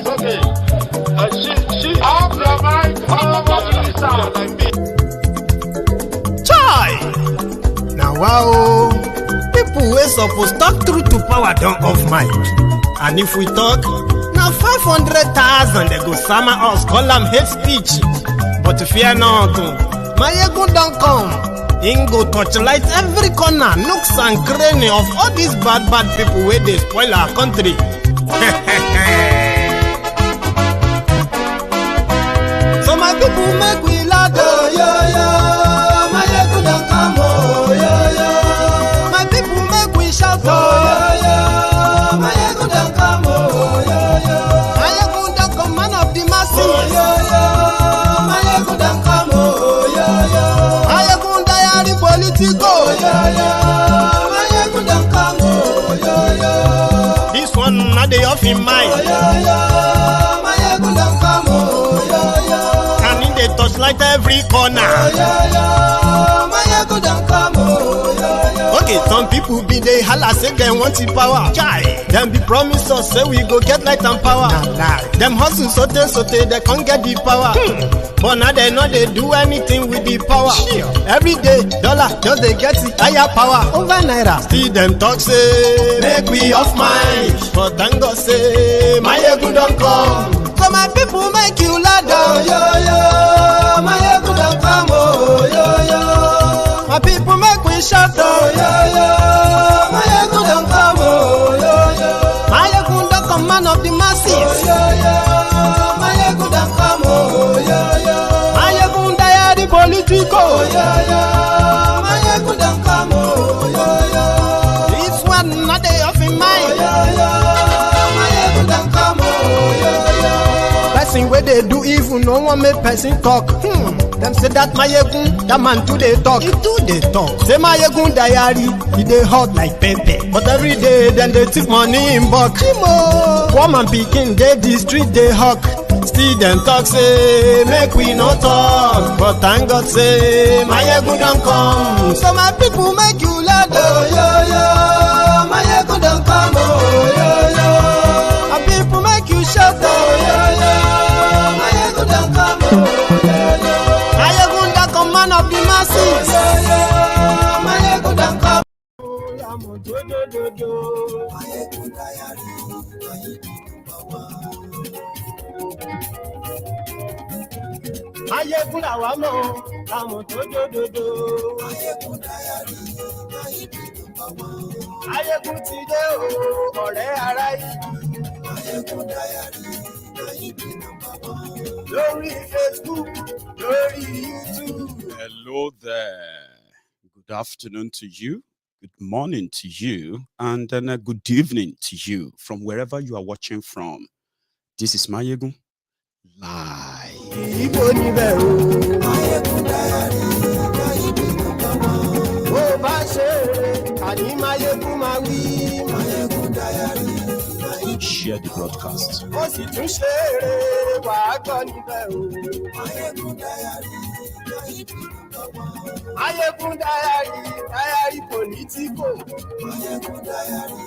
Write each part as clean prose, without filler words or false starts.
Okay. She off your mind. Chai! Now wow, people wey suppose talk truth to power don't off mic. And if we talk, now 500,000 they go summer us, call them hate speech. But fear not, Maiyegun don't come. Him go touchlight every corner, nooks and cranny of all these bad people where they spoil our country. So my people make we laugh, oh, yo, yo. Maiyegun don't come, oh, yo, yo. My people make we shout, oh, yo, yo. Maiyegun don't come, oh, yo, yo. Maiyegun don't come, man of the masses, oh, yo, yo. Maiyegun don't come, oh, yo, yo. Maiyegun diary Politico, oh, yo, yo. Maiyegun don't come, oh, yo, yo. This one not the off in mind, oh, yo, yo. Maiyegun don't come, oh, yo, yo. Can in the touchlight every corner, oh, yo, yo. Maiyegun don't come, oh, yo, yo. Okay, some people be they holla say they want the power. Chai, them be promise us say we go get light and power. Nah. Them hustle sote they can't get the power. But now they know they do anything with the power. Sure. Every day, dollar just they get the higher power over naira. Still them talk say make we off mind. But thank God say Maiyegun don't come. So my people make you laugh, oh, yo, yo. Maiyegun don't come, oh, yo, yo. My people make we shout, oh, yo, yo. Maiyegun don't come, oh, yo, yo. Maiyegun don't come, man of the masses, oh, yo, yo. Maiyegun don't come, oh, yo, yo. Maiyegun diary Politico, oh, yo, yo. Maiyegun don't come, oh, yo, yo. This one not they off in mind, oh, yo, yo. Maiyegun don't come, oh, yo, yo. Person where they do evil, no one make person talk. Them say that Maiyegun, that man too they talk. He too they talk. Say Maiyegun diary, he they hot like pepper. But every day then they take money in bulk. Poor man picking, they the street they hawk. Still them talk say make we no talk. But thank God say Maiyegun don't come. So my people make you laugh, oh, yo, yo. Maiyegun don't come, oh, yo, yo. My people make you shout, oh, yo, yo. Maiyegun don't come, oh, yo, yo. Maiyegun don't come, man of the masses, oh, yo, yo. Maiyegun don't come. Maiyegun diary, Maiyegun làwa mọ̀, làwọn tó dòdòdò. Maiyegun diary, Maiyegun ti dé o, ọ̀rẹ́ ará yìí. Maiyegun diary, lórí Facebook, lórí YouTube. Hello there. Good afternoon to you. Good morning to you. And then a good evening to you from wherever you are watching from. This is Maiyegun live. Ibo ni bẹ̀ o. Maiyegun diary, ó bá ṣe àní Maiyegun máa wí. Maiyegun diary. Share the broadcast. Ó sì tún ṣe eré wàá gbọ́ níbẹ̀ o. Maiyegun diary. Maiyegun diary, diary Politico. Maiyegun diary.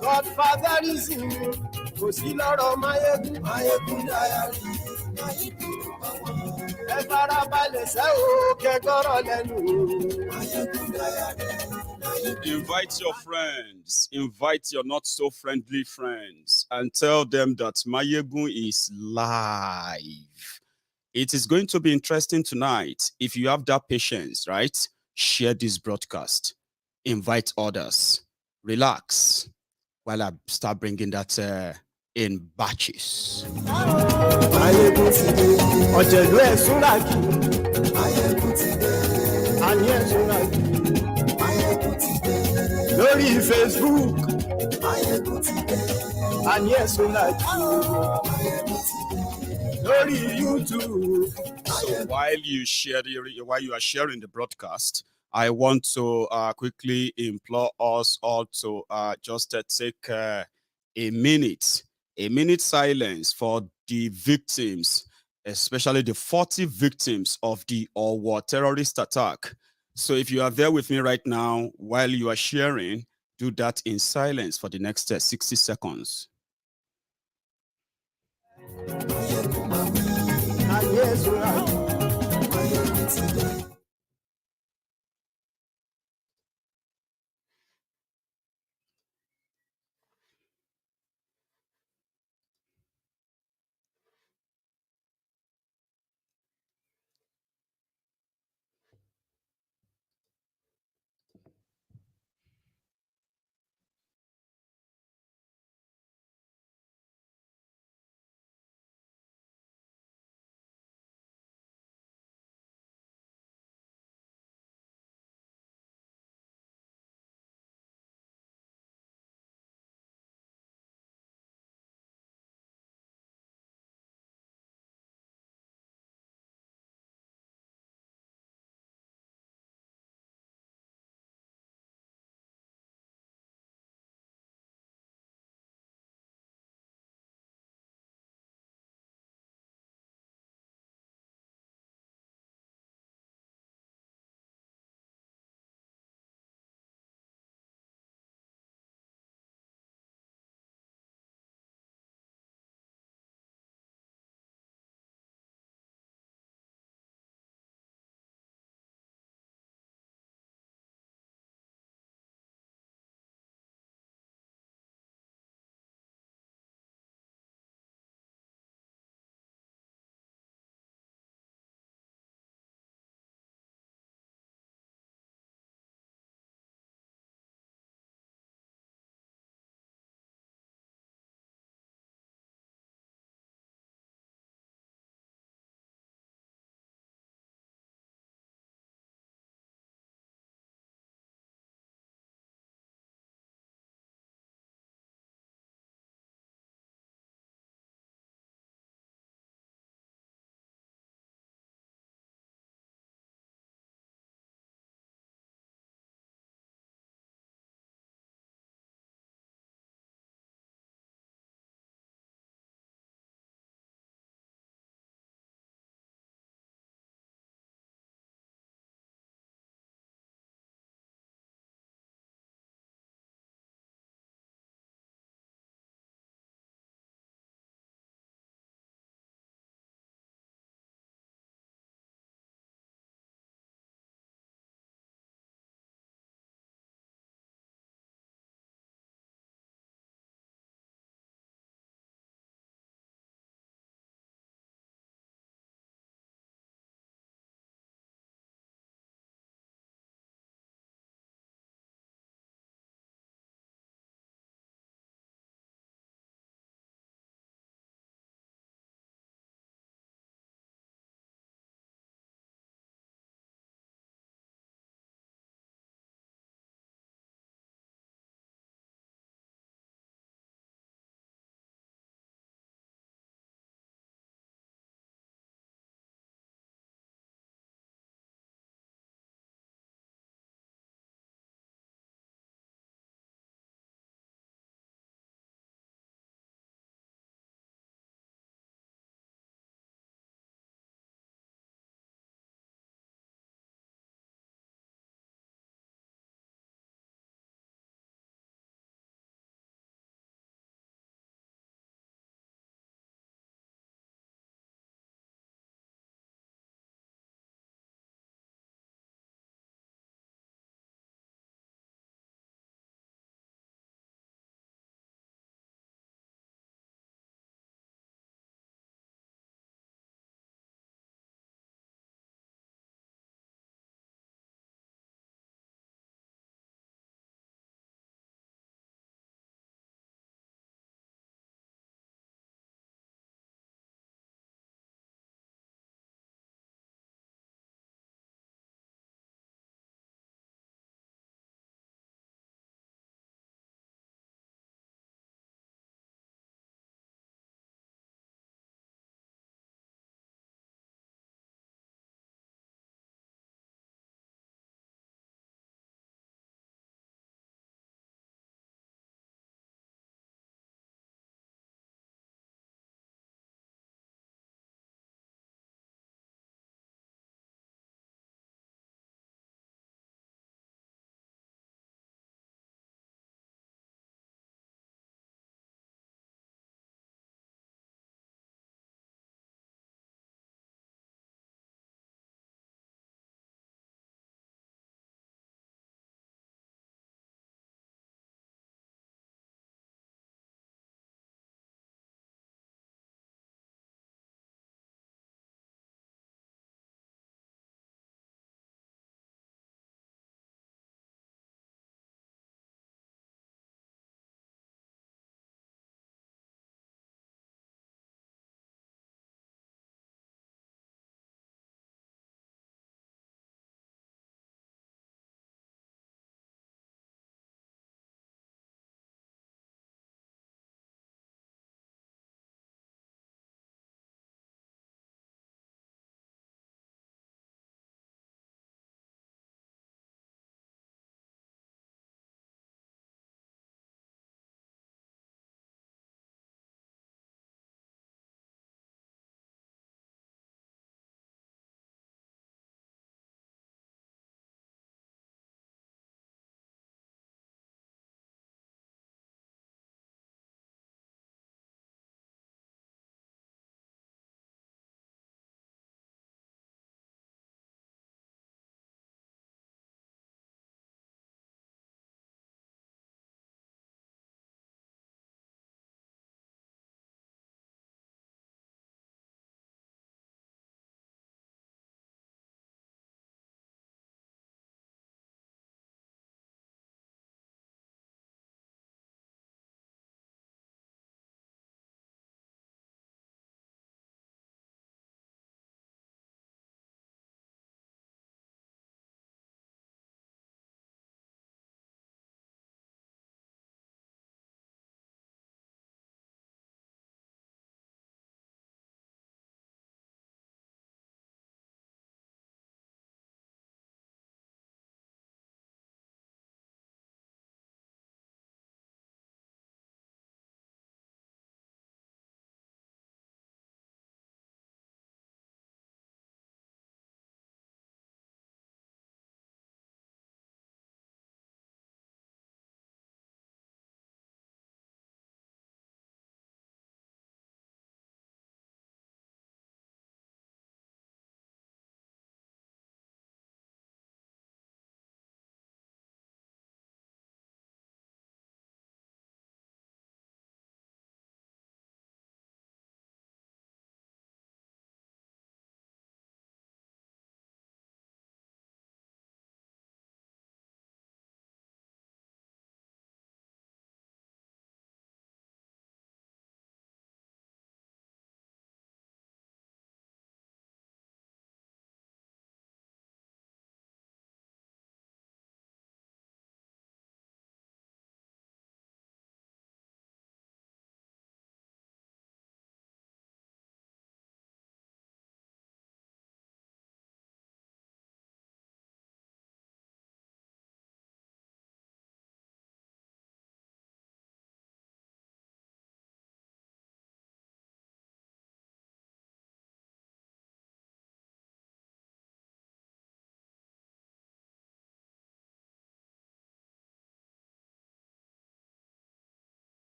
Godfatherism kò sí lọ́rọ̀ Maiyegun. Maiyegun diary. Ẹ farabalẹ̀ sẹ́ o kẹ́gọ́rọ̀ lẹ́nu. Maiyegun diary. Invite your friends, invite your not so friendly friends, and tell them that Maiyegun is live. It is going to be interesting tonight. If you have that patience, right? Share this broadcast. Invite others. Relax while I start bringing that in batches. Maiyegun ti dé, ọ̀jẹ̀lú ẹ̀ súnra kì. Maiyegun ti dé, àní ẹ̀ súnra kì. Maiyegun ti dé, lórí Facebook. Maiyegun ti dé, àní ẹ̀ súnra kì. Maiyegun ti dé, lórí YouTube. So while you are sharing the broadcast, I want to quickly implore us all to just take a minute silence for the victims, especially the 40 victims of the Owo terrorist attack. So if you are there with me right now, while you are sharing, do that in silence for the next 60 seconds.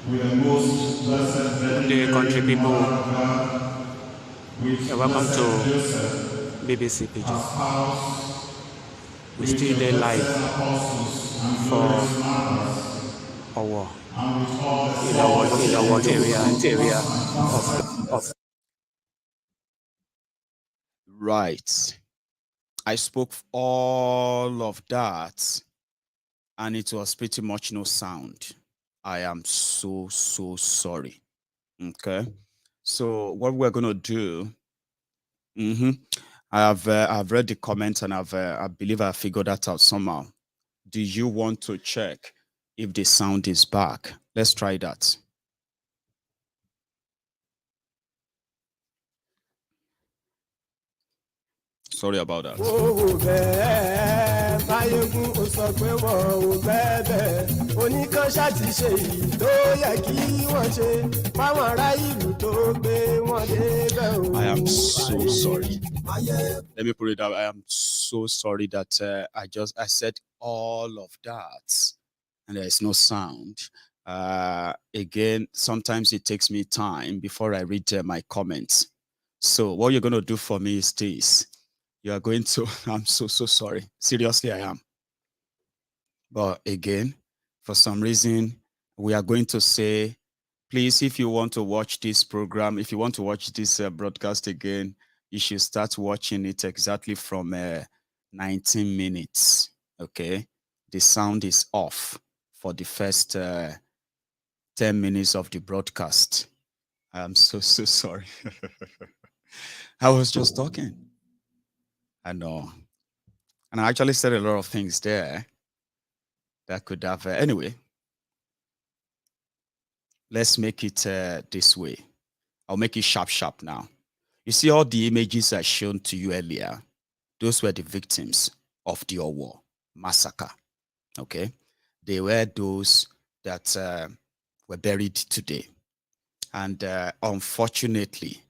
Good day, country people. Welcome to BBC Pidgin. We still there live for Owo in our area of. Right. I spoke all of that, and it was pretty much no sound. I am so sorry. Okay. So what we're gonna do? I've read the comments, and I believe I figured that out somehow. Do you want to check if the sound is back? Let's try that. Sorry about that. I am so sorry. Let me put it out. I am so sorry that I said all of that and there is no sound. Again, sometimes it takes me time before I read my comments. So what you're going to do for me is this. You are going to, I'm so sorry. Seriously, I am. But again, for some reason, we are going to say, please, if you want to watch this program, if you want to watch this broadcast again, you should start watching it exactly from 19 minutes. Okay. The sound is off for the first 10 minutes of the broadcast. I'm so sorry. I was just talking. I know. And I actually said a lot of things there that could have, anyway, let's make it this way. I'll make it sharp now. You see all the images I shown to you earlier, those were the victims of the Owo massacre, okay? They were those that were buried today. And unfortunately,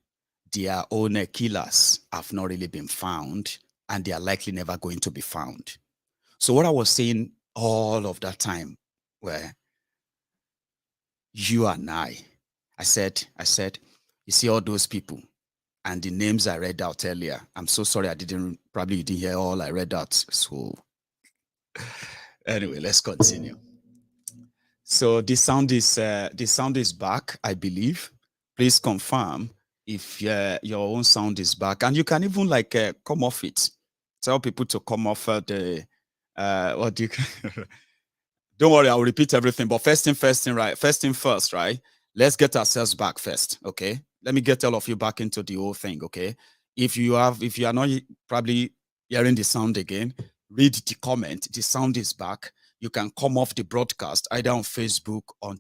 their own killers have not really been found, and they are likely never going to be found. So what I was saying all of that time where you and I said, you see all those people and the names I read out earlier. I'm so sorry probably you didn't hear all I read out. So anyway, let's continue. So the sound is back, I believe. Please confirm if your own sound is back, and you can even like come off it. Tell people to come off the what do you don't worry, I'll repeat everything, but first thing first, right? Let's get ourselves back first, okay? Let me get all of you back into the whole thing, okay? If you are not probably hearing the sound again, read the comment. The sound is back. You can come off the broadcast either on Facebook, on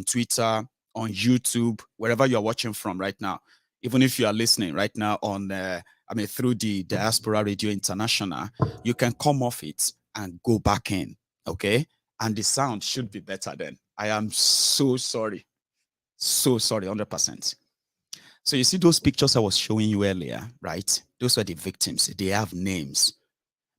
Twitter, on YouTube, wherever you're watching from right now. Even if you are listening right now on, through the Diaspora Radio International, you can come off it and go back in, okay? And the sound should be better then. I am so sorry. So sorry, 100%. So you see those pictures I was showing you earlier, right? Those were the victims. They have names.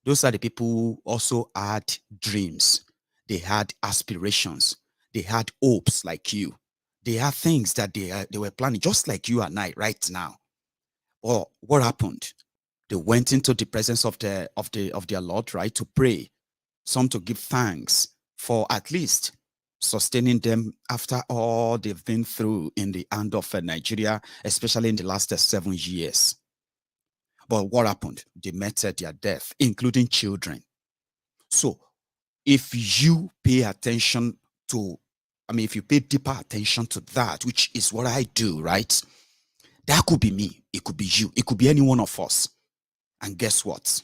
Those are the people who also had dreams. They had aspirations. They had hopes like you. They had things that they were planning just like you and I right now. Well, what happened? They went into the presence of their Lord, right, to pray. Some to give thanks for at least sustaining them after all they've been through in the hand of Nigeria, especially in the last 7 years. But what happened? They met their death, including children. So if you pay attention to, if you pay deeper attention to that, which is what I do, right? That could be me. It could be you. It could be any one of us. And guess what?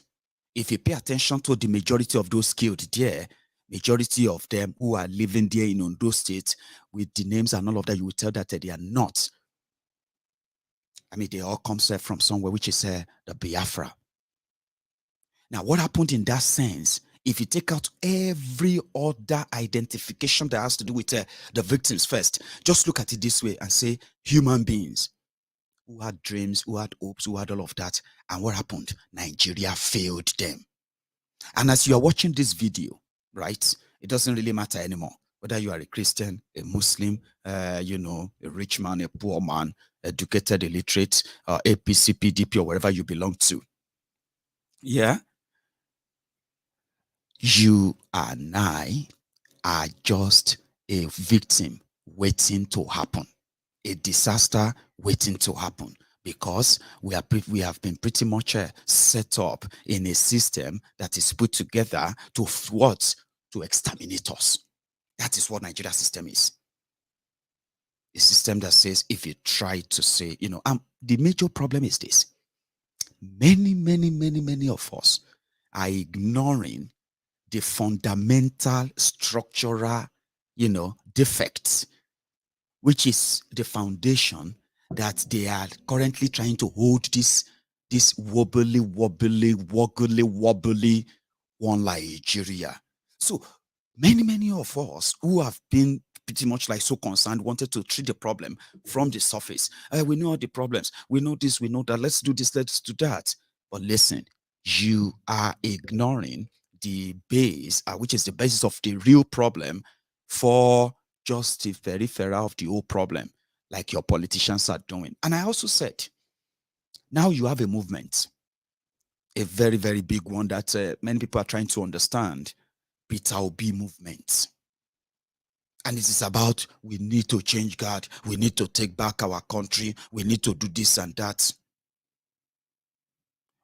If you pay attention to the majority of those killed there, majority of them who are living there in Ondo State with the names and all of that, you will tell that they are not. They all come from somewhere, which is the Biafra. Now, what happened in that sense, if you take out every other identification that has to do with the victims first, just look at it this way and say human beings who had dreams, who had hopes, who had all of that. And what happened? Nigeria failed them. And as you are watching this video, right, it doesn't really matter anymore. whether you are a Christian, a Muslim, you know, a rich man, a poor man, educated, illiterate, APCPDP, or wherever you belong to. Yeah. You and I are just a victim waiting to happen, a disaster waiting to happen, because we have been pretty much set up in a system that is put together to what? To exterminate us. That is what Nigeria system is. A system that says, if you try to say, you know, the major problem is this. Many of us are ignoring the fundamental structural, you know, defects, which is the foundation that they are currently trying to hold this wobbly one Nigeria. So many of us who have been pretty much like so concerned wanted to treat the problem from the surface. We know all the problems. We know this, we know that. Let's do this, let's do that. But listen, you are ignoring the base, which is the basis of the real problem, for just the peripheral of the whole problem, like your politicians are doing. And I also said, now you have a movement, a very big one that many people are trying to understand, Peter Obi movement. And it is about, we need to change God, we need to take back our country, we need to do this and that.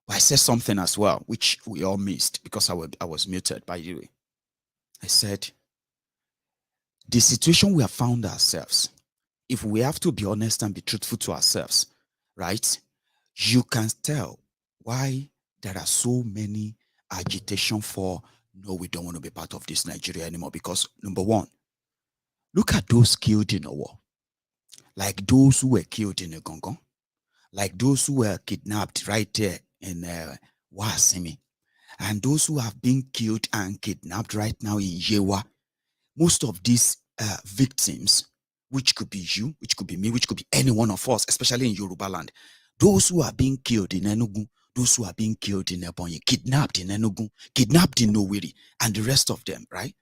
But I said something as well, which we all missed because I was muted, by the way. I said, the situation we have found ourselves, if we have to be honest and be truthful to ourselves, right? You can tell why there are so many agitation for, no, we don't want to be part of this Nigeria anymore. Because number one, look at those killed in a war. Like those who were killed in a Gongon. Like those who were kidnapped right there in Wasimi. And those who have been killed and kidnapped right now in Yewa. Most of these victims, which could be you, which could be me, which could be any one of us, especially in Yoruba land, those who are being killed in Enugu, those who are being killed in Ebonyi, kidnapped in Enugu, kidnapped in Owerri, and the rest of them, right?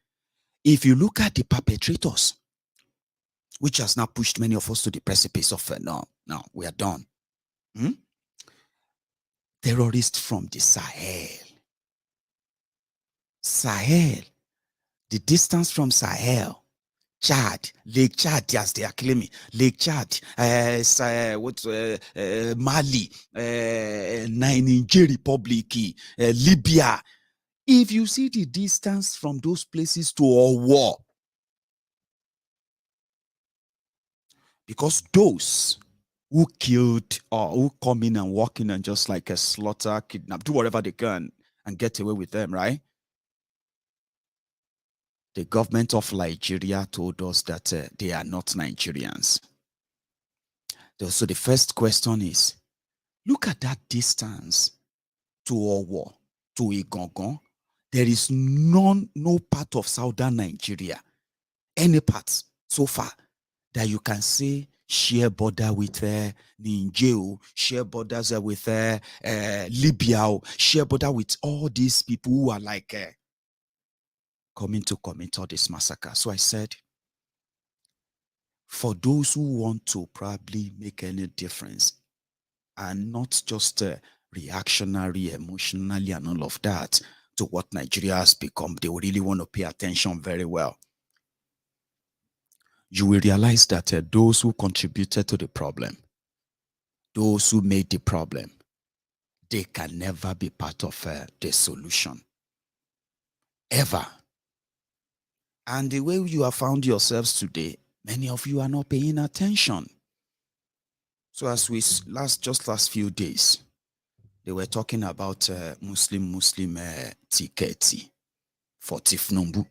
If you look at the perpetrators, which has now pushed many of us to the precipice of no, we are done. Terrorists from the Sahel. The distance from Sahel, Chad, Lake Chad, as they are claiming, Lake Chad, Mali, Niger Republic, Libya. If you see the distance from those places to a war, because those who killed or who come in and walk in and just like a slaughter, kidnap, do whatever they can and get away with them, right? The government of Nigeria told us that they are not Nigerians. So the first question is, look at that distance to Owo, to Igongon. There is no part of southern Nigeria, any part so far, that you can say share border with Niger, share borders with Libya, share border with all these people who are like coming to commit all this massacre. So I said, for those who want to probably make any difference and not just reactionary, emotionally, and all of that to what Nigeria has become, they really want to pay attention very well. You will realize that those who contributed to the problem, those who made the problem, they can never be part of the solution. Ever. And the way you have found yourselves today, many of you are not paying attention. So as we last few days, they were talking about Muslim ticket for Tinubu.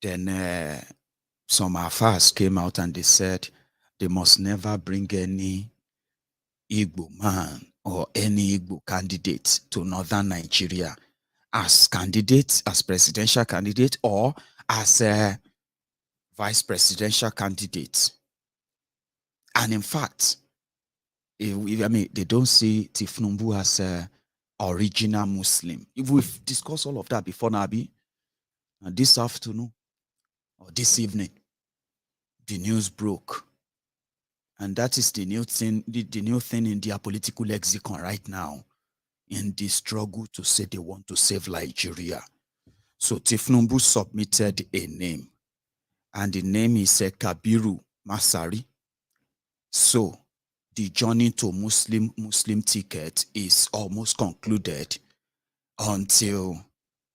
Then some affairs came out and they said they must never bring any Igbo man or any Igbo candidate to northern Nigeria as candidate, as presidential candidate, or as a vice presidential candidate. And in fact, they don't see Tinubu as a original Muslim. We've discussed all of that before, Nabi, and this afternoon. or this evening, the news broke. And that is the new thing, the new thing in their political lexicon right now, in the struggle to say they want to save Nigeria. So Tinubu submitted a name, and the name is Kabiru Masari. So the journey to Muslim ticket is almost concluded until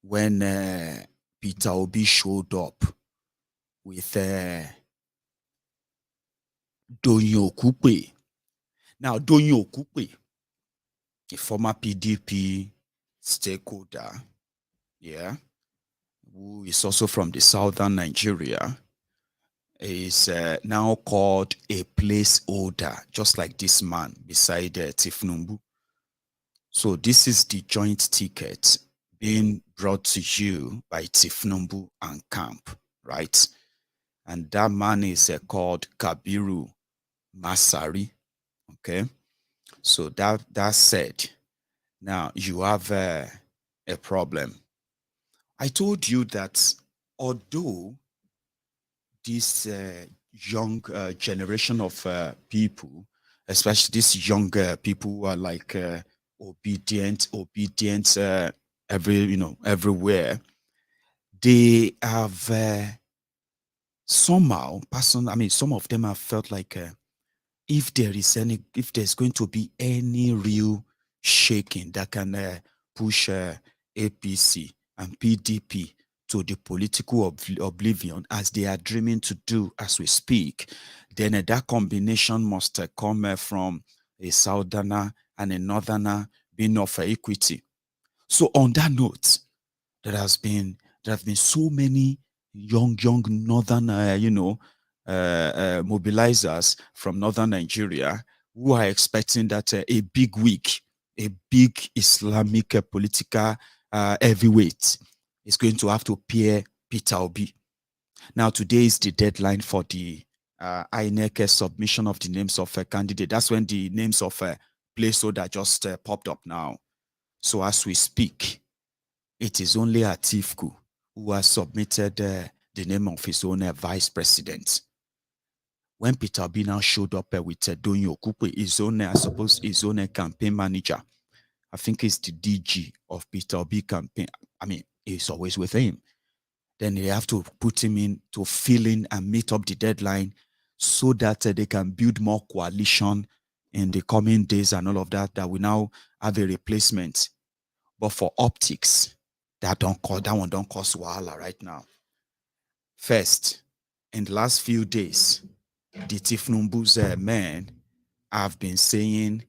when Peter Obi showed up with Dorin Okupe. Now, Dorin Okupe, a former PDP stakeholder, who is also from the southern Nigeria, is now called a placeholder, just like this man beside Tinubu. So this is the joint ticket being brought to you by Tinubu and Camp, right? And that man is called Kabiru Masari. Okay, so that said, now you have a problem. I told you that although this young generation of people, especially these young people who are like obedient everywhere, they have somehow, some of them have felt like if there's going to be any real shaking that can push APC and PDP to the political oblivion, as they are dreaming to do as we speak, then that combination must come from a southerner and a northerner being of equity. So on that note, there have been so many young northern mobilizers from northern Nigeria who are expecting that a big week, a big Islamic political heavyweight is going to have to peer Peter Obi. Now, today is the deadline for the INEC submission of the names of a candidate. That's when the names of placeholder just popped up now. So as we speak, it is only Atiku who has submitted the name of his own vice president. When Peter Obi now showed up with Dorin Okupe, his own campaign manager, I think it's the DG of Peter Obi campaign. He's always with him. Then they have to put him in to fill in and meet up the deadline so that they can build more coalition in the coming days and all of that, that we now have a replacement. But for optics, that one don't cause Wahala right now. First, in the last few days, the Tinubu's men have been saying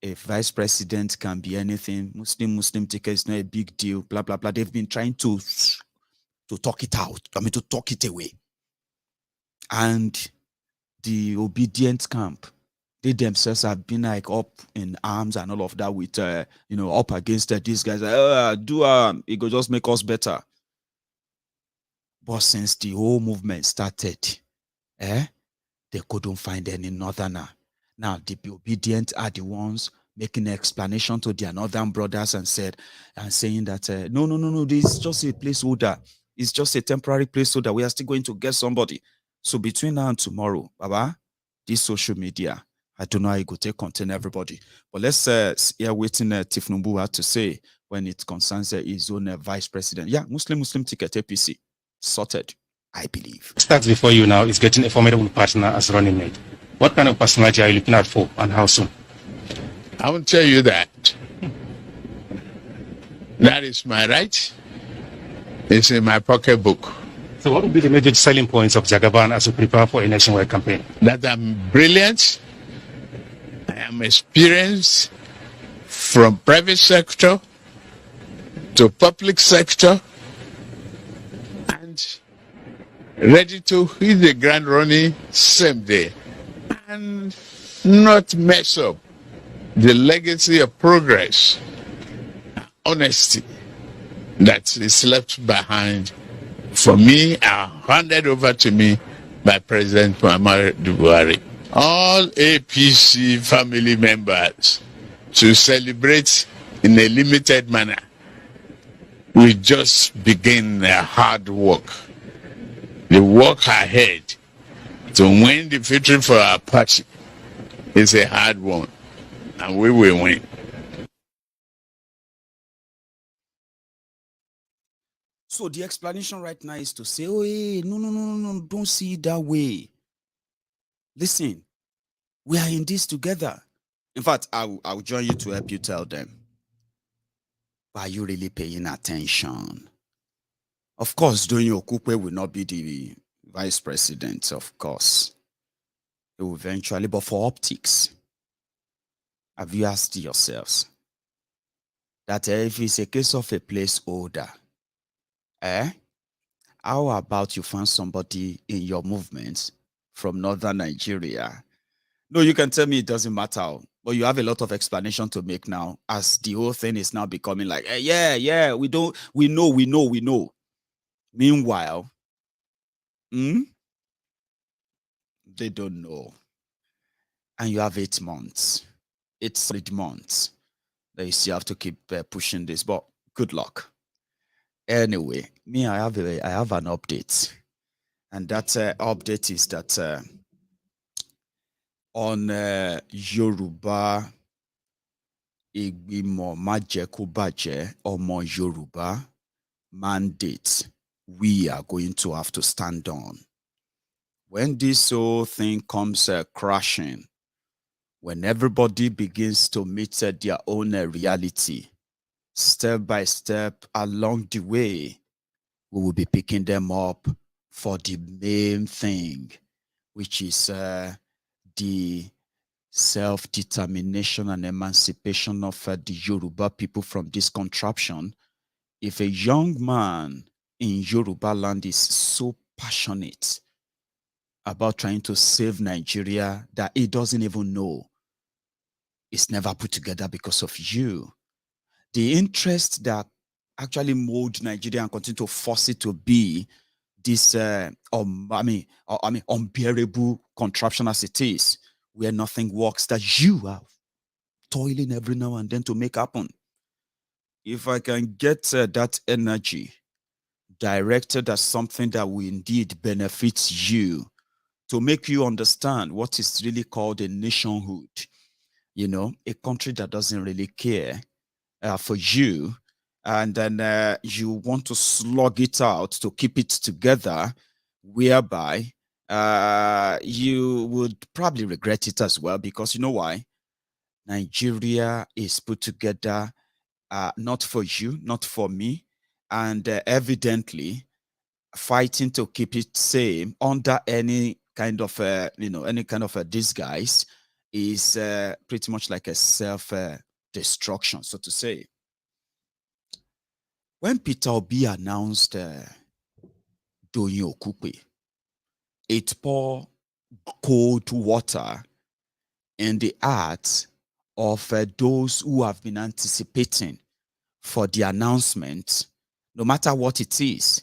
a vice president can be anything. Muslim ticket is not a big deal, blah, blah, blah. They've been trying to talk it out, to talk it away. And the Obidient camp, they themselves have been like up in arms and all of that with, up against these guys. It could just make us better. But since the whole movement started, they couldn't find any northerner. Now, the Obedient are the ones making an explanation to their northern brothers and saying that, no, this is just a placeholder. It's just a temporary placeholder. We are still going to get somebody. So between now and tomorrow, Baba, this social media, I don't know how it could take contain everybody. But let's hear what Tinubu had to say when it concerns his own vice president. Yeah, Muslim ticket, APC, sorted, I believe. Starts before you now is getting a formidable partner as running mate. What kind of personality are you looking out for and how soon? I will tell you that. That is my right. It's in my pocketbook. So what would be the major selling points of Jagaban as we prepare for a nationwide campaign? That I'm brilliant. I am experienced from private sector to public sector and ready to hit the ground running same day and not mess up the legacy of progress, honesty that is left behind for me and handed over to me by President Muhammadu Buhari. All APC family members to celebrate in a limited manner. We just begin hard work. The work ahead to win the victory for our party is a hard one, and we will win. So the explanation right now is to say, oh, hey, no, don't see it that way. Listen, we are in this together. In fact, I'll join you to help you tell them. Are you really paying attention? Of course, Dorin Okupe will not be the vice president, of course. He will eventually, but for optics, have you asked yourselves that if it's a case of a placeholder, how about you find somebody in your movement from northern Nigeria? No, you can tell me it doesn't matter, but you have a lot of explanation to make now, as the whole thing is now becoming like, yeah, we know. Meanwhile, they don't know. And you have 8 months. 8 solid months that you still have to keep pushing this, but good luck. Anyway, me, I have an update. And that update is that on Yoruba, Igbimo Majekubaje Omo Yoruba mandate, we are going to have to stand on. When this whole thing comes crashing, when everybody begins to meet their own reality, step by step along the way, we will be picking them up for the main thing, which is the self-determination and emancipation of the Yoruba people from this contraption. If a young man in Yoruba land is so passionate about trying to save Nigeria that he doesn't even know it's never put together because of you, the interest that actually mold Nigeria and continue to force it to be this unbearable contraption as it is, where nothing works, that you are toiling every now and then to make happen. If I can get that energy directed at something that will indeed benefit you, to make you understand what is really called a nationhood, you know, a country that doesn't really care for you, and then you want to slug it out to keep it together, whereby you would probably regret it as well, because you know why? Nigeria is put together not for you, not for me, and evidently fighting to keep it same under any kind of a disguise is pretty much like a self-destruction, so to say. When Peter Obi announced Doyin Okupe, it poured cold water in the hearts of those who have been anticipating for the announcement. No matter what it is,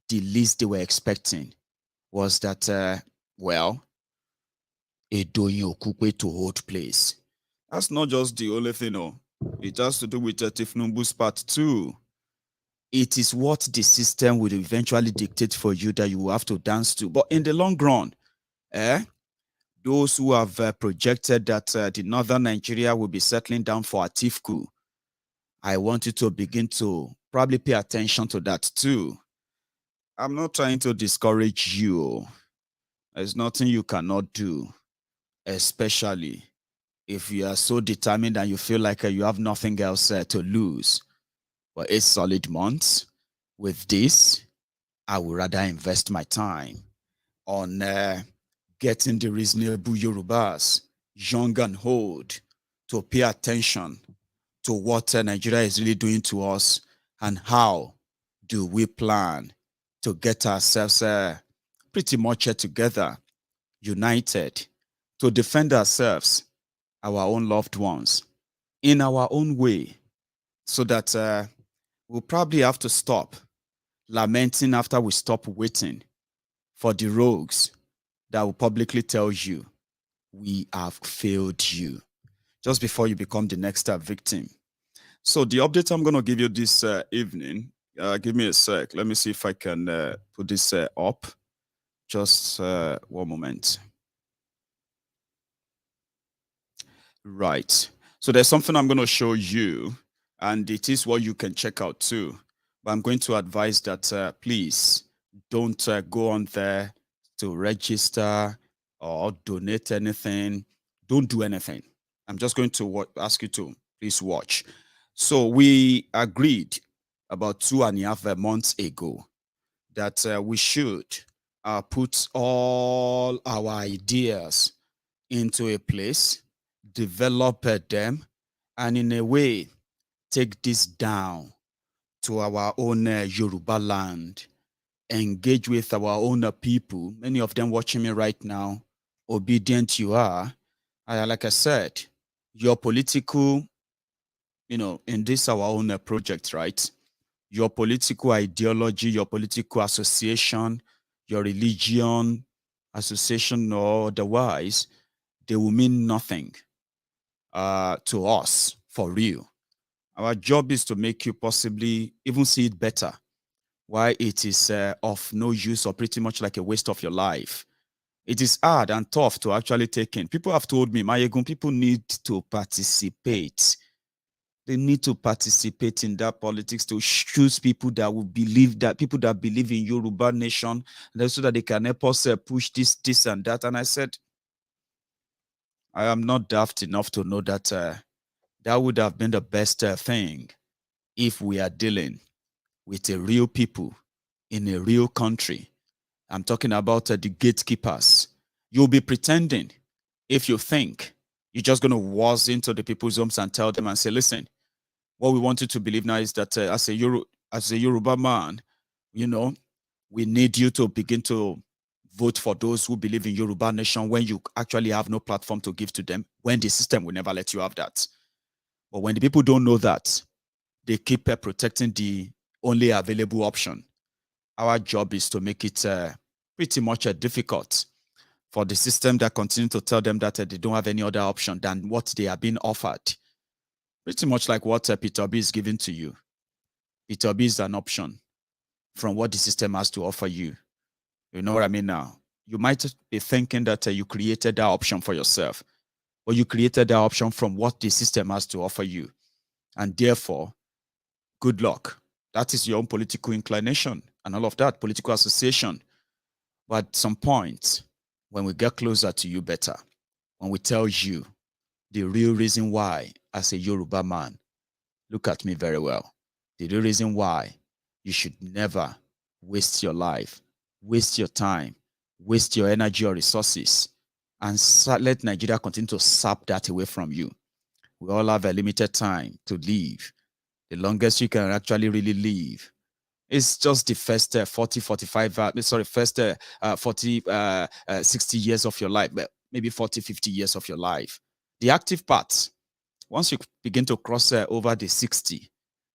the least they were expecting was that, well, a Doyin Okupe to hold place. That's not just the only thing, no. It has to do with Tinubu's part too. It is what the system will eventually dictate for you that you will have to dance to. But in the long run, those who have projected that the northern Nigeria will be settling down for Atiku, I want you to begin to probably pay attention to that too. I'm not trying to discourage you. There's nothing you cannot do, especially if you are so determined and you feel like you have nothing else to lose. For 8 solid months, with this, I would rather invest my time on getting the reasonable Yorubas, young and old, to pay attention to what Nigeria is really doing to us, and how do we plan to get ourselves pretty much together, united, to defend ourselves, our own loved ones, in our own way, so that we'll probably have to stop lamenting after we stop waiting for the rogues that will publicly tell you we have failed you just before you become the next victim. So the update I'm going to give you this evening, give me a sec. Let me see if I can put this up. Just one moment. Right. So there's something I'm going to show you, and it is what you can check out too. But I'm going to advise that please don't go on there to register or donate anything. Don't do anything. I'm just going to ask you to please watch. So we agreed about 2.5 months ago that we should put all our ideas into a place, develop them, and in a way, take this down to our own Yoruba land, engage with our own people. Many of them watching me right now, obedient you are. Like I said, your political, in this our own project, right? Your political ideology, your political association, your religion, association or otherwise, they will mean nothing to us for real. Our job is to make you possibly even see it better, why it is of no use or pretty much like a waste of your life. It is hard and tough to actually take in. People have told me, Maiyegun, people need to participate. They need to participate in that politics to choose people that will believe that, people that believe in Yoruba nation, so that they can help us push this and that. And I said, I am not daft enough to know that that would have been the best thing if we are dealing with a real people in a real country. I'm talking about the gatekeepers. You'll be pretending if you think you're just going to waltz into the people's homes and tell them and say, listen, what we want you to believe now is that as a Yoruba man, we need you to begin to vote for those who believe in Yoruba nation when you actually have no platform to give to them, when the system will never let you have that. But when the people don't know that, they keep protecting the only available option. Our job is to make it pretty much difficult for the system that continue to tell them that they don't have any other option than what they are being offered. Pretty much like what Peter Obi is giving to you. Peter Obi is an option from what the system has to offer you. You know what I mean now? You might be thinking that you created that option for yourself, but you created that option from what the system has to offer you. And therefore, good luck. That is your own political inclination and all of that, political association. But at some point, when we get closer to you better, when we tell you the real reason why, as a Yoruba man, look at me very well, the real reason why you should never waste your life, waste your time, waste your energy or resources, and let Nigeria continue to sap that away from you. We all have a limited time to live. The longest you can actually really live is just the first 40, 60 years of your life, maybe 40, 50 years of your life. The active part, once you begin to cross over the 60,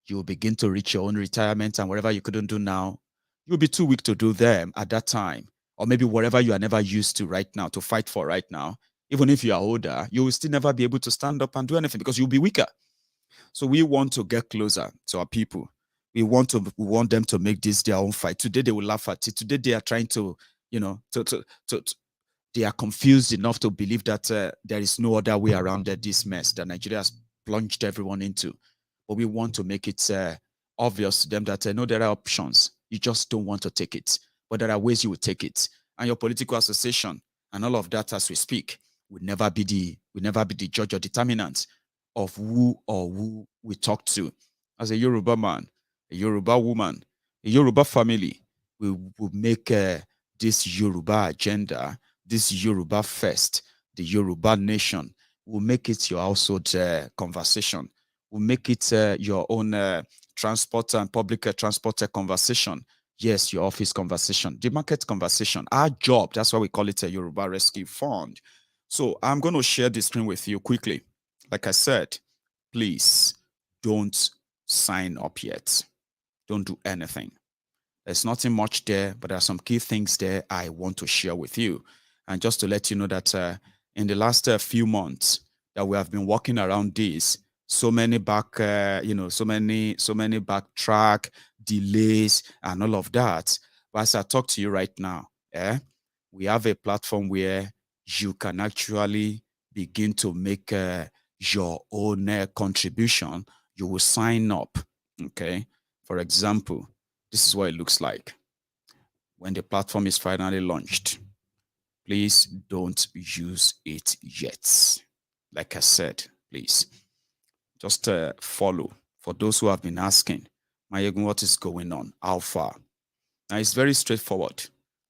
you will begin to reach your own retirement, and whatever you couldn't do now, you'll be too weak to do them at that time. Or maybe whatever you are never used to right now, to fight for right now, even if you are older, you will still never be able to stand up and do anything because you'll be weaker. So we want to get closer to our people. We want them to make this their own fight. Today they will laugh at it. Today they are trying to, they are confused enough to believe that there is no other way around this mess that Nigeria has plunged everyone into. But we want to make it obvious to them that no, there are options. You just don't want to take it. But there are ways you will take it. And your political association and all of that as we speak will never be the judge or determinant of who we talk to. As a Yoruba man, a Yoruba woman, a Yoruba family, we will make this Yoruba agenda, this Yoruba fest, the Yoruba nation, we'll make it your household conversation. We'll make it your own transport and public transport conversation. Yes, your office conversation, the market conversation, our job. That's why we call it a Yoruba Rescue Fund. So I'm going to share the screen with you quickly. Like I said, please don't sign up yet. Don't do anything. There's nothing much there, but there are some key things there I want to share with you. And just to let you know that in the last few months that we have been working around this, so many so many backtrack, delays, and all of that. But as I talk to you right now, we have a platform where you can actually begin to make your own contribution. You will sign up, okay? For example, this is what it looks like when the platform is finally launched. Please don't use it yet. Like I said, please just follow. For those who have been asking, Maiyegun, what is going on? How far? Now it's very straightforward.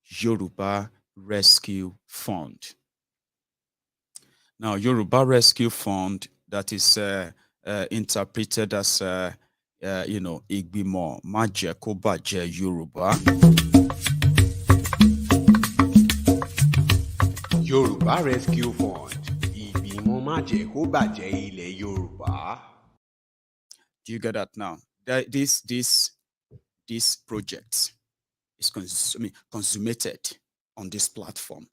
Yoruba Rescue Fund. Now, Yoruba Rescue Fund, that is interpreted as, Igbimo Maje Kobaje Yoruba. Yoruba Rescue Fund. Igbimo Maje Kobaje Ile Yoruba. Do you get that now? This project is consummated on this platform.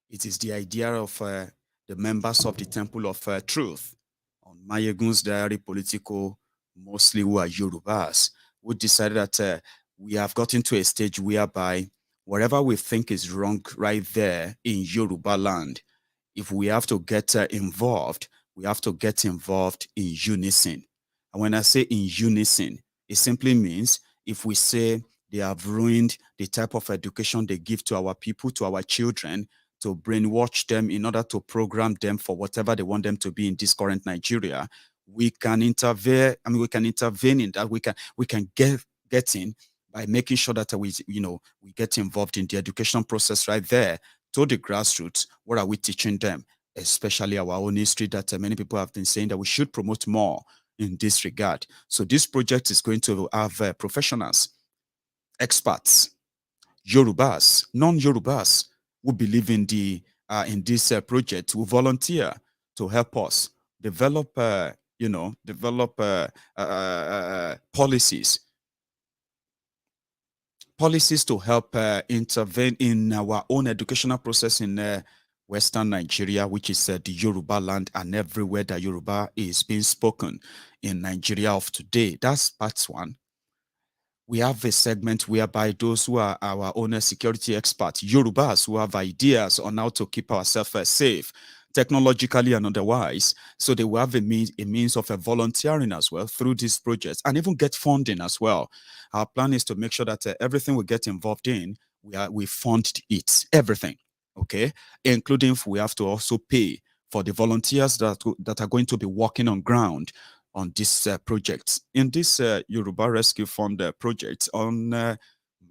It is the idea of the members of the Temple of Truth on Maiyegun's diary Politico, mostly who are Yorubas, who decided that we have gotten to a stage whereby whatever we think is wrong right there in Yoruba land, if we have to get involved, we have to get involved in unison. And when I say in unison, it simply means if we say they have ruined the type of education they give to our people, to our children, to brainwash them in order to program them for whatever they want them to be in this current Nigeria, we can intervene. We can intervene in that. We can get in by making sure that we get involved in the education process right there to the grassroots. What are we teaching them? Especially our own history that many people have been saying that we should promote more in this regard. So this project is going to have professionals, experts, Yorubas, non-Yorubas who believe in this project, who volunteer to help us develop, policies to help intervene in our own educational process in Western Nigeria, which is the Yoruba land, and everywhere that Yoruba is being spoken in Nigeria of today. That's part one. We have a segment whereby those who are our own security experts, Yorubas, who have ideas on how to keep ourselves safe, technologically and otherwise, so they will have a means of volunteering as well through these projects and even get funding as well. Our plan is to make sure that everything we get involved in, we fund it, everything, okay? Including if we have to also pay for the volunteers that are going to be working on ground on this project. In this Yoruba Rescue Fund project on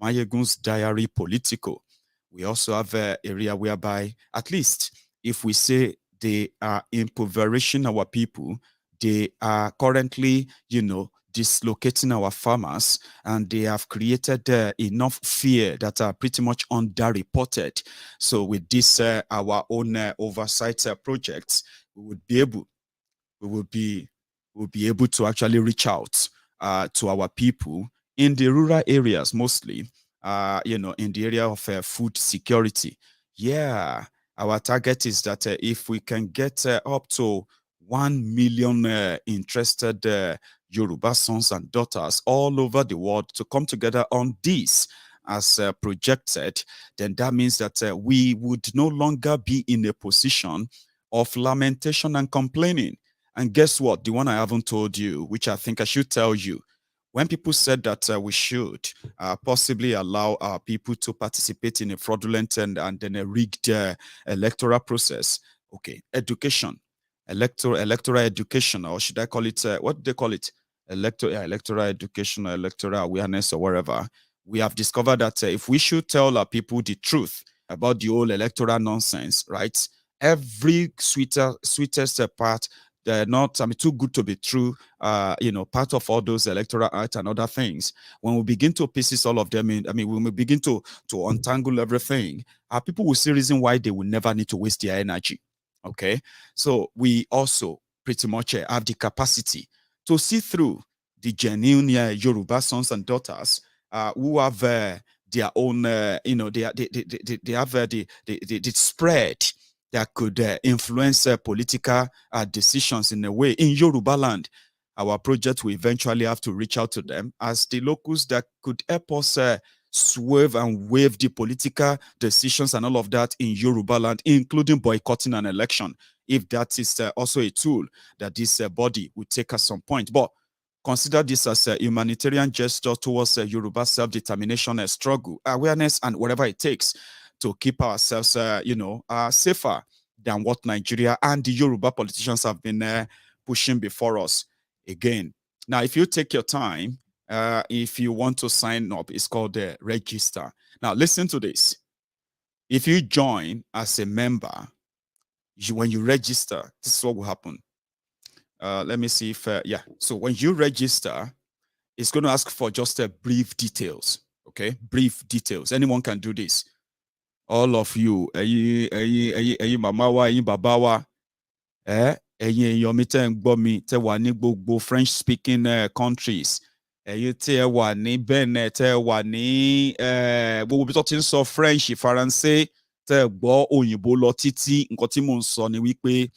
Maiyegun's diary Politico, we also have an area whereby, at least if we say they are impoverishing our people, they are currently, dislocating our farmers, and they have created enough fear that are pretty much underreported. So with this, our own oversight projects, we will be able to actually reach out to our people in the rural areas, mostly, in the area of food security. Yeah, our target is that if we can get up to 1 million interested Yoruba sons and daughters all over the world to come together on this as projected, then that means that we would no longer be in a position of lamentation and complaining. And guess what? The one I haven't told you, which I think I should tell you, when people said that we should possibly allow our people to participate in a fraudulent and then a rigged electoral process, okay, education, electoral education, or should I call it, what do they call it? Electoral education, or electoral awareness, or wherever. We have discovered that if we should tell our people the truth about the whole electoral nonsense, right? Every sweetest part, they're not, too good to be true, part of all those electoral acts and other things. When we begin to pieces all of them in, when we begin to untangle everything, people will see reason why they will never need to waste their energy. Okay. So we also pretty much have the capacity to see through the genuine Yoruba sons and daughters who have their own, they have the spread that could influence political decisions in a way in Yoruba land. Our project will eventually have to reach out to them as the locals that could help us swerve and waive the political decisions and all of that in Yoruba land, including boycotting an election, if that is also a tool that this body would take at some point. But consider this as a humanitarian gesture towards Yoruba self-determination struggle, awareness, and whatever it takes to keep ourselves, safer than what Nigeria and the Yoruba politicians have been pushing before us. Again, now, if you take your time, if you want to sign up, it's called the register. Now, listen to this. If you join as a member, when you register, this is what will happen. Let me see if, So when you register, it's going to ask for just brief details, okay? Brief details. Anyone can do this. All of you, mamawa, babawa, French-speaking countries, Benin, French, Faransé, òyìnbó lọ títí, nǹkan tí mò ń sọ ni wípé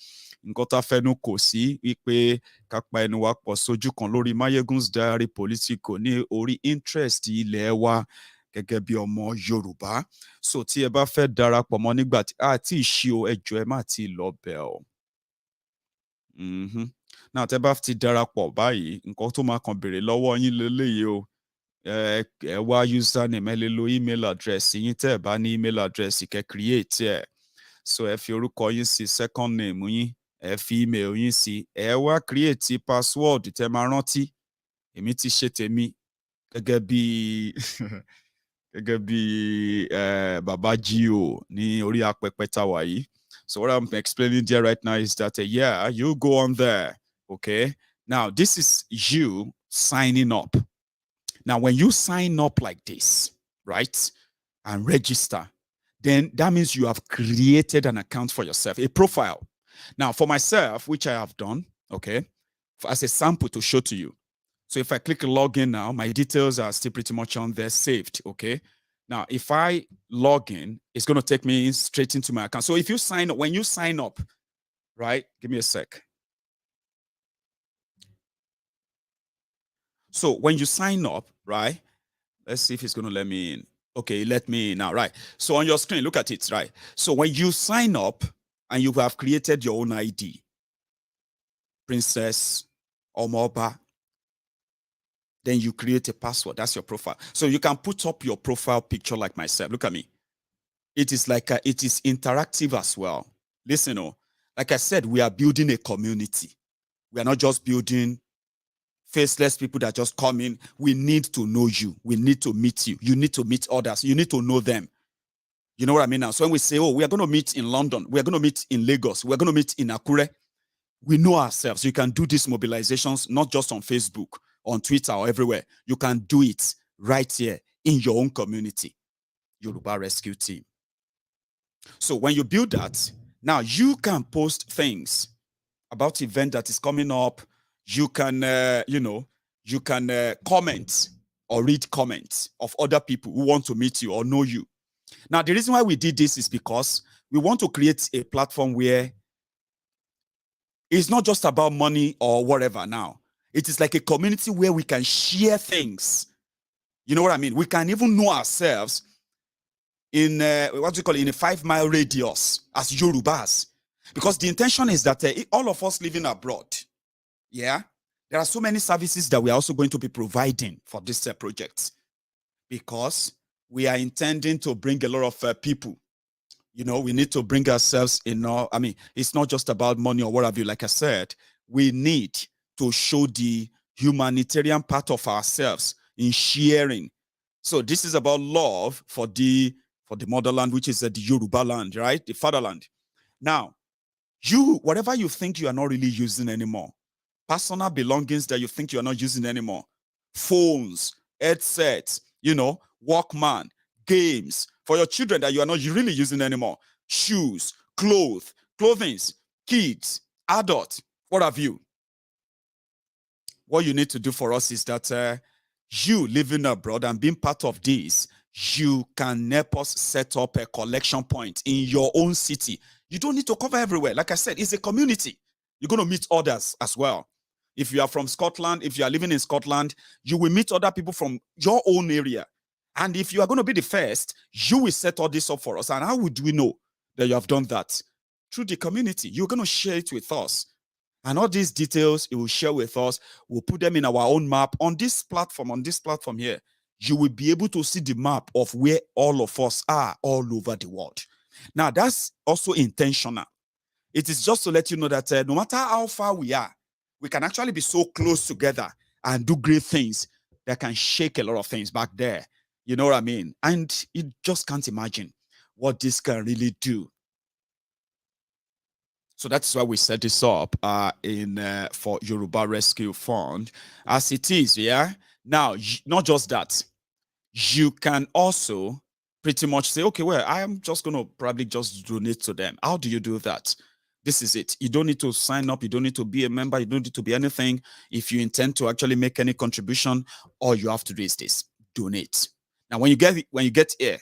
nǹkan tá fẹ́nu kò sí wípé ká pa ẹnu wa pọ̀ sójú kan lórí Maiyegun's Diary Politico ní orí interest ilẹ̀ wa gẹ́gẹ́ bí ọmọ Yorùbá. So tí ẹ bá fẹ́ darapọ̀ mọ́ nígbà tí àti ìṣí o ẹjọ́ ẹ má ti lọ bẹ̀ ọ́. Now tẹ́ bá ti darapọ̀ báyìí, nǹkan tó máa kàn béèrè lọ́wọ́ yín lélẹ́yìí o. Ẹ wá username, ẹ lè lo email address yín, tẹ́ ẹ bá ní email address kẹ́ create ẹ̀. So ẹ fi orúkọ yín sí, second name yín, ẹ fi email yín sí, ẹ wá create password tẹ́ máa rántí. Èmi ti ṣe tèmi gẹ́gẹ́ bí Baba Gio ní orí apẹpẹ tá wà yìí. So what I'm explaining there right now is that you go on there, okay? Now this is you signing up. Now, when you sign up like this, right, and register, then that means you have created an account for yourself, a profile. Now, for myself, which I have done, okay, as a sample to show to you. So if I click login now, my details are still pretty much on there, saved, okay? Now, if I log in, it's going to take me straight into my account. So if you sign up, when you sign up, right, give me a sec. So when you sign up, right, let's see if it's going to let me in. Okay, let me in now, right? So on your screen, look at it, right? So when you sign up and you have created your own ID, Princess Omoba, then you create a password. That's your profile. So you can put up your profile picture like myself. Look at me. It is like it is interactive as well. Listen, like I said, we are building a community. We are not just building faceless people that just come in. We need to know you. We need to meet you. You need to meet others. You need to know them. You know what I mean now? So when we say, we are going to meet in London, we are going to meet in Lagos, we are going to meet in Akure, we know ourselves. You can do these mobilizations, not just on Facebook, on Twitter, or everywhere. You can do it right here in your own community. Yoruba Rescue Team. So when you build that, now you can post things about event that is coming up. You can, you can comment or read comments of other people who want to meet you or know you. Now, the reason why we did this is because we want to create a platform where it's not just about money or whatever now. It is like a community where we can share things. You know what I mean? We can even know ourselves in, in a 5-mile radius as Yorubas. Because the intention is that all of us living abroad, yeah, there are so many services that we are also going to be providing for this project, because we are intending to bring a lot of people. You know, we need to bring ourselves in. I mean, it's not just about money or what have you. Like I said, we need to show the humanitarian part of ourselves in sharing. So this is about love for the motherland, which is the Yoruba land, right? The fatherland. Now, whatever you think you are not really using anymore, personal belongings that you think you are not using anymore, phones, headsets, Walkman, games, for your children that you are not really using anymore, shoes, clothing, kids, adults, what have you. What you need to do for us is that you living abroad and being part of this, you can help us set up a collection point in your own city. You don't need to cover everywhere. Like I said, it's a community. You're going to meet others as well. If you are from Scotland, if you are living in Scotland, you will meet other people from your own area. And if you are going to be the first, you will set all this up for us. And how would we know that you have done that? Through the community. You're going to share it with us. And all these details you will share with us. We'll put them in our own map on this platform here. You will be able to see the map of where all of us are all over the world. Now, that's also intentional. It is just to let you know that no matter how far we are, we can actually be so close together and do great things that can shake a lot of things back there. You know what I mean? And you just can't imagine what this can really do. So that's why we set this up for Yoruba Rescue Fund as it is, yeah? Now, not just that. You can also pretty much say, okay, well, I am just going to probably just donate to them. How do you do that? This is it. You don't need to sign up. You don't need to be a member. You don't need to be anything. If you intend to actually make any contribution, all you have to do is this: donate. Now, when you get here,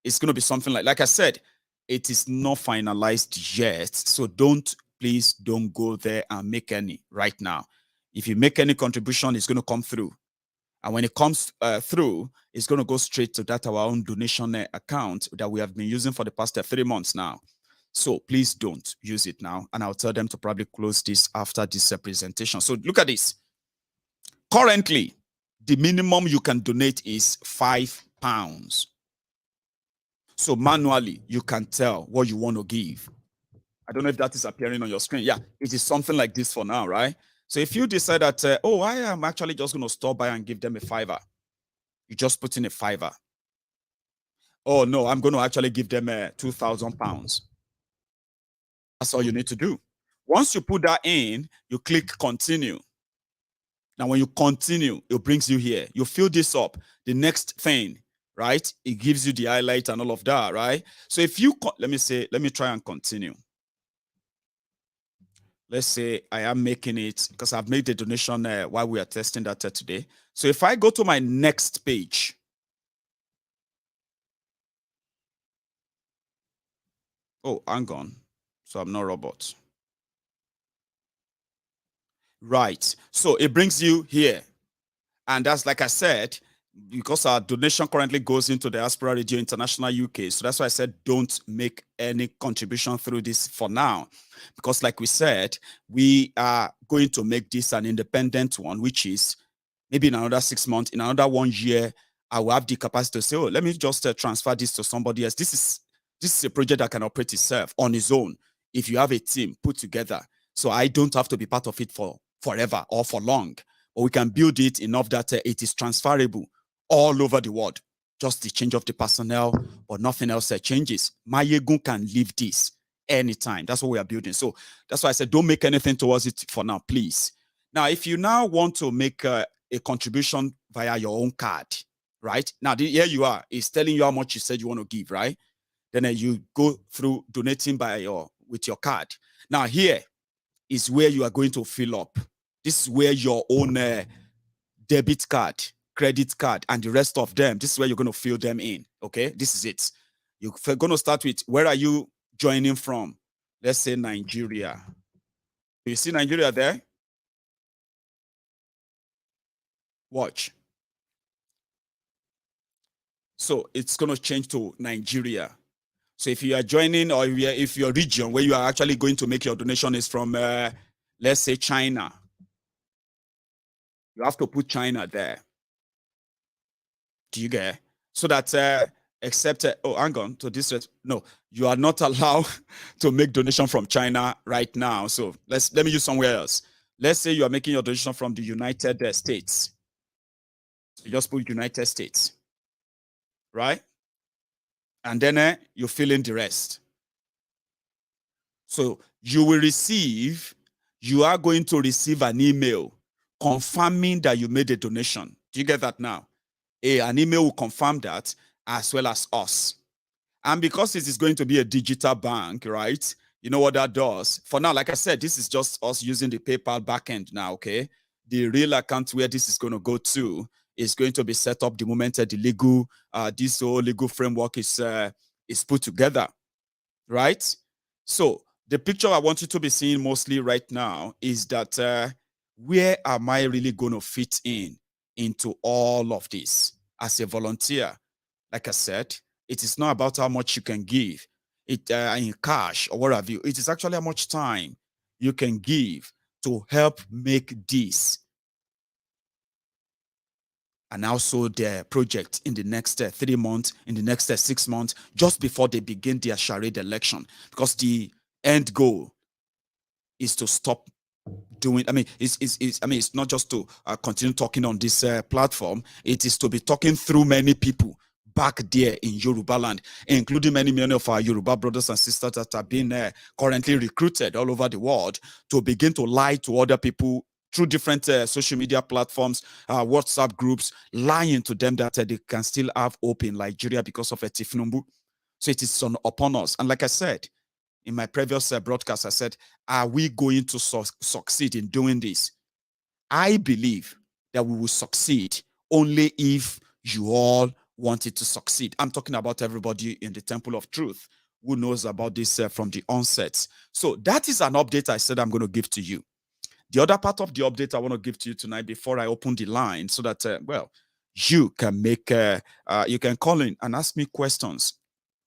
it's going to be something like I said, it is not finalized yet. So please don't go there and make any right now. If you make any contribution, it's going to come through. And when it comes through, it's going to go straight to our own donation account that we have been using for the past 3 months now. So please don't use it now. And I'll tell them to probably close this after this presentation. So look at this. Currently, the minimum you can donate is £5. So manually, you can tell what you want to give. I don't know if that is appearing on your screen. Yeah, it is something like this for now, right? So if you decide that, I am actually just going to stop by and give them a £5, you just put in a £5. Oh, no, I'm going to actually give them £2,000. That's all you need to do. Once you put that in, you click continue. Now, when you continue, it brings you here. You fill this up. The next thing, right? It gives you the highlight and all of that, right? So if you, let me try and continue. Let's say I am making it because I've made the donation while we are testing that today. So if I go to my next page, oh, hang on. So I'm not a robot. Right. So it brings you here. And that's, like I said, because our donation currently goes into the Diaspora Radio International UK. So that's why I said don't make any contribution through this for now. Because like we said, we are going to make this an independent one, which is maybe in another 6 months, in another 1 year, I will have the capacity to say, oh, let me just transfer this to somebody else. This is a project that can operate itself on its own if you have a team put together. So I don't have to be part of it for forever or for long. Or we can build it enough that it is transferable all over the world. Just the change of the personnel, but nothing else changes. Maiyegun can leave this anytime. That's what we are building. So that's why I said don't make anything towards it for now, please. Now, if you now want to make a contribution via your own card, right? Now, here you are. It's telling you how much you said you want to give, right? Then you go through donating with your card. Now, here is where you are going to fill up. This is where your own debit card, credit card, and the rest of them, this is where you're going to fill them in, okay? This is it. You're going to start with, where are you joining from? Let's say Nigeria. Do you see Nigeria there? Watch. So it's going to change to Nigeria. So if you are joining, or if your region where you are actually going to make your donation is from, let's say China, you have to put China there. Do you get? So that except oh, hang on to this. No, you are not allowed to make donation from China right now. So let me use somewhere else. Let's say you are making your donation from the United States. You just put United States, right? And then you fill in the rest. So you are going to receive an email confirming that you made a donation. Do you get that now? An email will confirm that, as well as us. And because it is going to be a digital bank, right? You know what that does? For now, like I said, this is just us using the PayPal backend now, okay? The real account where this is going to go to is going to be set up the moment this whole legal framework is put together, right? So the picture I want you to be seeing mostly right now is that where am I really going to fit into all of this as a volunteer? like I said, it is not about how much you can give it in cash or what have you. It is actually how much time you can give to help make this and also the project in the next 3 months, in the next 6 months, just before they begin their charade election. Because the end goal is to stop doing, it's not just to continue talking on this platform. It is to be talking through many people back there in Yoruba land, including many of our Yoruba brothers and sisters that are being currently recruited all over the world to begin to lie to other people through different social media platforms, WhatsApp groups, lying to them that they can still have hope in Nigeria because of a Tinubu. So it is upon us. And like I said, in my previous broadcast, I said, are we going to succeed in doing this? I believe that we will succeed only if you all want it to succeed. I'm talking about everybody in the Temple of Truth who knows about this from the onset. So that is an update I said I'm going to give to you. The other part of the update I want to give to you tonight before I open the line so that, you can make, you can call in and ask me questions.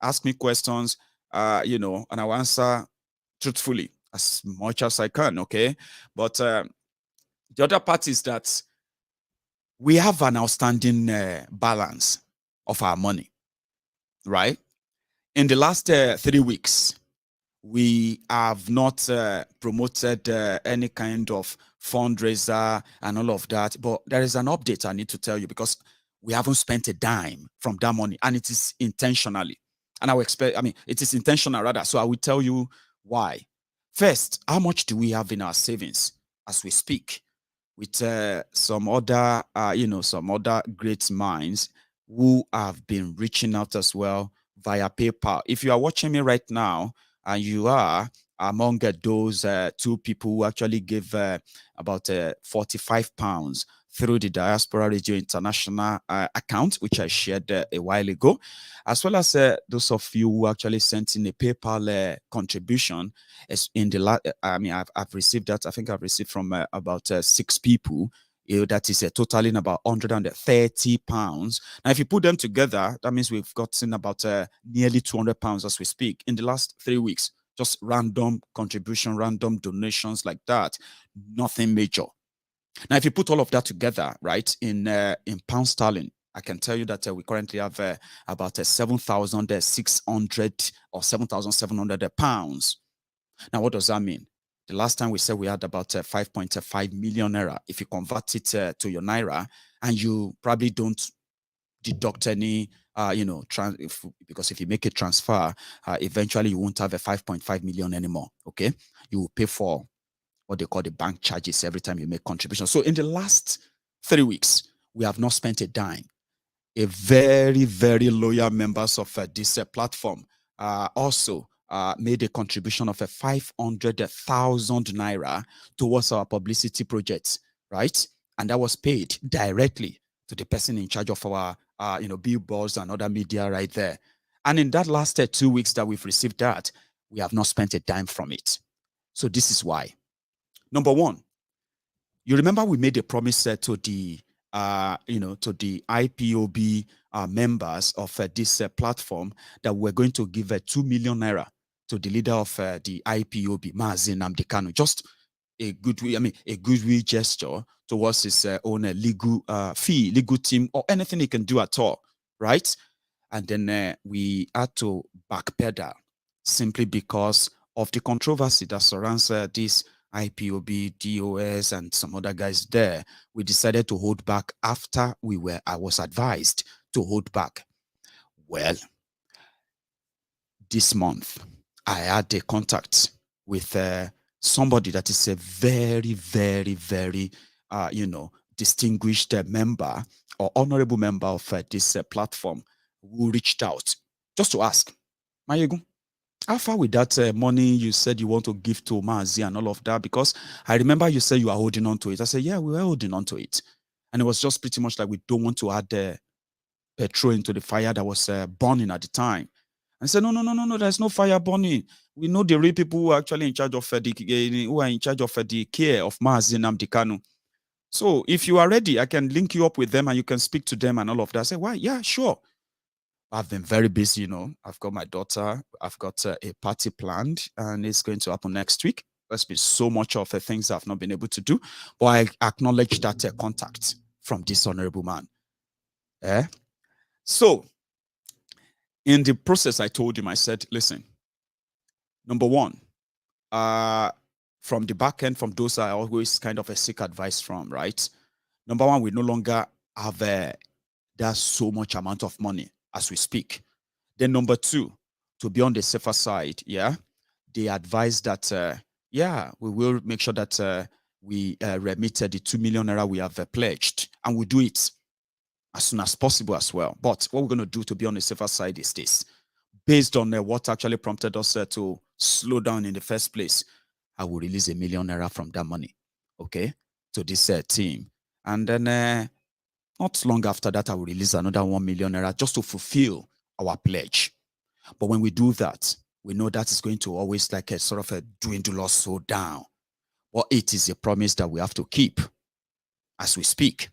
Ask me questions, and I'll answer truthfully as much as I can, okay? But the other part is that we have an outstanding balance of our money, right? In the last 3 weeks, we have not promoted any kind of fundraiser and all of that. But there is an update I need to tell you because we haven't spent a dime from that money, and it is intentionally. And it is intentional rather. So I will tell you why. First, how much do we have in our savings as we speak? With some other, some other great minds who have been reaching out as well via PayPal. If you are watching me right now, and you are among those 2 people who actually give about £45 through the Diaspora Radio International account, which I shared a while ago, as well as those of you who actually sent in a PayPal contribution. As in the I've received that. I think I've received from about 6 people. That is totaling about £130. Now, if you put them together, that means we've gotten about nearly £200 as we speak in the last 3 weeks. Just random contribution, random donations like that. Nothing major. Now, if you put all of that together, right, in pound sterling, I can tell you that we currently have about 7,600 or 7,700 pounds. Now, what does that mean? The last time we said we had about 5.5 million naira. If you convert it to your naira, and you probably don't deduct any, because if you make a transfer, eventually you won't have a 5.5 million anymore. Okay, you will pay for what they call the bank charges every time you make contributions. So in the last 3 weeks, we have not spent a dime. A very, very loyal members of this platform also made a contribution of 500,000 naira towards our publicity projects, right? And that was paid directly to the person in charge of our, billboards and other media right there. And in that last 2 weeks that we've received that, we have not spent a dime from it. So this is why. Number one, you remember we made a promise to the, to the IPOB members of this platform that we're going to give 2 million naira to the leader of the IPOB, Mazi Nnamdi Kanu. Just a goodwill gesture towards his own legal fee, legal team, or anything he can do at all, right? And then we had to backpedal simply because of the controversy that surrounds this IPOB, DOS, and some other guys there. We decided to hold back after I was advised to hold back. Well, this month, I had a contact with somebody that is a very, very, very, distinguished member or honorable member of this platform who reached out just to ask, Maiyegun, how far with that money you said you want to give to Mazi and all of that? Because I remember you said you are holding on to it. I said, yeah, we were holding on to it. And it was just pretty much like we don't want to add petrol into the fire that was burning at the time. And I said, no, there's no fire burning. We know the real people who are actually in charge of the care of Mazi Nnamdi Kanu. So if you are ready, I can link you up with them and you can speak to them and all of that. I said, why? Yeah, sure. I've been very busy, I've got my daughter, I've got a party planned, and it's going to happen next week. There's been so much of the things I've not been able to do, but I acknowledge that contact from this honorable man. So, in the process, I told him, I said, listen, number one, from the back end, from those I always kind of seek advice from, right? Number one, we no longer have there's so much amount of money as we speak. Then number two, to be on the safer side, they advise that, we will make sure that we remitted the 2 million naira we have pledged, and we do it as soon as possible as well. But what we're going to do to be on the safer side is this. Based on what actually prompted us to slow down in the first place, I will release 1 million naira from that money, okay, to this team. And then not long after that, I will release another 1 million naira just to fulfill our pledge. But when we do that, we know that is going to always like a sort of a dwindle or so down. Well, it is a promise that we have to keep as we speak.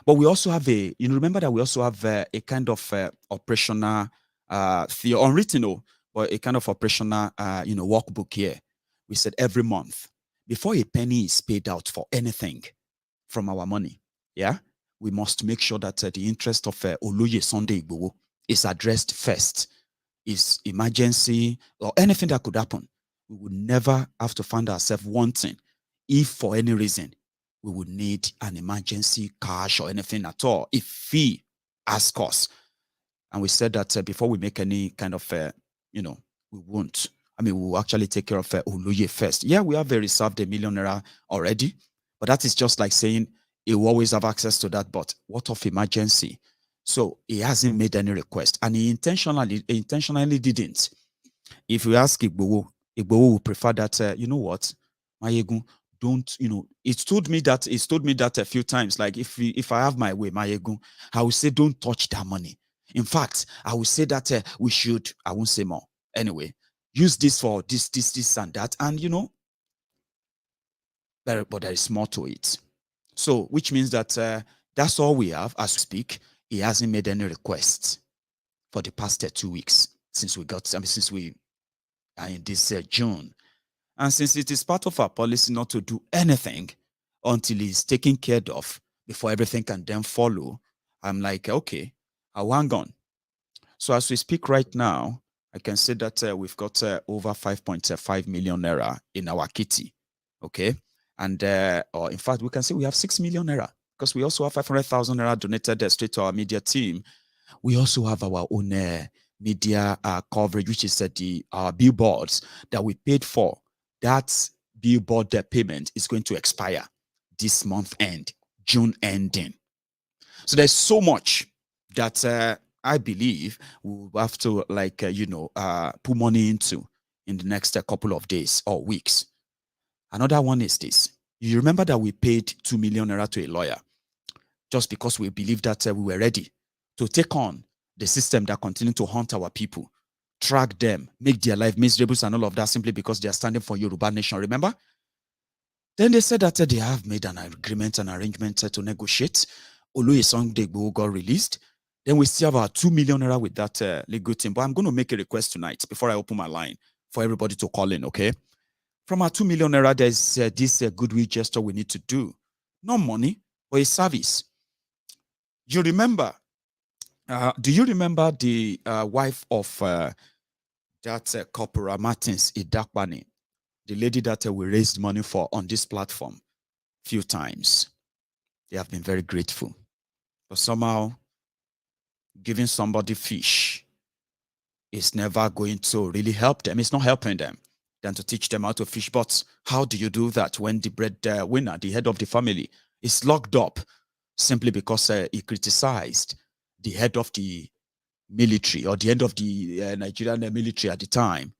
But we also have remember that we also have a kind of operational, unwritten, but a kind of operational, workbook here. We said every month, before a penny is paid out for anything from our money, we must make sure that the interest of Oloye Sunday Igboho is addressed first. Is emergency or anything that could happen, we would never have to find ourselves wanting if for any reason we would need an emergency cash or anything at all if he asks us. And we said that before we make any kind of, we won't. I mean, we will actually take care of Oloye first. Yeah, we have reserved 1 million naira already, but that is just like saying he will always have access to that. But what of emergency? So he hasn't made any request, and he intentionally didn't. If you ask Igboho will prefer that, you know what, Maiyegun, don't, it's told me that a few times, like if I have my way, Maiyegun, I will say, don't touch that money. In fact, I will say that we should, I won't say more. Anyway, use this for this, and that. And, but there is more to it. So, which means that that's all we have as we speak. He hasn't made any requests for the past 2 weeks since we are in this June. And since it is part of our policy not to do anything until he's taken care of before everything can then follow, I'm like, okay, I'll hang on. So as we speak right now, I can say that we've got over 5.5 million naira in our kitty, okay? And, or in fact, we can say we have 6 million naira because we also have 500,000 naira donated straight to our media team. We also have our own media coverage, which is the billboards that we paid for. That billboard payment is going to expire this month end, June ending. So there's so much that I believe we'll have to put money into in the next couple of days or weeks. Another one is this. You remember that we paid 2 million naira to a lawyer just because we believed that we were ready to take on the system that continued to haunt our people, track them, make their life miserable and all of that simply because they are standing for Yoruba nation, remember? Then they said that they have made an agreement, an arrangement to negotiate. Oloye Sunday Igboho got released. Then we still have our 2 million naira with that legal team. But I'm going to make a request tonight before I open my line for everybody to call in, okay? From our 2 million naira, there's this goodwill gesture we need to do. Not money, but a service. You remember, do you remember the wife of that Corporal Martins Idakbani, the lady that we raised money for on this platform a few times? They have been very grateful. But somehow, giving somebody fish is never going to really help them. It's not helping them than to teach them how to fish. But how do you do that when the breadwinner, the head of the family, is locked up simply because he criticized the head of the military or the head of the Nigerian military at the time,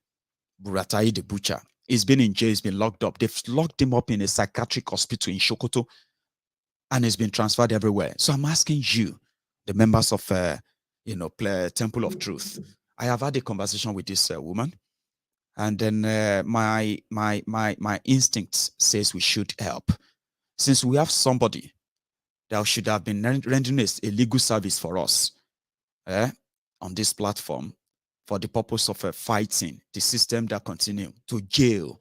Buratai the butcher? He's been in jail, he's been locked up. They've locked him up in a psychiatric hospital in Sokoto, and he's been transferred everywhere. So I'm asking you, the members of, Temple of Truth. I have had a conversation with this woman, and then my instinct says we should help. Since we have somebody that should have been rendering a legal service for us, on this platform for the purpose of fighting the system that continue to jail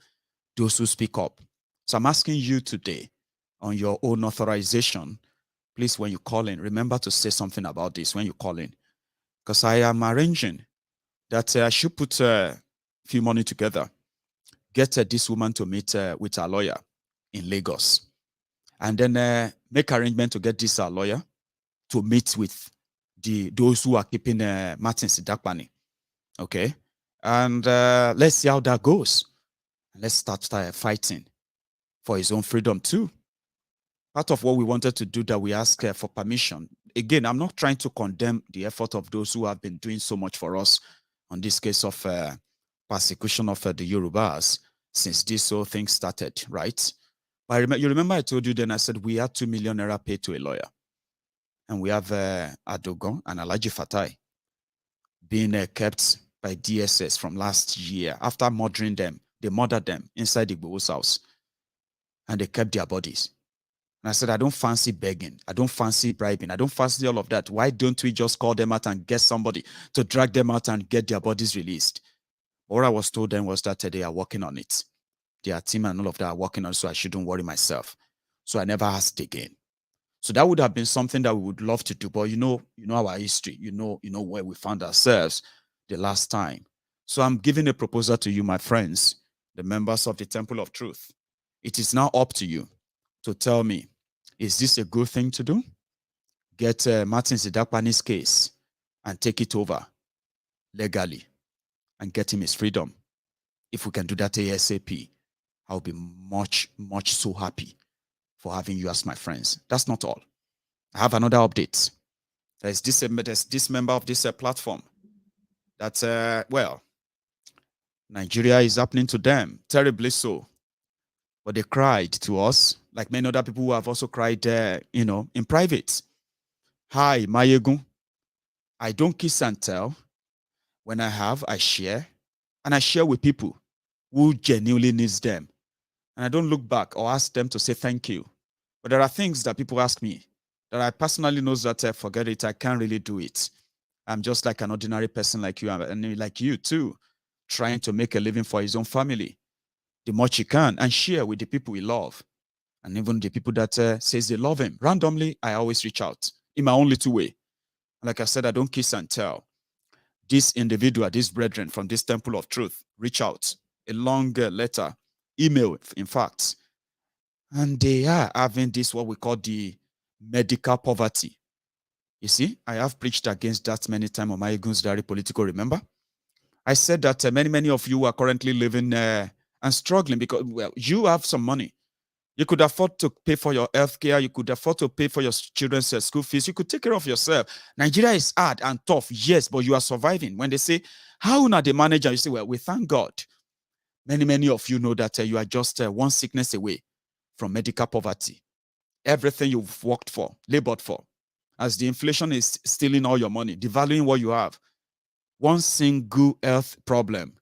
those who speak up. So I'm asking you today, on your own authorization, please, when you call in, remember to say something about this when you call in, because I am arranging that I should put a few money together, get this woman to meet with a lawyer in Lagos, and then make arrangement to get this lawyer to meet with those who are keeping Martin Sidakpani. Okay, and let's see how that goes. Let's start fighting for his own freedom too. Part of what we wanted to do that we ask for permission. Again, I'm not trying to condemn the effort of those who have been doing so much for us on this case of persecution of the Yorubas since this whole thing started, right? But you remember I told you then, I said we had 2 million naira paid to a lawyer. And we have Adogon and Alhaji Fatai being kept by DSS from last year. After murdering them, they murdered them inside the Igboho's house. And they kept their bodies. And I said, I don't fancy begging. I don't fancy bribing. I don't fancy all of that. Why don't we just call them out and get somebody to drag them out and get their bodies released? What I was told then was that they are working on it. Their team and all of that are working on it, so I shouldn't worry myself. So I never asked again. So that would have been something that we would love to do. But you know our history. You know where we found ourselves the last time. So I'm giving a proposal to you, my friends, the members of the Temple of Truth. It is now up to you to tell me, is this a good thing to do? Get Martin Sidakpani's case and take it over legally and get him his freedom. If we can do that ASAP, I'll be much, much so happy for having you as my friends. That's not all. I have another update. There's this member of this platform that, well, Nigeria is happening to them, terribly so. But they cried to us, like many other people who have also cried, in private. Hi, Maiyegun. I don't kiss and tell. When I have, I share. And I share with people who genuinely needs them. And I don't look back or ask them to say thank you. But there are things that people ask me that I personally know that forget it, I can't really do it. I'm just like an ordinary person like you, and like you too, trying to make a living for his own family. The much he can and share with the people he love. And even the people that says they love him. Randomly, I always reach out in my own little way. Like I said, I don't kiss and tell. This individual, this brethren from this Temple of Truth, reach out. A long letter, email, in fact. And they are having this, what we call the medical poverty. You see, I have preached against that many times on Maiyegun's diary Politico, remember? I said that many of you are currently living and struggling because, well, you have some money. You could afford to pay for your health care. You could afford to pay for your children's school fees. You could take care of yourself. Nigeria is hard and tough, yes, but you are surviving. When they say, how not the manager? You say, well, we thank God. Many of you know that you are just one sickness away from medical poverty. Everything you've worked for, labored for, as the inflation is stealing all your money, devaluing what you have, one single health problem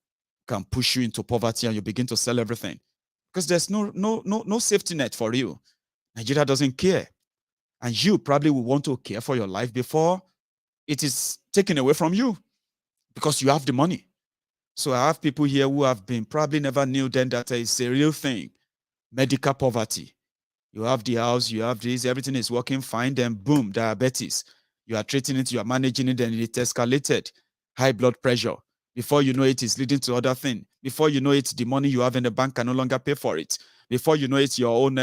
can push you into poverty and you begin to sell everything. Because there's no safety net for you. Nigeria doesn't care. And you probably will want to care for your life before it is taken away from you because you have the money. So I have people here who have been probably never knew then that it's a real thing. Medical poverty. You have the house, you have this, everything is working fine, then boom, diabetes. You are treating it, you are managing it, and it escalated. High blood pressure. Before you know it, it's leading to other things. Before you know it, the money you have in the bank can no longer pay for it. Before you know it, your own,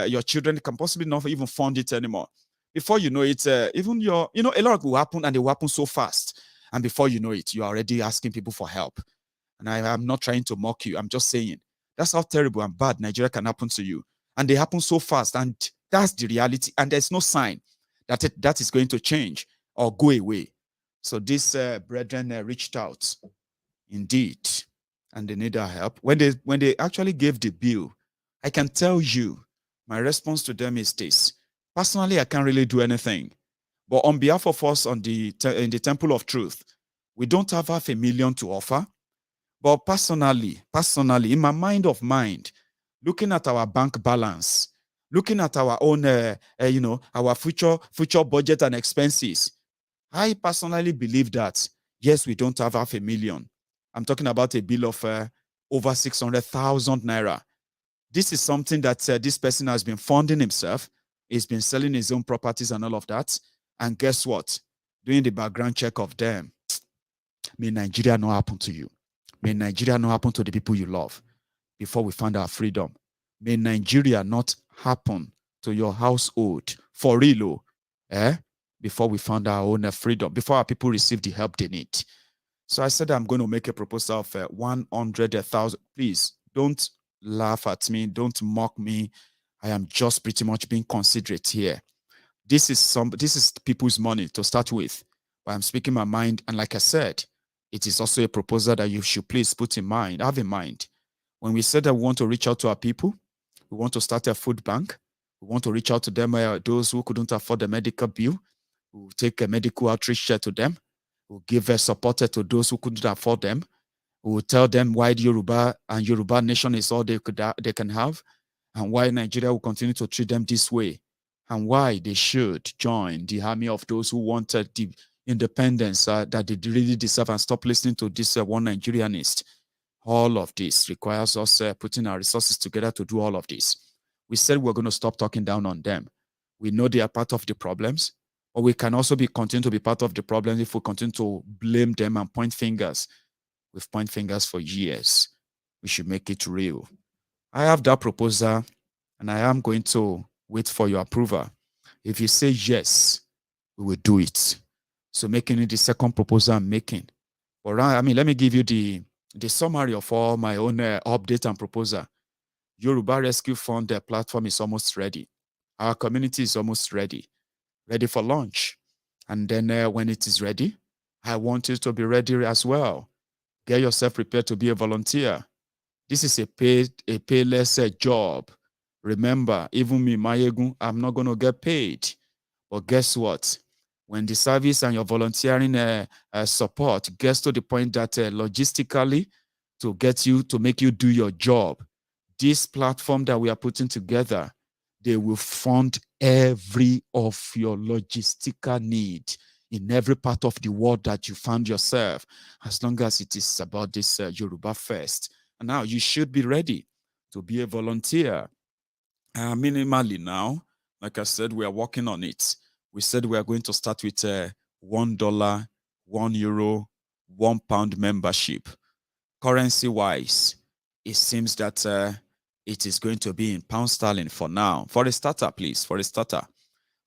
your children can possibly not even fund it anymore. Before you know it, even your, a lot will happen and they will happen so fast. And before you know it, you're already asking people for help. And I'm not trying to mock you. I'm just saying, that's how terrible and bad Nigeria can happen to you. And they happen so fast. And that's the reality. And there's no sign that that is going to change or go away. So these brethren reached out, indeed, and they need our help. When they actually gave the bill, I can tell you, my response to them is this. Personally, I can't really do anything. But on behalf of us in the Temple of Truth, we don't have $500,000 to offer. But personally, in my mind, looking at our bank balance, looking at our own, our future budget and expenses, I personally believe that, yes, we don't have 500,000. I'm talking about a bill of over 600,000 naira. This is something that this person has been funding himself. He's been selling his own properties and all of that. And guess what? Doing the background check of them. May Nigeria not happen to you. May Nigeria not happen to the people you love before we find our freedom. May Nigeria not happen to your household for real, before we found our own freedom, before our people receive the help they need. So I said I'm going to make a proposal of 100,000. Please don't laugh at me. Don't mock me. I am just pretty much being considerate here. This is people's money to start with, but I'm speaking my mind. And like I said, it is also a proposal that you should please put in mind, have in mind. When we said that we want to reach out to our people, we want to start a food bank. We want to reach out to them, those who couldn't afford the medical bill. We'll take a medical outreach to them. We'll give a support to those who couldn't afford them. We'll tell them why the Yoruba and Yoruba nation is all they can have, and why Nigeria will continue to treat them this way, and why they should join the army of those who wanted the independence that they really deserve, and stop listening to this one Nigerianist. All of this requires us putting our resources together to do all of this. We said we're going to stop talking down on them. We know they are part of the problems, but we can also continue to be part of the problem if we continue to blame them and point fingers. We've pointed fingers for years. We should make it real. I have that proposal, and I am going to wait for your approval. If you say yes, we will do it. So making it the second proposal I'm making. But let me give you the summary of all my own update and proposal. Yoruba Rescue Fund platform is almost ready. Our community is almost ready for launch. And then when it is ready, I want you to be ready as well. Get yourself prepared to be a volunteer. This is a payless job. Remember, even me, Maiyegun, I'm not going to get paid. But guess what? When the service and your volunteering support gets to the point that logistically to make you do your job, this platform that we are putting together, they will fund every of your logistical need in every part of the world that you found yourself, as long as it is about this Yoruba first. And now you should be ready to be a volunteer. Minimally now, like I said, we are working on it. We said we are going to start with $1, €1, £1 membership. Currency-wise, it seems that it is going to be in pound sterling for now. For a starter, please, for a starter.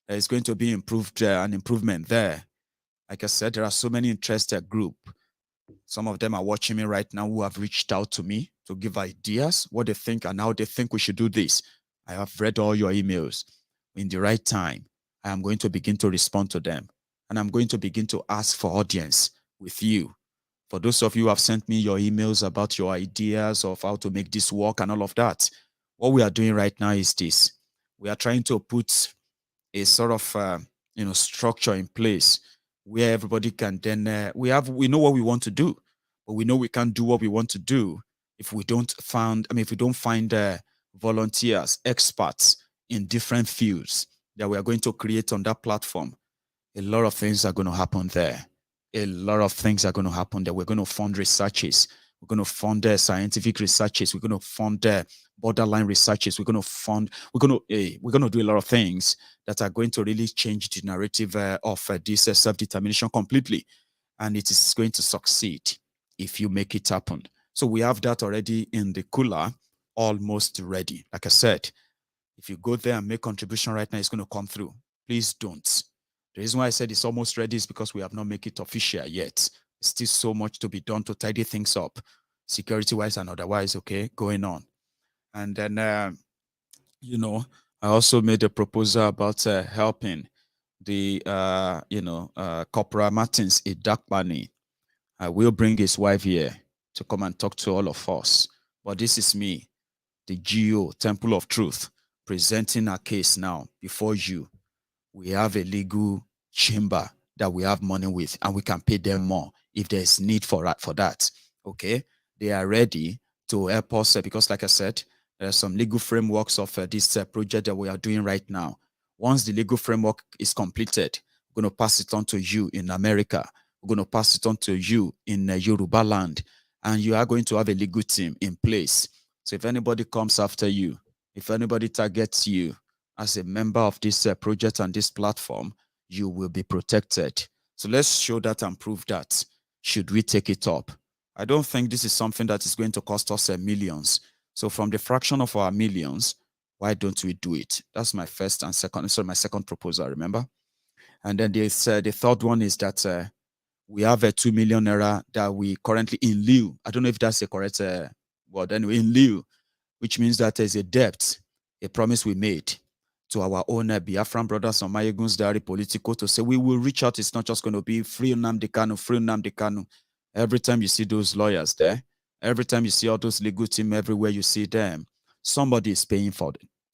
There is going to be an improvement there. Like I said, there are so many interested groups. Some of them are watching me right now who have reached out to me to give ideas, what they think and how they think we should do this. I have read all your emails. In the right time, I am going to begin to respond to them. And I'm going to begin to ask for audience with you. For those of you who have sent me your emails about your ideas of how to make this work and all of that, what we are doing right now is this. We are trying to put a sort of structure in place where everybody can then we know what we want to do, but we know we can't do what we want to do if we don't find volunteers, experts in different fields that we are going to create on that platform. A lot of things are going to happen there. A lot of things are going to happen there. We're going to fund researches. We're going to fund scientific researches. We're going to fund borderline researches. We're going to do a lot of things that are going to really change the narrative of this self-determination completely. And it is going to succeed if you make it happen. So we have that already in the cooler, almost ready. Like I said, if you go there and make contribution right now, it's going to come through. Please don't. The reason why I said it's almost ready is because we have not made it official yet. There's still so much to be done to tidy things up, security-wise and otherwise, going on. And then, I also made a proposal about helping the, Corporal Martins Idakbani. I will bring his wife here to come and talk to all of us. But this is me, the GO, Temple of Truth, presenting a case now before you. We have a legal chamber that we have money with, and we can pay them more if there's need for that. Okay, they are ready to help us because, like I said, there are some legal frameworks of this project that we are doing right now. Once the legal framework is completed, we're We're going to pass it on to you in America. We're going to pass it on to you in Yoruba land. And you are going to have a legal team in place. So if anybody comes after you, if anybody targets you as a member of this project and this platform, you will be protected. So let's show that and prove that. Should we take it up? I don't think this is something that is going to cost us millions. So from the fraction of our millions, why don't we do it? That's my first and second, sorry, my second proposal, remember? And then the third one is that we have a 2 million naira that we currently in lieu. I don't know if that's the correct word. Anyway, in lieu, which means that there's a debt, a promise we made to our own Biafran brothers on Maiyegun's diary Politico to say we will reach out. It's not just going to be free Nnamdi Kanu, free Nnamdi Kanu. Every time you see those lawyers there, every time you see all those legal team everywhere you see them, somebody is paying for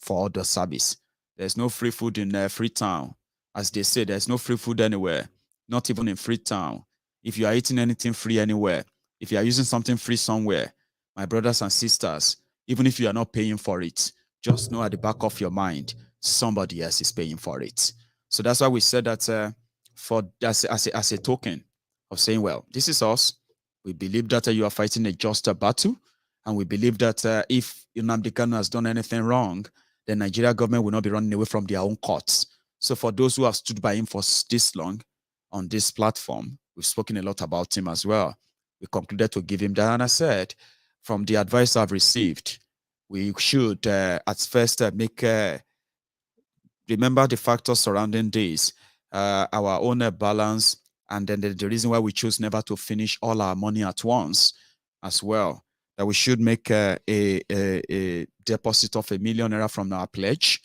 all the service. There's no free food in Freetown. As they say, there's no free food anywhere, not even in Freetown. If you are eating anything free anywhere, if you are using something free somewhere, my brothers and sisters, even if you are not paying for it, just know at the back of your mind, somebody else is paying for it. So that's why we said that as a token of saying, well, this is us. We believe that you are fighting a just battle. And we believe that if Nnamdi Kanu has done anything wrong, the Nigeria government will not be running away from their own courts. So for those who have stood by him for this long on this platform, we've spoken a lot about him as well. We concluded to give him that. And I said, from the advice I've received, we should at first remember the factors surrounding this, our own balance, and then the reason why we choose never to finish all our money at once as well, that we should make a deposit of 1 million naira from our pledge,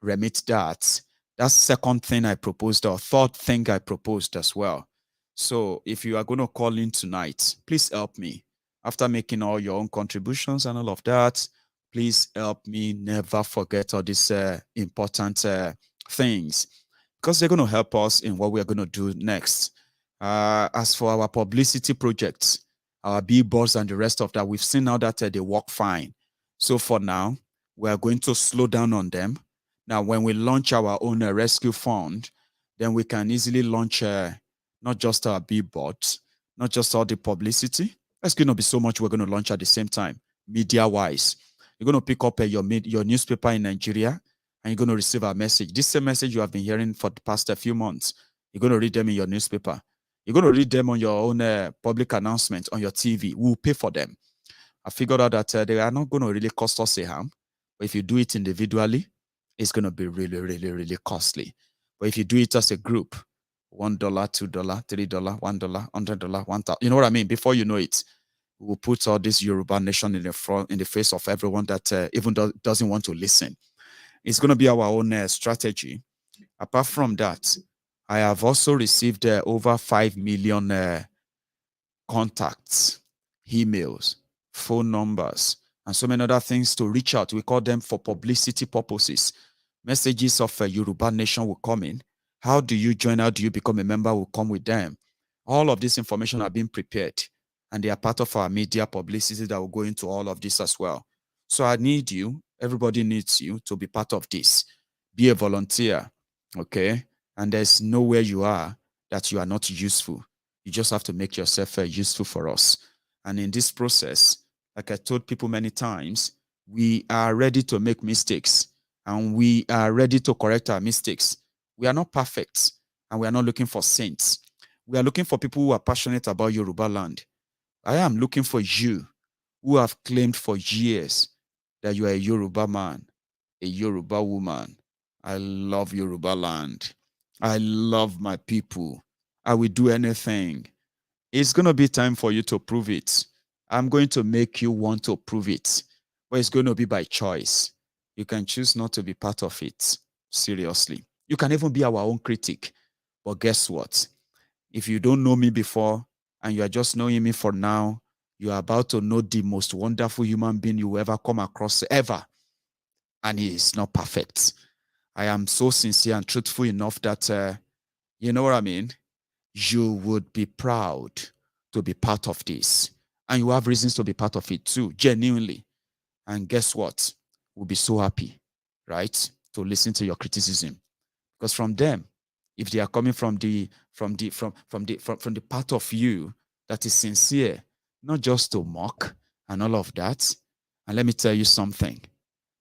remit that. That's the second thing I proposed, or third thing I proposed as well. So if you are going to call in tonight, please help me. After making all your own contributions and all of that, please help me never forget all these important things, because they're going to help us in what we are going to do next. As for our publicity projects, our billboards and the rest of that, we've seen now that they work fine. So for now, we are going to slow down on them. Now, when we launch our own rescue fund, then we can easily launch not just our billboards, not just all the publicity. There's going to be so much we're going to launch at the same time, media-wise. You're going to pick up your newspaper in Nigeria, and you're going to receive a message. This same message you have been hearing for the past few months, you're going to read them in your newspaper. You're going to read them on your own public announcement on your TV. We'll pay for them. I figured out that they are not going to really cost us a harm. But if you do it individually, it's going to be really, really, really costly. But if you do it as a group, $1, $2, $3, $1, $100, $1,000, you know what I mean? Before you know it, we will put all this Yoruba nation in the face of everyone that even doesn't want to listen. It's going to be our own strategy. Apart from that, I have also received over 5 million contacts, emails, phone numbers, and so many other things to reach out. We call them for publicity purposes. Messages of Yoruba nation will come in. How do you join? How do you become a member? Will come with them. All of this information are being prepared, and they are part of our media publicity that will go into all of this as well. So I need you. Everybody needs you to be part of this. Be a volunteer, okay? And there's nowhere you are that you are not useful. You just have to make yourself useful for us. And in this process, like I told people many times, we are ready to make mistakes, and we are ready to correct our mistakes. We are not perfect, and we are not looking for saints. We are looking for people who are passionate about Yoruba land. I am looking for you who have claimed for years that you are a Yoruba man, a Yoruba woman. I love Yoruba land. I love my people. I will do anything. It's going to be time for you to prove it. I'm going to make you want to prove it, but it's going to be by choice. You can choose not to be part of it. Seriously. You can even be our own critic. But guess what? If you don't know me before and you are just knowing me for now, you are about to know the most wonderful human being you ever come across ever. And he is not perfect. I am so sincere and truthful enough that, you know what I mean? You would be proud to be part of this. And you have reasons to be part of it too, genuinely. And guess what? We'll be so happy, right? To listen to your criticism. Because from them, if they are coming from the part of you that is sincere, not just to mock and all of that. And let me tell you something.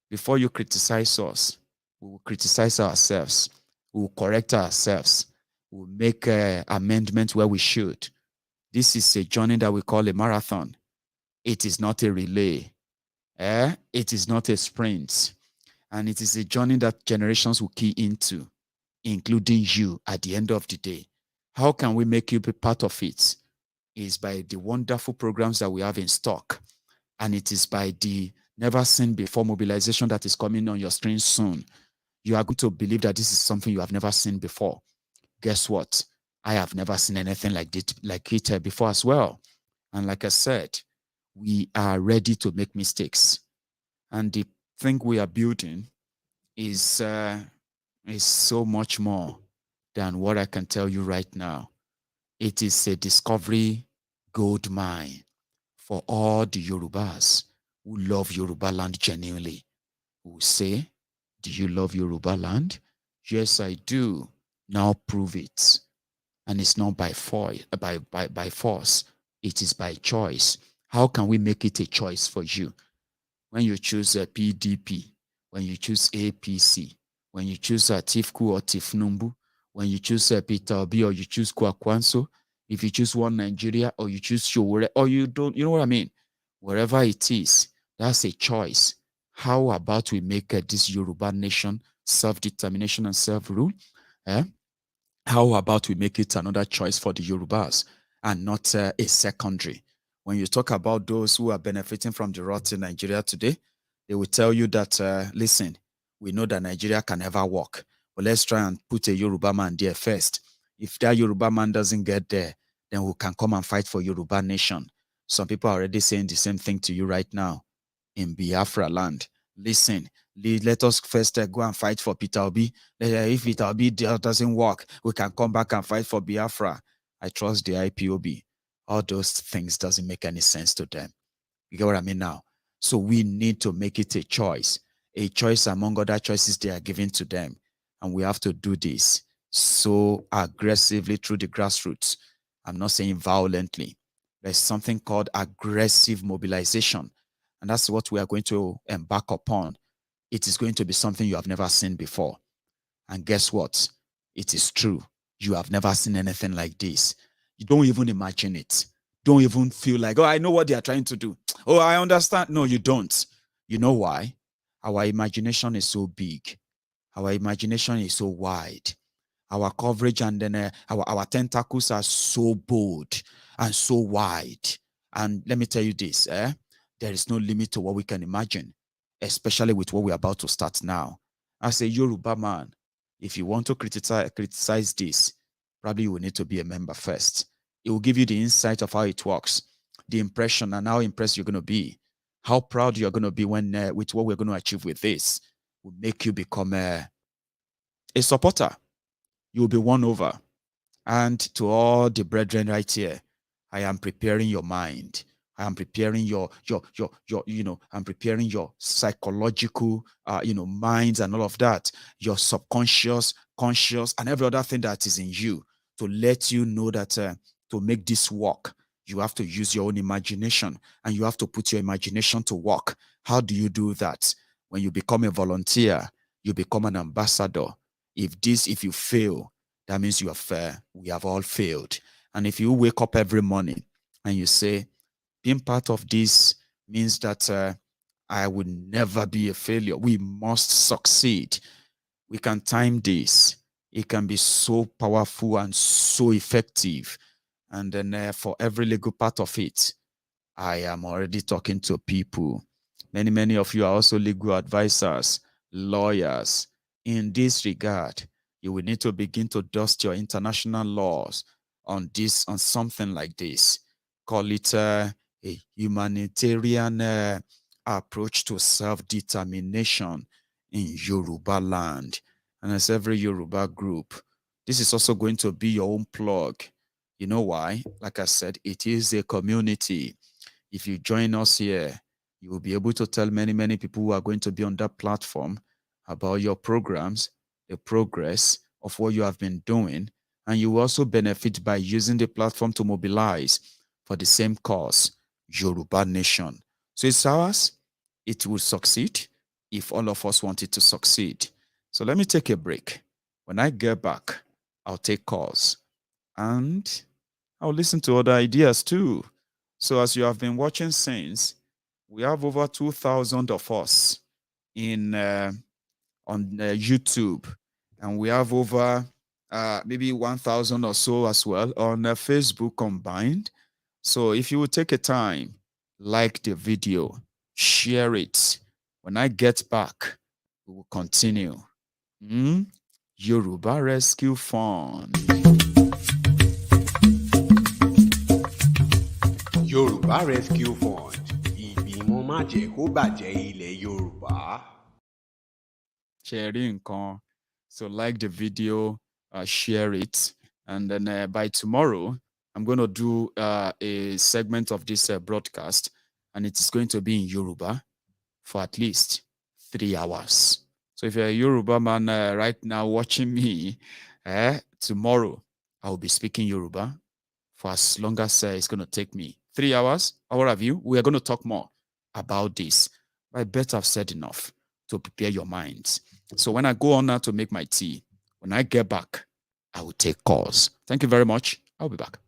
Before you criticize us, we will criticize ourselves. We will correct ourselves. We will make amendments where we should. This is a journey that we call a marathon. It is not a relay. It is not a sprint. And it is a journey that generations will key into, including you at the end of the day. How can we make you be part of it? Is by the wonderful programs that we have in stock. And it is by the never seen before mobilization that is coming on your screen soon. You are going to believe that this is something you have never seen before. Guess what? I have never seen anything like it before as well. And like I said, we are ready to make mistakes. And the thing we are building is so much more than what I can tell you right now. It is a discovery gold mine for all the Yorubas who love Yoruba land genuinely. Who say, do you love Yoruba land? Yes, I do. Now prove it. And it's not by force. It is by choice. How can we make it a choice for you? When you choose a PDP, when you choose APC, when you choose Atiku or Tifnumbu, when you choose Peter Obi or you choose Kwakwanso, if you choose One Nigeria or you choose Showore, or you don't, you know what I mean? Wherever it is, that's a choice. How about we make this Yoruba nation self-determination and self-rule? How about we make it another choice for the Yorubas and not a secondary? When you talk about those who are benefiting from the rot in Nigeria today, they will tell you that, listen, we know that Nigeria can never work, but let's try and put a Yoruba man there first. If that Yoruba man doesn't get there, then we can come and fight for Yoruba nation. Some people are already saying the same thing to you right now in Biafra land. Listen, let us first go and fight for Peter Obi. If Peter Obi doesn't work, we can come back and fight for Biafra. I trust the IPOB. All those things doesn't make any sense to them. You get what I mean now? So we need to make it a choice among other choices they are giving to them. And we have to do this so aggressively through the grassroots. I'm not saying violently. There's something called aggressive mobilization. And that's what we are going to embark upon. It is going to be something you have never seen before. And guess what? It is true. You have never seen anything like this. You don't even imagine it. Don't even feel like, oh, I know what they are trying to do. Oh, I understand. No, you don't. You know why? Our imagination is so big. Our imagination is so wide. Our coverage and then our tentacles are so bold and so wide. And let me tell you this, there is no limit to what we can imagine, especially with what we're about to start now. As a Yoruba man, if you want to criticize this, probably you will need to be a member first. It will give you the insight of how it works, the impression and how impressed you're going to be, how proud you're going to be when with what we're going to achieve with this will make you become a supporter. You will be won over. And to all the brethren right here, I am preparing your mind. I am preparing your I'm preparing your psychological, minds and all of that, your subconscious, conscious, and every other thing that is in you to let you know that to make this work, you have to use your own imagination and you have to put your imagination to work. How do you do that? When you become a volunteer, you become an ambassador. If you fail, that means we have all failed. And if you wake up every morning and you say, being part of this means that I would never be a failure. We must succeed. We can time this. It can be so powerful and so effective. And then for every legal part of it, I am already talking to people. Many of you are also legal advisors, lawyers. In this regard, you will need to begin to dust your international laws on something like this. Call it a humanitarian approach to self-determination in Yoruba land. And as every Yoruba group, this is also going to be your own plug. You know why? Like I said, it is a community. If you join us here, you will be able to tell many people who are going to be on that platform about your programs, the progress, of what you have been doing, and you will also benefit by using the platform to mobilize for the same cause, Yoruba Nation. So it's ours. It will succeed if all of us want it to succeed. So let me take a break. When I get back, I'll take calls and I'll listen to other ideas too. So as you have been watching since, we have over 2,000 of us in on YouTube, and we have over maybe 1,000 or so as well on Facebook combined. So if you will take a time, like the video, share it. When I get back, we will continue. Yoruba Rescue Fund. Yoruba Rescue Fund. Ìgbìmọ̀ májẹ̀kóbàjẹ́ ilẹ̀ Yorùbá. Sharing nǹkan. So like the video, share it, and then by tomorrow, I'm going to do a segment of this broadcast, and it is going to be in Yoruba for at least 3 hours. So if you're a Yoruba man right now watching me, tomorrow I will be speaking Yoruba for as long as it's going to take me 3 hours. How have you? We are going to talk more about this. I bet I've said enough to prepare your minds. So when I go on now to make my tea, when I get back, I will take calls. Thank you very much. I'll be back.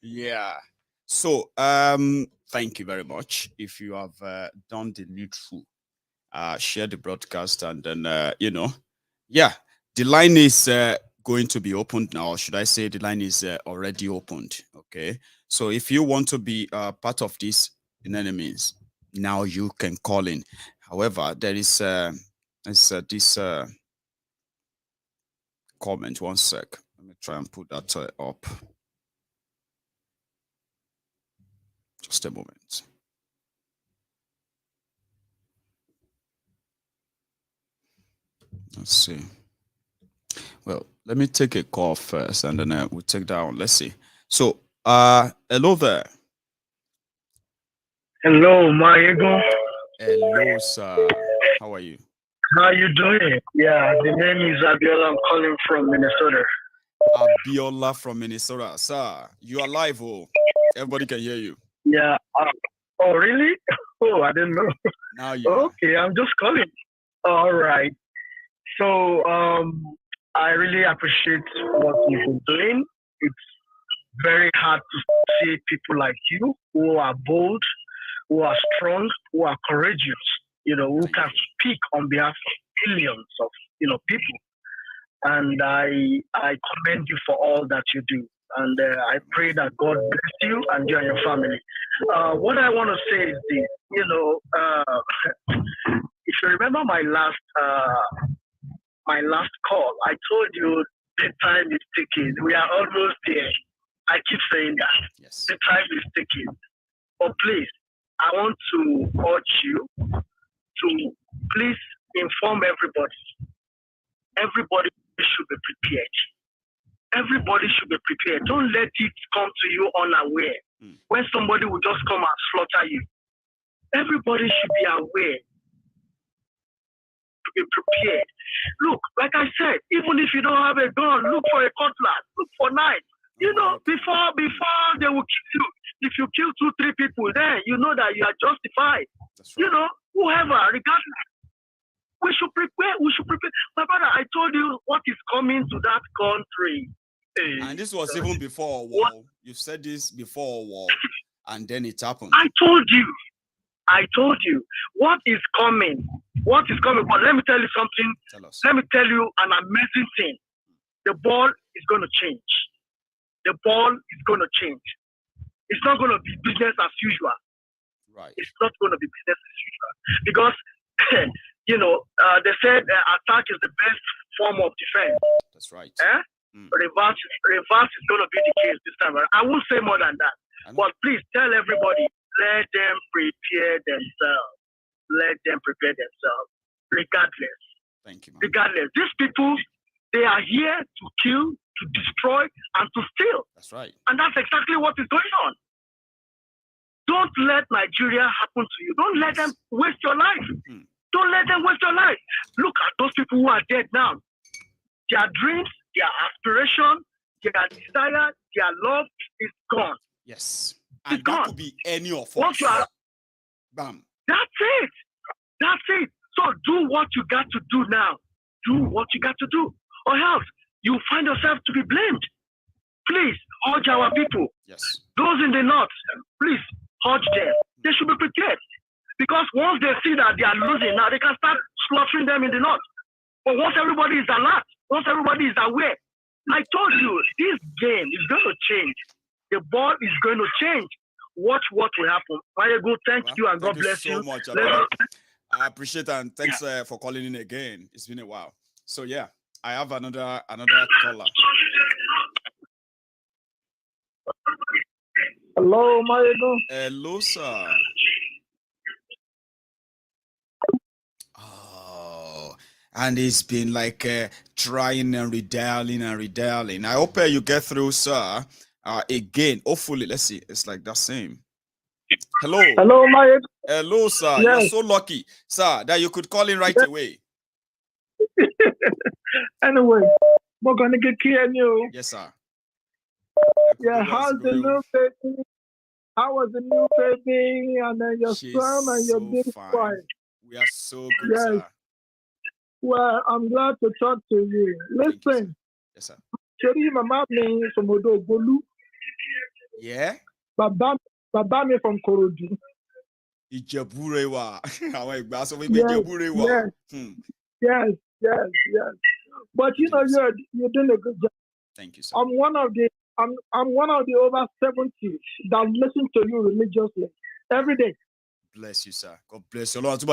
Yeah. So, thank you very much. If you have done the needful, share the broadcast, and then yeah, the line is going to be opened now. Or should I say the line is already opened? Okay. So if you want to be part of this, in any means, now you can call in. However, there is this comment. One sec. Let me try and put that up. Just a moment. Let's see. Well, let me take a call first, and then we'll take that one. Let's see. So, hello there. Hello, Maiyegun. Hello, sir. How are you? How are you doing? Yeah, the name is Abiola. I'm calling from Minnesota. Abiola from Minnesota. Sir, you are live. Oh, everybody can hear you. Yeah. Oh, really? Oh, I didn't know. Now you Okay, I'm just calling. All right. So I really appreciate what you've been doing. It's very hard to see people like you who are bold, who are strong, who are courageous, who can speak on behalf of millions of, people. And I commend you for all that you do. And I pray that God bless you and you and your family. What I want to say is this, if you remember my last call, I told you the time is ticking. We are almost there. I keep saying that. Yes. The time is ticking. But please, I want to urge you to please inform everybody. Everybody should be prepared. Everybody should be prepared. Don't let it come to you unaware. When somebody will just come and slaughter you. Everybody should be aware. To be prepared. Look, like I said, even if you don't have a gun, look for a cutlass, look for knife. Before they will kill you. If you kill 2-3 people, then you know that you are justified. That's right. Whoever, regardless. We should prepare. My brother, I told you what is coming to that country. And this was even before war. You said this before war, and then it happened. I told you what is coming. What is coming? But let me tell you something. Tell us. Let me tell you an amazing thing. The ball is going to change. The ball is going to change. It's not going to be business as usual. Right. It's not going to be business as usual because they said attack is the best form of defense. That's right. Reverse is going to be the case this time. I won't say more than that. But please tell everybody, let them prepare themselves. Let them prepare themselves, regardless. Thank you, man. Regardless. These people, they are here to kill, to destroy, and to steal. That's right. And that's exactly what is going on. Don't let Nigeria happen to you. Don't let them waste your life. Don't let them waste your life. Look at those people who are dead now. Their dreams, their aspiration, their desire, their love is gone. Yes. And it's that gone. could be any of Once us. Bam. That's it. That's it. So do what you got to do now. Do what you got to do. Or else you find yourself to be blamed. Please, urge our people. Yes. Those in the north, please, urge them. They should be prepared. Because once they see that they are losing, now they can start slaughtering them in the north. But once everybody is alert, once everybody is aware, I told you, this game is going to change. The ball is going to change. Watch what will happen. Maiyegun, thank you and God bless you. Thank you so much. I appreciate it and thanks for calling in again. It's been a while. So yeah, I have another caller. Hello, Maiyegun. Hello, sir. And it's been like trying and redialing. I hope you get through, sir. Again, hopefully, let's see. It's like that same. Hello. Hello, Maiyegun. Hello, sir. Yes. You're so lucky, sir, that you could call in right away. Anyway, we're going to get you. Yes, sir. Yeah, how's the new baby? How was the new baby? And then your son and your beautiful wife. We are so good, sir. Well, I'm glad to talk to you. Listen. Yes, sir. Cherry Mama me from Odogolu. Yeah? Baba me from Korodu. Ijeburewa. Yes. But you know, you're doing a good job. Thank you, sir. I'm one of the over 70s that listen to you religiously every day. Bless you, sir. God bless you. That's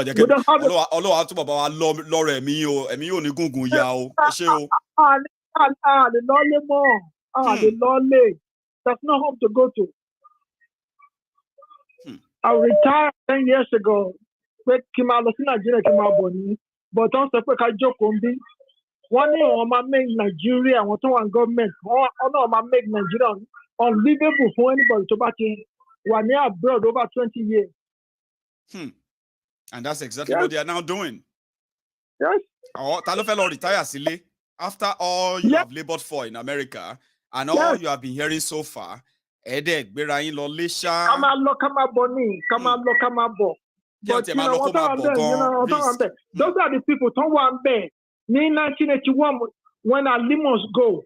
not home to go to. I retired 10 years ago. But don't say I joke on this. One day on make Nigeria, I want to want government. On make Nigeria unlivable for anybody to back in 1 year abroad over 20 years. And that's exactly what they are now doing. Yes. Retire after all you have labored for in America and all you have been hearing so far. But you know what I'm saying? Those are the people. Someone there. In 1981, when Ali must go.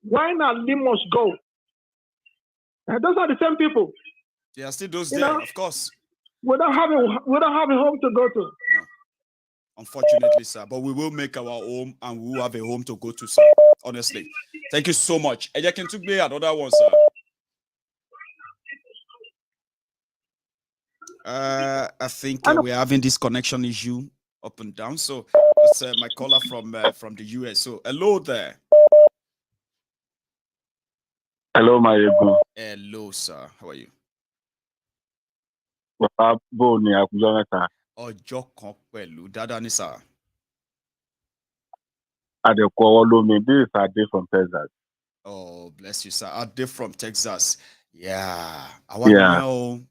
When Ali must go. Those are the same people. They are still those there, of course. We don't have a home to go to. No. Unfortunately, sir. But we will make our home and we will have a home to go to, sir. Honestly. Thank you so much. And you can take me another one, sir. I think we're having this connection issue up and down. So that's my caller from the US. So hello there. Hello, Maiyegun. Hello, sir. How are you? Ọjọ́ kan pẹ̀lú dáadáa ni, sir. This is Ade from Texas. Oh, bless you, sir. Ade from Texas. Yeah. Maiyegun,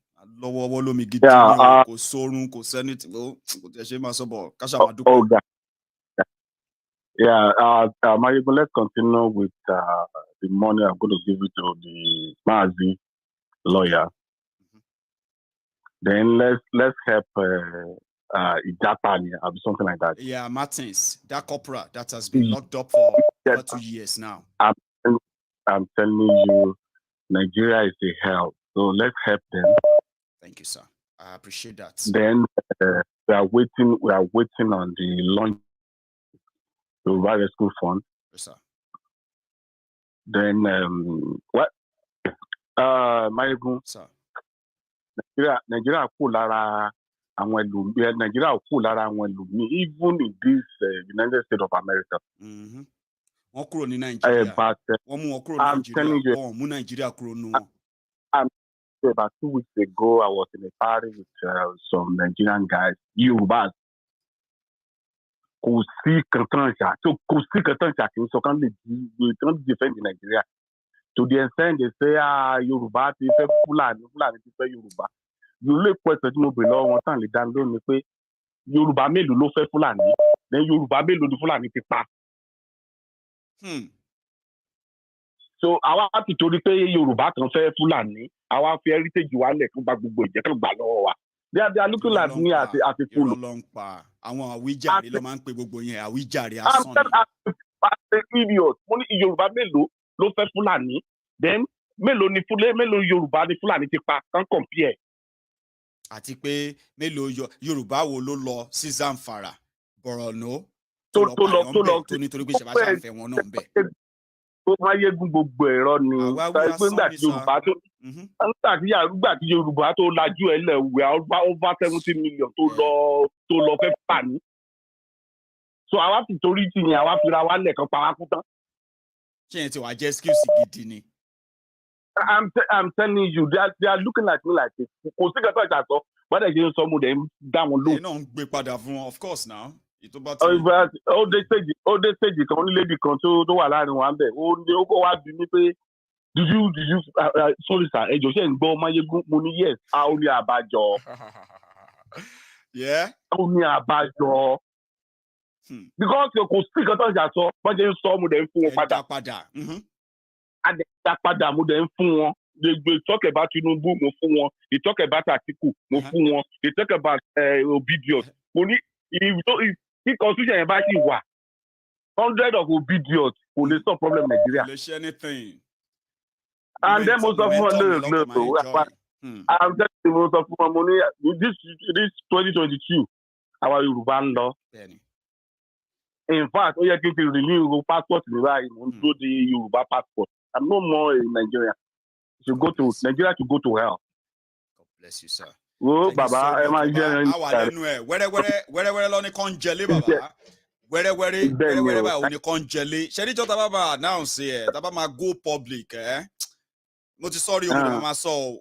let's continue with the money I'm going to give it to the Mazi lawyer. Then let's help Ijapani or something like that. Yeah, Martins, that corporal that has been locked up for over 2 years now. I'm telling you, Nigeria is a hell. So let's help them. Thank you, sir. I appreciate that. Then we are waiting on the launch to Yoruba Rescue Fund. Yes, sir. Then Maiyegun, sir. Nigeria kú lára àwọn ẹlòmíì. Nigeria kú lára àwọn ẹlòmíì, even in this United States of America. Wọ́n kúrò ní Nigeria. Wọ́n mú wọn kúrò ní Nigeria. Wọ́n mú Nigeria kúrò nù wọn. About 2 weeks ago, I was in a party with some Nigerian guys, Yorubas. Kò sí kankan ṣá kí n sọ kán lè defend Nigeria. To the extent they say, Yoruba ti fẹ́ Fulani ti fẹ́ Yoruba. Lè pọ̀ ẹ̀sẹ̀ tí mo bèrè lọ́wọ́ wọn tán lè dá lónìí pé Yoruba mélòó ló fẹ́ Fulani? Then Yoruba mélòó ni Fulani ti pa? So àwa ti torí pé Yoruba kan fẹ́ Fulani, àwa fi heritage wa lẹ̀ fún gbogbo ìjẹ́kọ̀ gbà lọ́wọ́ wa. They are looking at me as a fool. Àwọn àwíjàre ló máa ń pe gbogbo yẹn àwíjàre asán ni. I'm an idiot. Mo ní Yoruba mélòó ló fẹ́ Fulani? Then mélòó Yoruba ni Fulani ti pa? Can compare. Àti pé mélòó Yorùbá wo ló lọ sí Zamfara, Borno tó lọ tó nítorí pé ṣàbá ṣàfẹ́ wọn náà ń bẹ̀. Tó Maiyegun gbogbo ẹ̀rọ ni nígbà tí Yorùbá tó lajú ẹ̀ lẹ̀ wẹ̀ over 70 million tó lọ fẹ́ fà ní. So àwa ti torí tì yẹn àwa fira wa lẹ̀ kan pa wá kú tán. Ṣé yẹn ti wàá jẹ́ skills gidi ni? I'm telling you, they are looking at me like this. Kò sí kẹta ìjà sọ, wọ́n dẹ̀ ṣe ń sọ mo dẹ̀ ń dá wọn lóhùn. Ẹ náà ń gbé padà fún wọn, of course now. Ó dé stage kan onílébi kan tó wà láàrin wa ń bẹ̀. Ó kọ́ wá bí mi pé do you sorry sir, ẹjọ́ ṣe ń gbọ́ Maiyegun? Mo ní yes, ó ní àbájọ. Ó ní àbájọ. Because kò sí kẹta ìjà sọ, wọ́n ṣe ń sọ mo dẹ̀ ń fún wọn padà. Padà mo dẹ̀ ń fún wọn. They talk about Tinubu, mo fún wọn. They talk about Atiku, mo fún wọn. They talk about Obidients. Mo ní if constitution yẹn bá ṣì wà 100 of Obidients kò lè solve problem Nigeria. Lè ṣe anything. And then mo sọ fún wọn I'm just mo sọ fún wọn mo ní this 2022 our Yorùbá ń lọ. In fact, ó yẹ kí n ti renew passport mi báyìí mo ń dúró di Yorùbá passport. I'm no more in Nigeria. Nigeria to go to hell. God bless you, sir. Oh, Baba, ẹ máa jẹ́ ẹni. Àwa lẹ́nu ẹ̀ wẹ́rẹ́wẹ́rẹ́ lọ ní kàn jẹlé bàbá. Wẹ́rẹ́wẹ́rẹ́ báyìí ò ní kàn jẹlé. Ṣẹ́ríjọ́ tá a bá máa announce ẹ̀ tá a bá máa go public ẹ̀. Mo ti sọ́ọ́rí ohun tó máa sọ ọ́.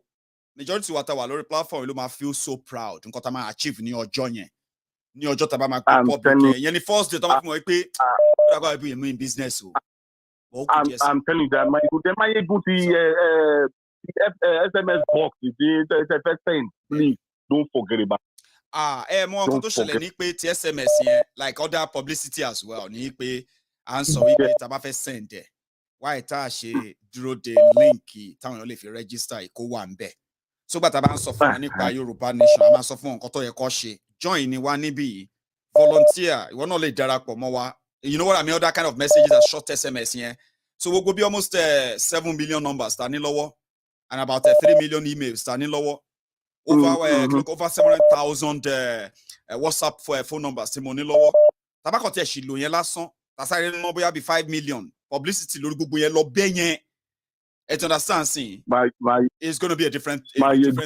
Majority wa ta wà lórí platform ló máa feel so proud nǹkan tá a máa achieve ní ọjọ́ yẹn. Ní ọjọ́ tá a bá máa go public ẹ̀. Yẹn ni first day tó máa fi mọ̀ pé ó dàgbà bí èmi in business o. I'm telling you that Maiyegun ti SMS box the first thing, please don't forget about. Mọ nǹkan tó ṣẹlẹ̀ ní pé ti SMS yẹn like other publicity as well ní pé à ń sọ wípé tá a bá fẹ́ send ẹ̀ wáyé tá a ṣe dúró de líǹkì táwọn èèyàn lè fi register kó wà ń bẹ̀. So gbà tá bá ń sọ fún wọn nípa Yorùbá nation, a máa sọ fún wọn nǹkan tó yẹ kó ṣe. Join ni wá níbí. Volunteer, ìwọ náà lè darapọ̀ mọ́ wa. You know what I mean? All that kind of messages are short SMS here. So we'll be almost 7 million numbers standing lower, and about 3 million emails standing lower. Over 700,000 WhatsApp phone numbers. Timoni lower. Tabako te shilo yen lásán. Tasare no boya be 5 million. Publicity lórí gbogbo yen lọ be yen. Et understand see? It's going to be a different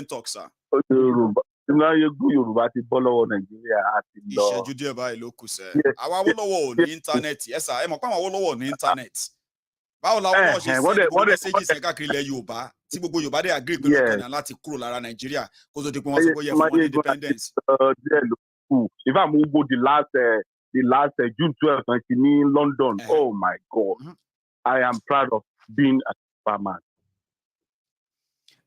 talk, sir. Yorùbá ti bọ́ lọ́wọ́ Nàìjíríà àti lọ. Ìṣẹ́jú díẹ̀ báyìí ló kù sẹ́. Àwa Awólọ́wọ̀ ní íńtánẹ́ẹ̀tì. Ẹ sà, ẹ mọ̀ pé àwọn Awólọ́wọ̀ ní íńtánẹ́ẹ̀tì. Báwo la Awólọ́wọ̀ ṣe sẹ́ni gbogbo mẹ́sẹ́jì sẹ́ káàkiri ilẹ̀ Yorùbá tí gbogbo Yorùbá dé agree pé lọ́kàn láti kúrò lára Nàìjíríà kó tó di pé wọ́n sọ pé yẹ fún wọn independence. If I'm going to go the last June 12th in London, oh my God, I am proud of being a farmer.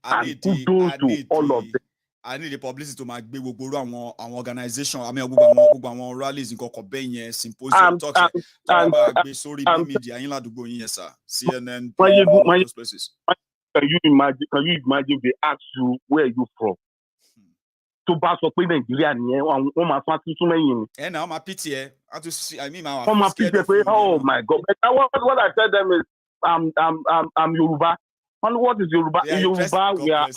And kudos to all of them. I need the publicity to make gbé gbogbo àwọn organization, I mean gbogbo àwọn rallies nǹkan kan bẹ́ẹ̀ yẹn, symposium talks about gbé sórí media yín ládùúgbò yín yẹn sir, CNN, those places. Can you imagine they ask you where you from? To bá sọ pé Nàìjíríà nìyẹn wọ́n máa fún tún lẹ́yìn ni. Na wọ́n máa pity ẹ, I mean my wọ́n máa pity ẹ pé oh my God, but what I tell them is I'm Yoruba. And what is Yoruba? In Yoruba we are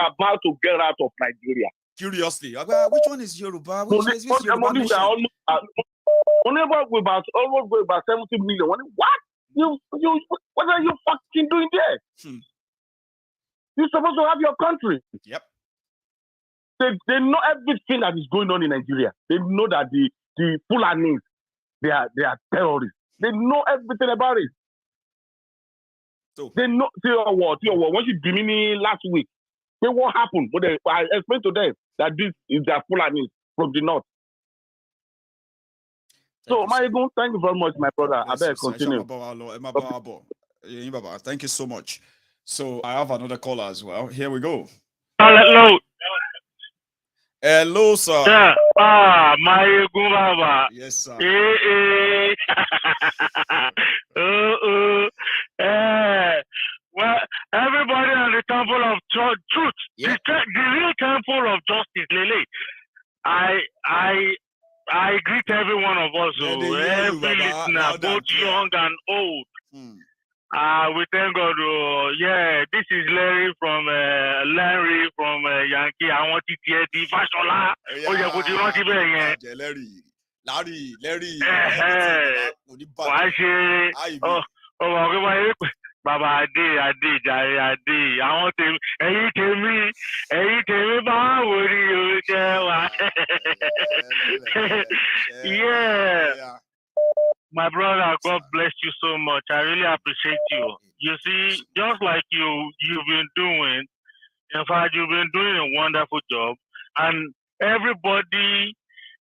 about to get out of Nigeria. Curiously, which one is Yoruba? Which is Yoruba nation? Whenever we almost go about 70 million. What? What are you fucking doing there? You're supposed to have your country. Yep. They know everything that is going on in Nigeria. They know that the Fulanis, they are terrorists. They know everything about it. So they know what once you beat me last week, then what happened? But I explained to them that this is their Fulanis from the north. So Maiyegun, thank you very much, my brother. I better continue. Thank you so much. So I have another caller as well. Here we go. Hello. Hello, sir. Yeah. Maiyegun Baba. Yes, sir. Well, everybody on the temple of truth, the real temple of justice, Lele. I greet every one of us, every listener, both young and old. We thank God. This is Larry from Yankee. I want to hear the Fashola. Larry. Baba Ade, Jare. I want to. Yeah. My brother, God bless you so much. I really appreciate you. You see, just like you've been doing, in fact, you've been doing a wonderful job. And everybody,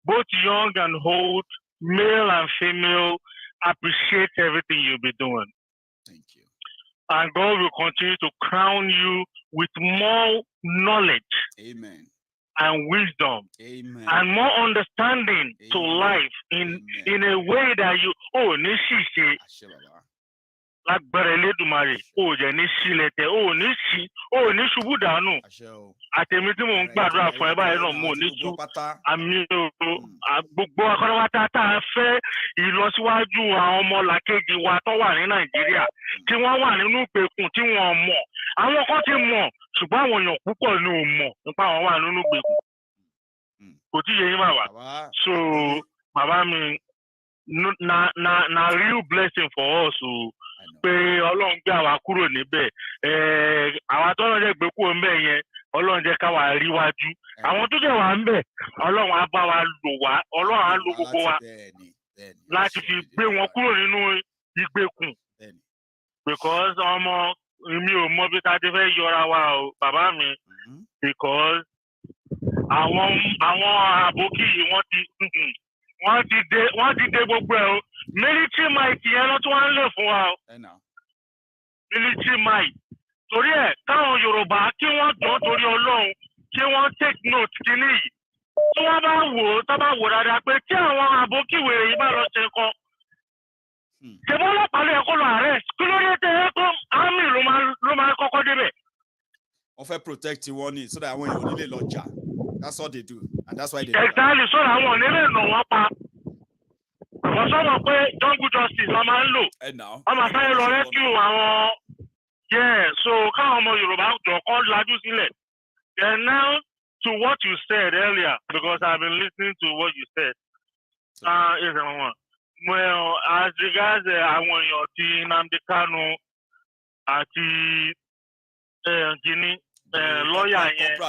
both young and old, male and female, appreciate everything you've been doing. Thank you. And God will continue to crown you with more knowledge. Amen. And wisdom. Amen. And more understanding to life in a way that you lágbára Elédùmarè jẹ́ ní sílẹ̀tẹ̀ ní ṣubú dànù àtẹ̀mí tí mò ń gbàdúrà fún ẹ báyìí náà mo ní tú àmì gbogbo akọ́nàwátá tá a fẹ́ ìlọsíwájú àwọn ọmọ làkejì wa tó wà ní Nàìjíríà tí wọ́n wà nínú ìgbèkùn tí wọ́n mọ̀ àwọn kan ti mọ̀ ṣùgbọ́n àwọn èèyàn púpọ̀ ni ò mọ̀ nípa àwọn wà nínú ìgbèkùn kò tí yẹ yín bàbá so bàbá mi na real blessing for us o pé Ọlọ́run gbé àwa kúrò níbẹ̀ àwa tọ́lọ́run jẹ́ gbé kúrò níbẹ̀ yẹn Ọlọ́run jẹ́ ká wà ríwájú àwọn tó jẹ́ wà níbẹ̀ Ọlọ́run á bá wa lò wá Ọlọ́run á lò gbogbo wa láti fi gbé wọn kúrò nínú ìgbèkùn because ọmọ mi ò mọ bí ká ti fẹ́ yọra wa o bàbá mi because àwọn àbókí yìí wọ́n ti dé gbogbo ẹ̀ o military might yẹn ló tún wá ń lè fún wa o military might torí ẹ̀ káwọn Yorùbá kí wọ́n jọ torí Ọlọ́run kí wọ́n take note kíní yìí tí wọ́n bá wò dáadáa pé tí àwọn àbókíwèrè yìí bá lọ ṣe nǹkan ṣèbọ́ ọlọ́pàá lè kó lọ arrest kí ló dé tẹ́ ẹ kó army ló máa kọ́kọ́ débẹ̀ offer protect you one so that I want you to lodge. That's what they do, and that's why they exactly. So I want to know what part. Because some of the jungle justice, I'm a low. And now I'm a fire rescue. Yeah, so come on, Yoruba, all ladu sile. And now to what you said earlier, because I've been listening to what you said. Well, as regards I want your team, Nnamdi Kanu, àti Guinea lawyer yẹn,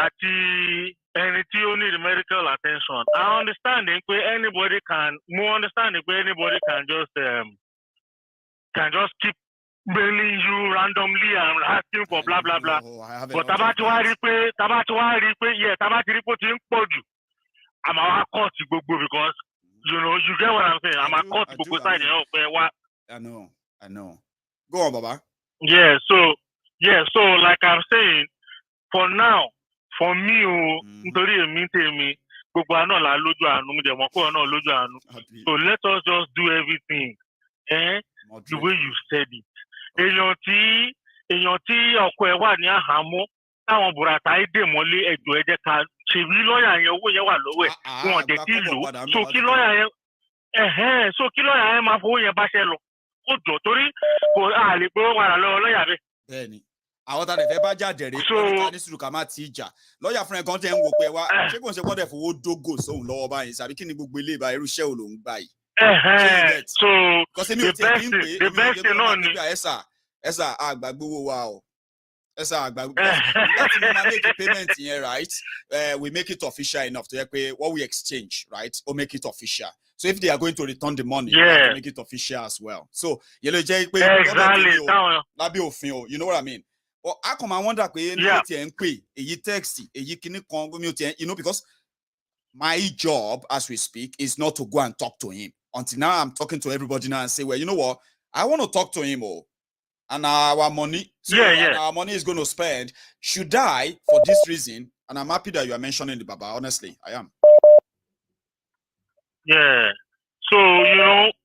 àti ẹni tí ó need medical attention. I understand that anybody can just keep bailing you randomly and asking for blah blah blah. But tabati wa rí pé tabati rí pé tí ń pọ̀ jù. I'm a court gbogbo because you get what I'm saying. I'm a court gbogbo side what. I know. Go on, Baba. Yeah, so like I'm saying, for now, for me, nítorí èmi tèmi, gbogbo àná la lójú àánú, mo dẹ̀ mọ̀ pé ọ̀nà lójú àánú. So let us just do everything, the way you said it. Èèyàn tí ọkọ ẹ̀ wà ní àhámọ́, táwọn bùràtà ẹ̀ dè mọ́lé ẹ̀jọ̀ ẹ̀jẹ̀ ká ṣèbí lọ́ọ̀yà yẹn owó yẹn wà lọ́wọ́ ẹ̀, wọn dẹ̀ tí lò ó. So kí lọ́ọ̀yà yẹn máa fowó yẹn báṣẹ́ lọ. Kó jọ torí kò àlè pé ó wà lọ́wọ́ lọ́ọ̀yà bẹ́ẹ̀. Bẹ́ẹ̀ni. Àwọn tá a lè fẹ́ bá jáde rèé ká ní sùúrù ká má ti jà. Lọ́ọ̀yà fún ẹ kan tẹ́ ń wò pé wá ṣé kò ń ṣe pọ́dẹ̀ fowó dógò sóhun lọ́wọ́ báyìí sàbí kí ni gbogbo ilé ìbá irúṣẹ́ ò ló ń gbà yìí. So the best thing náà ni. Ẹ̀sà àgbàgbówó wa o. Ẹ̀sà àgbàgbówó. Láti mo máa make a payment yẹn, right? We make it official enough to yẹ what we exchange, right? Or make it official. So if they are going to return the money, we have to make it official as well. So you know, exactly. You know what I mean? But I come and wonder, you know, because my job as we speak is not to go and talk to him. Until now, I'm talking to everybody now and say, well, you know what? I want to talk to him, and our money, our money is going to spend. Should I, for this reason? And I'm happy that you are mentioning the Baba. Honestly, I am. Yeah. So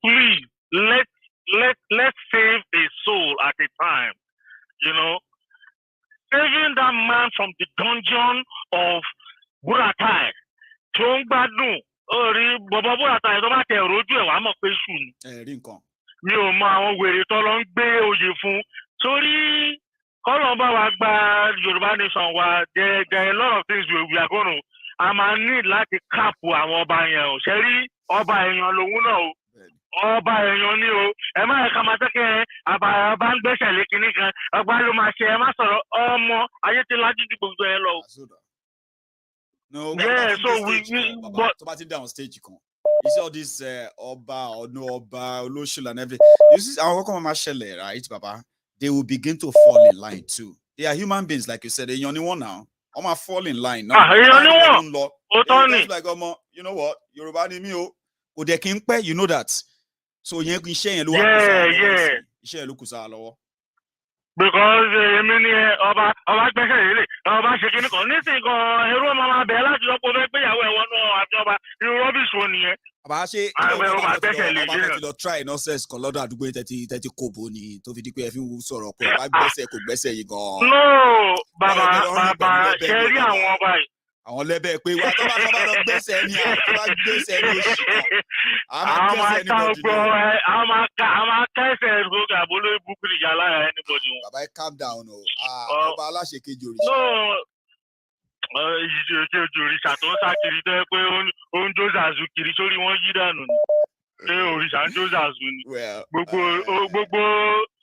please let's save a soul at a time. Saving that man from the dungeon of Buratai. Tongbadun ori Baba Buratai tó bá tẹ rojú ẹ̀ wá mọ̀ pé ṣù ni. Rí nǹkan. Mi ò mọ àwọn wèrè tó lọ ń gbé oyè fún. Torí kọ́lọ̀ bá wa gba Yorùbá nation wa there are a lot of things we are going to a máa need láti káàpù àwọn ọba yẹn o. Ṣé rí ọba èèyàn lòun náà o. Ọba èèyàn ni o. Ẹ má ẹ̀ka máa tẹ́kẹ̀ àbá ń gbẹ́sẹ̀ lé kinní kan. Ọba ló máa ṣe ẹ má sọ̀rọ̀ ọmọ ayé ti lájú ju gbogbo ẹ lọ. No, yeah, so we but down stage you see all this Oba or no Oba, Oloshul and everything. You see our Shele, right, Baba? They will begin to fall in line too. They are human beings, like you said. They're only one now. I'm gonna fall in line now. Like you know what? Yoruba ni mi o. Ode kinpe, you know that. So yen kin share yen lo yeah. Share lo kusa lowo. Because ọba gbẹ́sẹ̀ lélẹ̀ ọba ṣe kíní kan nísìnyí kan ẹrú ọmọ máa bẹ̀ẹ́ láti lọ́pọ̀ fẹ́ gbéyàwó ẹ̀wọ̀n náà àti ọba irú rọ́bìṣì wo nìyẹn. Bàbá ṣe ọba gbẹ́sẹ̀ lè dé náà. Ọba lọ try nonsense kan lọ́dọ̀ àdúgbò tẹ́tí kòbó ni tó fi di pé ẹ fi ń sọ̀rọ̀ pé ọba gbẹ́sẹ̀ kò gbẹ́sẹ̀ yìí gan-an. No bàbá ṣe rí àwọn ọba yìí. Àwọn lẹ́bẹ̀ pé wá tó bá lọ gbẹ́sẹ̀ ní àwọn tó bá gbẹ́sẹ̀ ní oṣù kan. Àwọn máa kẹ́sẹ̀ gbogbo àbóló ibùkún ìjà lára anybody wọn. Bàbá ẹ calm down o. Ọba aláṣẹ kejì òrìṣà. No, kejì òrìṣà tó ń sá kiri tó yẹ pé ó ń jó zàzù kiri sórí wọn yí dànù ni. Ṣé òrìṣà ń jó zàzù ni? Gbogbo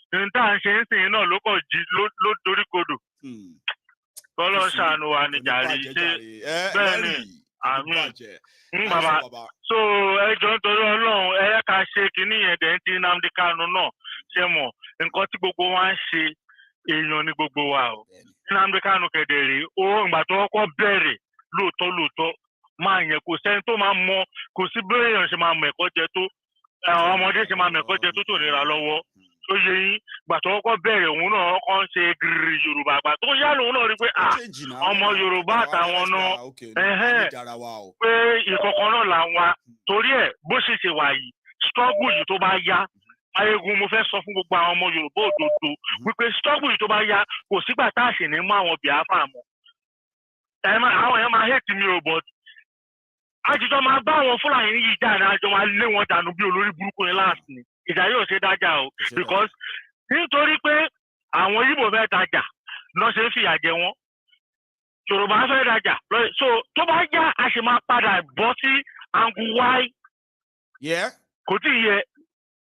nǹkan ṣe ń sìn náà ló kàn jí ló dorí kodò. Kọ́lọ́ ṣàánú wa ní jàre ṣe bẹ́ẹ̀ ni àmì bàbá. So ẹjọ́ nítorí Ọlọ́run ẹ ká ṣe kínní yẹn dẹ̀ ń ti Nnamdi Kanu náà ṣe mọ̀ nǹkan tí gbogbo wa ń ṣe èèyàn ní gbogbo wa o. Nnamdi Kanu kẹ̀dẹ̀rẹ̀ ó ìgbà tó kọ́kọ́ bẹ̀rẹ̀ lóòótọ́ máa yẹn kò sẹ́ni tó máa mọ kò sí bí èèyàn ṣe máa mọ ẹ̀kọ́ jẹ tó àwọn ọmọdé ṣe máa mọ ẹ̀kọ́ jẹ tó nira lọ́wọ́. Tó yẹ yín gbà tó kọ́kọ́ bẹ̀rẹ̀ òun náà kọ́ ń ṣe gírí Yorùbá gbà tó yá lòun náà rí pé ọmọ Yorùbá àtàwọn náà pé ìkọ̀kan náà là ń wá torí ẹ̀ bó ṣe wà yìí struggle yìí tó bá yá Maiyegun mo fẹ́ sọ fún gbogbo àwọn ọmọ Yorùbá òdodo wípé struggle tó bá yá kò sígbà tá a sì ní mú àwọn Biafra mọ́. Àwọn èèyàn máa hate mi o, but àjùjọ máa bá àwọn Fúlàní yìí jà ní àjọ máa lé wọn dànù bí olórí burúkú ní láàsì ni. Ìjà yóò ṣe dájà o, because nítorí pé àwọn Yíbò fẹ́ dájà lọ́ ṣe ń fìyà jẹ wọn. Yorùbá fẹ́ dájà, so tó bá yá a sì máa padà bọ́ sí angu wáì. Kò tí ì yẹ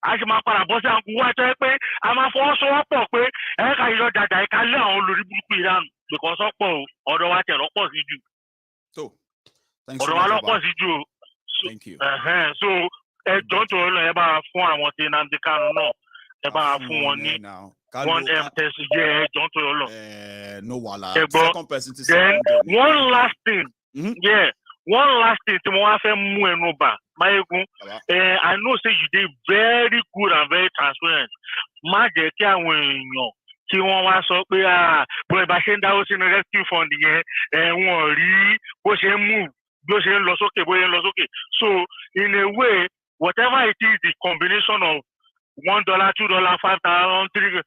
a sì máa padà bọ́ sí angu wáì tó yẹ pé a máa fọwọ́sowọ́pọ̀ pé ẹ̀ka yìí lọ dàjà ẹ̀ka lé àwọn olórí burúkú yìí dànù, because ọ̀pọ̀ o ọ̀dọ̀ wa tẹ̀ lọ́pọ̀ sí jù. Ọ̀dọ̀ wa lọ́pọ̀ sí jù o. So ẹjọ́ tó lọ ẹ bá fún àwọn tí Nnamdi Kanu náà ẹ bá fún wọn ní 1M test jẹ́ ẹjọ́ tó lọ. No wahala. Second person to say. Then one last thing. One last thing tí mo wá fẹ́ mú ẹnu bà Maiyegun. I know say you dey very good and very transparent. Má jẹ́ kí àwọn èèyàn tí wọ́n wá sọ pé bó ibà ṣe ń dáwó sínú rescue fund yẹn wọ́n rí bó ṣe ń move bí ó ṣe ń lọ sókè bó ṣe ń lọ sókè. So in a way whatever it is the combination of $1, $2, 5,000, 3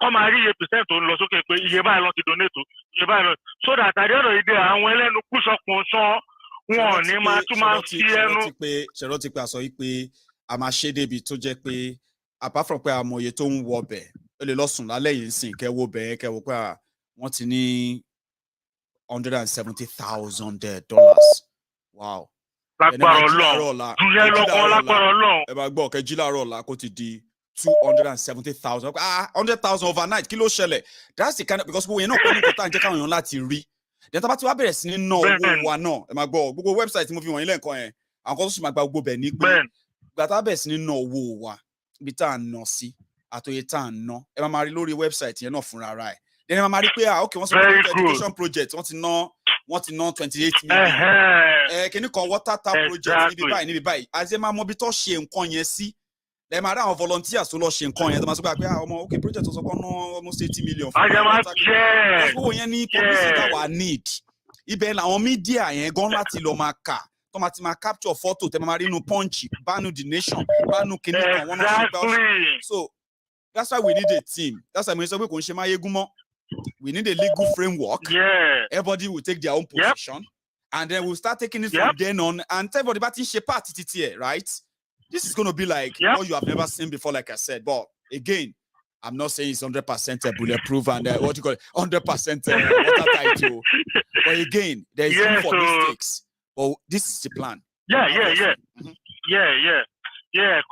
kọ́ máa rí iye percent tó ń lọ sókè pé iye báyìí lọ ti donate iye báyìí lọ, so that at the end of the day àwọn ẹlẹ́nu kúṣọ̀kùn sán wọn ní máa tún máa fi ẹnu. ṣẹ̀rọ ti pé àsọ yìí pé a máa ṣe débi tó jẹ́ pé apart from pé àmọye tó ń wọ bẹ̀ ó lè lọ́sùn lálẹ́ yìí sìn kẹ́wọ́ bẹ̀ kẹ́wọ́ pé wọ́n ti ní $170,000. Wow. Lágbára Ọlọ́run jùlẹ̀ lọ́kọ́ lágbára Ọlọ́run. Ẹ bá gbọ́ kẹjí láàárọ̀ ọ̀la kó ti di 270,000. 100,000 overnight kí ló ṣẹlẹ̀? That's the kind of, because gbogbo yẹn náà pẹ̀lú nǹkan tá à ń jẹ́ káwọn èèyàn láti rí. Then tábà tí wàá bẹ̀rẹ̀ sí ní ná owó wa náà ẹ máa gbọ́ gbogbo website tí mo fi wọ̀nyí lẹ́ẹ̀kan yẹn àwọn kan tó sì máa gba gbogbo bẹ̀ ní pé ìgbà tá a bẹ̀rẹ̀ sí ní ná owó wa ibi tá à ń ná sí àtòyè tá à ń ná ẹ máa rí lórí website yẹn náà fúnra ara ẹ̀. Then ẹ máa rí pé ok wọ́n sọ pé education project wọ́n ti ná 28 million. Kìíní kan water tap project níbi báyìí àti ẹ máa mọ ibi tó ṣe nǹkan yẹn sí. Ẹ máa rí àwọn volunteers tó lọ ṣe nǹkan yẹn tó máa sọ pé ọmọ ok project tó sọ pé ná almost 80 million. Owó yẹn ní publicity wa need. Ibẹ̀ làwọn media yẹn gan láti lọ máa kà tó máa ti máa capture photo tẹ́ máa rí inú Punch bánu The Nation bánu kìíní kan wọ́n náà ṣe gbà. So that's why we need a team. That's why mo sọ pé kò ń ṣe Maiyegun mọ́. We need a legal framework. Everybody will take their own position. And then we'll start taking it from then on. And everybody about to shape part right? This is going to be like what you have never seen before, like I said. But again, I'm not saying it's 100% bulletproof and what you call it, 100% watertight. But again, there is room for mistakes. But this is the plan. Yeah.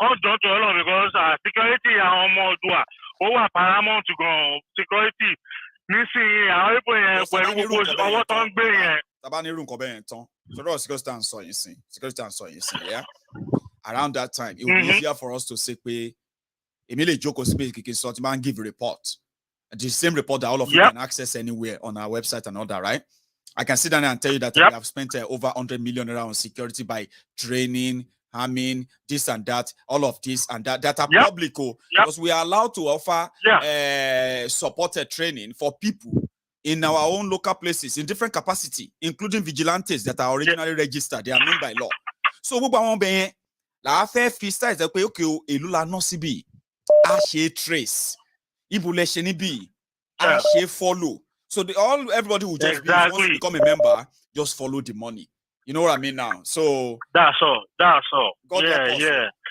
Come down to all because security àwọn ọmọ Oòduà ó wà paramount gan security. Nísìnyí àwọn ipò yẹn pẹ̀lú gbogbo ọwọ́ tó ń gbé yẹn. Tàbá ní irú nǹkan bẹ́ẹ̀ yẹn tán. Sọ̀rọ̀ security and sọ yìí sìn. Yeah. Around that time, it will be easier for us to say pé èmi lè jókòó sí pé kìkì sọ ti máa ń give a report. The same report that all of you can access anywhere on our website and all that, right? I can sit down and tell you that we have spent over 100 million around security by training, harming, this and that, all of this and that are public, because we are allowed to offer supported training for people in our own local places in different capacity, including vigilantes that are originally registered. They are known by law. So gbogbo àwọn bẹ̀yẹn la fẹ́ fi style ẹ pé okay o èlú la ná síbí a ṣe trace ibo lẹ ṣe níbí a ṣe follow. So everybody will just be, once you become a member, just follow the money. You know what I mean now? So that's all. God help us.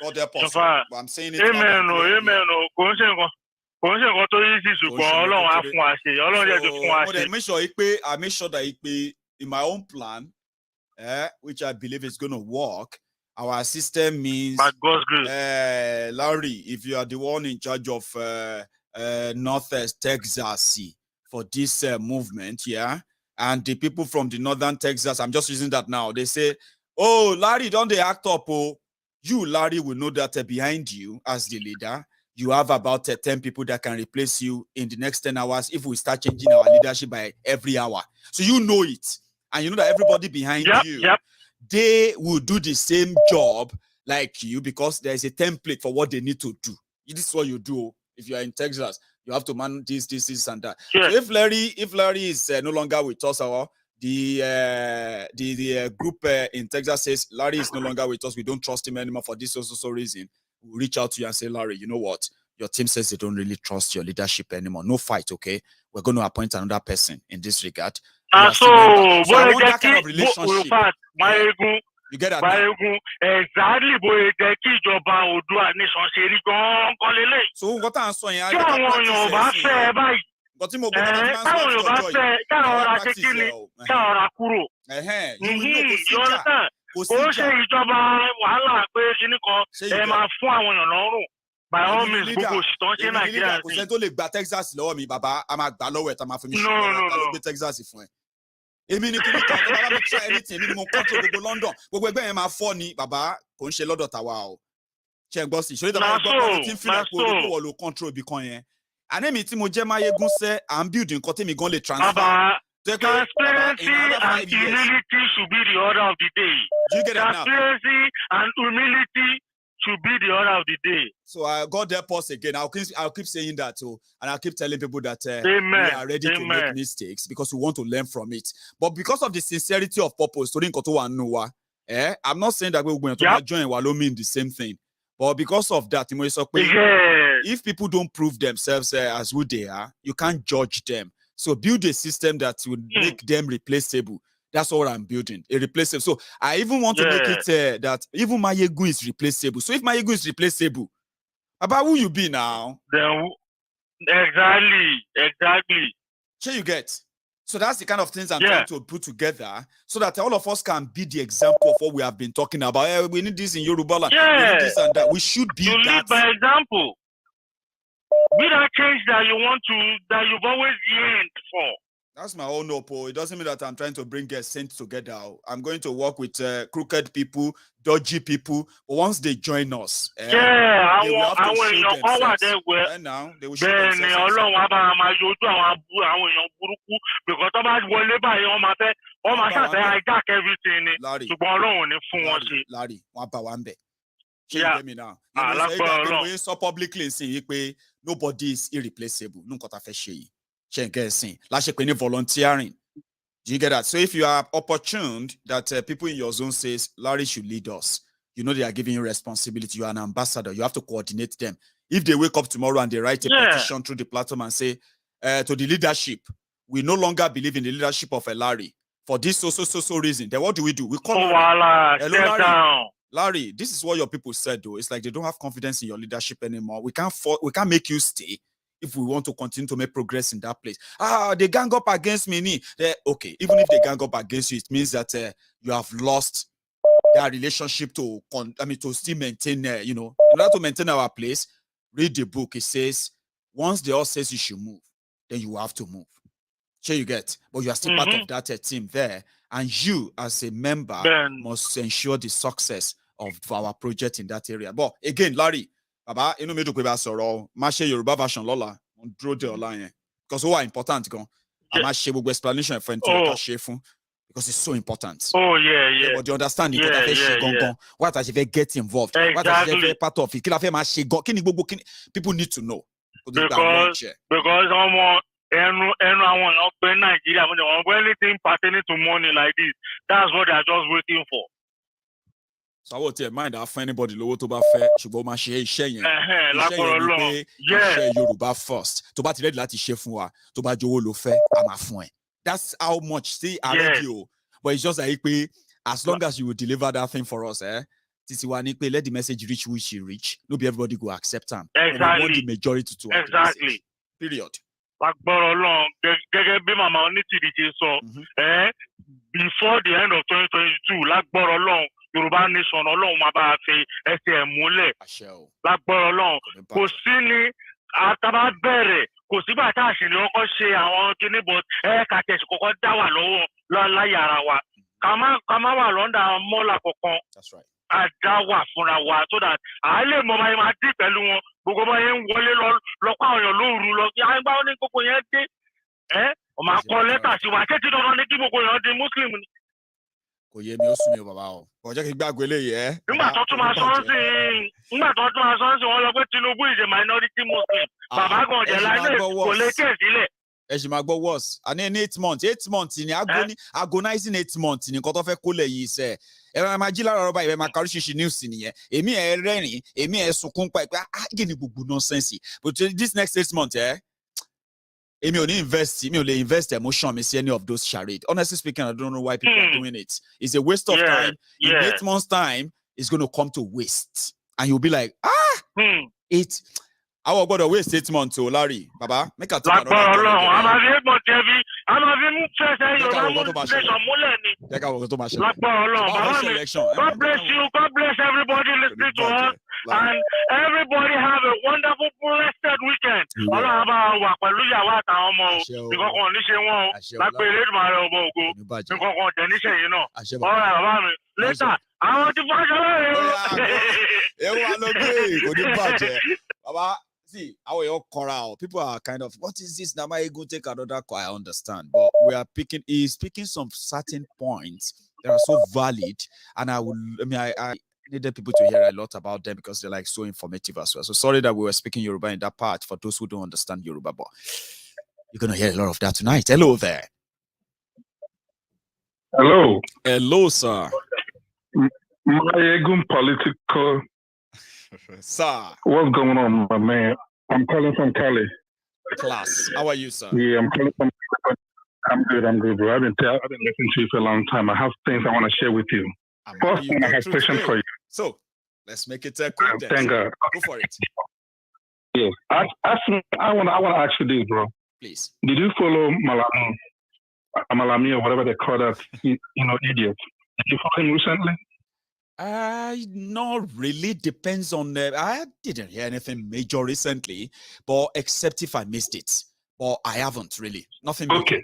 God help us. But I'm saying it. Amen. I make sure that in my own plan, which I believe is going to work, our system means by God's grace. Larry, if you are the one in charge of Northeast Texas for this movement, and the people from the northern Texas, I'm just using that now. They say, "Oh, Larry, don't they act up? Oh, you, Larry, will know that behind you as the leader, you have about 10 people that can replace you in the next 10 hours if we start changing our leadership by every hour. So you know it, and you know that everybody behind you, they will do the same job like you because there is a template for what they need to do. This is what you do if you are in Texas." You have to man this, and that. So if Larry is no longer with us, the group in Texas says Larry is no longer with us, we don't trust him anymore for this so reason. will reach out to you and say, Larry, you know what? Your team says they don't really trust your leadership anymore. No fight, okay? We're going to appoint another person in this regard. So I want that kind of relationship. Maiyegun, you get that now? Exactly. So what I'm saying, I by all means, Texas law me, Baba. I'm a Galo, I'm a Texas. Èmi kò ní kan tó bá mi try anything èmi ni mo control gbogbo London gbogbo ẹgbẹ́ yẹn máa fọ́ ni bàbá kò ń ṣe lọ́dọ̀ tàwa o ṣe gbọ́ sí ṣòro ìdàgbà gbọ́ tí ń fi lápò olùkọ́ wọ̀ ló control ibì kan yẹn àní tí mo jẹ́ Maiyegun sẹ́ à ń build nǹkan tèmi gan lè transfer. Transparency and humility should be the order of the day. Do you get that now? Transparency and humility should be the order of the day. So God help us again. I'll keep saying that too, and I'll keep telling people that we are ready to make mistakes because we want to learn from it. But because of the sincerity of purpose, I'm not saying that we're going to join while mean the same thing. But because of that, if people don't prove themselves as who they are, you can't judge them. So build a system that will make them replaceable. That's what I'm building, a replaceable. So I even want to make it that even Maiyegun is replaceable. So if Maiyegun is replaceable, about who you be now? Then exactly. Sure you get. So that's the kind of things I'm trying to put together so that all of us can be the example of what we have been talking about. We need this in Yoruba land. We need this and that. We should be that. Lead by example. Be that change that you want to, that you've always yearned for. That's my own hope. It doesn't mean that I'm trying to bring a saint together. I'm going to work with crooked people, dodgy people. But once they join us, they will have to show themselves. And now they will show themselves. Larry, you hear me now? So publicly saying nobody is irreplaceable. Volunteering. Do you get that? So if you are opportune that people in your zone says Larry should lead us, you know they are giving you responsibility. You are an ambassador. You have to coordinate them. If they wake up tomorrow and they write a petition through the platform and say to the leadership, we no longer believe in the leadership of a Larry for this so reason. Then what do? We call Wahala. Hello, Larry. Larry, this is what your people said though. It's like they don't have confidence in your leadership anymore. We can't make you stay. If we want to continue to make progress in that place. They gang up against me. Okay, even if they gang up against you, it means that you have lost that relationship to still maintain, in order to maintain our place, read the book. It says, once they all says you should move, then you have to move. Sure you get, but you are still part of that team there. And you, as a member, must ensure the success of our project in that area. But again, Larry, Baba, you know me to go back so share Yoruba version Lola on draw the line because what important go. I'm share with explanation for share because it's so important. Oh yeah. But you understand what I should get involved. Exactly. What I should be part of it. People need to know. Because anything pertaining to money like this, that's what they're just waiting for. So I will tell mind that for anybody low to ba fair, ṣùgbọ́n ma ṣe iṣẹ́ yẹn. Share Yoruba first. To ba ti ready láti ṣe fún wa, to ba jowo lo fẹ́, a ma fún ẹ. That's how much see radio. But it's just like as long as you will deliver that thing for us, Titi wa ni pe let the message reach who she reach. No be everybody go accept them. Exactly. We want the majority to exactly. Period. Lágbára Ọlọ́run gẹ́gẹ́ bí màmá onítìrí ṣe sọ before the end of 2022 lágbára Ọlọ́run Yorùbá nation Ọlọ́run máa bá a fi ẹsẹ̀ múlẹ̀ lágbára Ọlọ́run kò sí ní àtàbà bẹ̀rẹ̀ kò sígbà tá a ṣe ní ọkọ̀ ṣe àwọn kíní but kàtẹ́sì kọ̀ọ̀kan dá wà lọ́wọ́ láyé ara wa ká má wà lọ́ndà mọ́là kọ̀ọ̀kan àdá wà fúnra wa so that à lè mọ báyìí máa dì pẹ̀lú wọn gbogbo báyìí ń wọlé lọ́pọ̀ àwọn èèyàn lóru lọ sí àgbà ó ní gbogbo yẹn dé ọmọ akọ lẹ́tà sí wa ṣé ti dandan ní kí gbogbo yẹn di muslim ni. Kò yé mi ó sún mi bàbá o kò jẹ́ kí gbàgbé eléyìí nígbà tó tún máa sọ́ọ́sì wọn lọ pé Tinubu is a minority muslim bàbá gan ọ̀jẹ̀ láìpẹ́ kò lè tẹ̀ sílẹ̀. Ẹ ṣì máa gbọ́ worse àní ní 8 months ni agonizing 8 months ni nǹkan tó fẹ́ kólẹ̀ yìí sẹ́ But this next 6 months, Emi only invest emotion me see any of those charade. Honestly speaking, I don't know why people are doing it. It's a waste of time. In 8 months' time, it's going to come to waste. And you'll be like, I will go to waste 8 months to Larry. Baba, make a talk. God bless you. God bless everybody listening to us. And everybody have a wonderful, blessed weekend. Later, I want to Baba, see, our choral people are kind of, what is this? Now, I go take another call. I understand, but we are picking some certain points that are so valid, and I needed people to hear a lot about them because they're like so informative as well. So sorry that we were speaking Yoruba in that part for those who don't understand Yoruba, but you're gonna hear a lot of that tonight. Hello there. Hello. Hello, sir. Maiyegun Politico. Sir. What's going on, my man? I'm calling from Cali. Class. How are you, sir? Yeah, I'm calling from. I'm good, bro. I've been listening to you for a long time. I have things I want to share with you. First, I have a question for you. So, let's make it quick. Thank God. Go for it. Yes. I want to ask you this, bro. Please. Did you follow Malami or whatever they call that? Idiot. Did you follow him recently? Not really. Depends on. I didn't hear anything major recently, but except if I missed it. But I haven't really. Nothing major.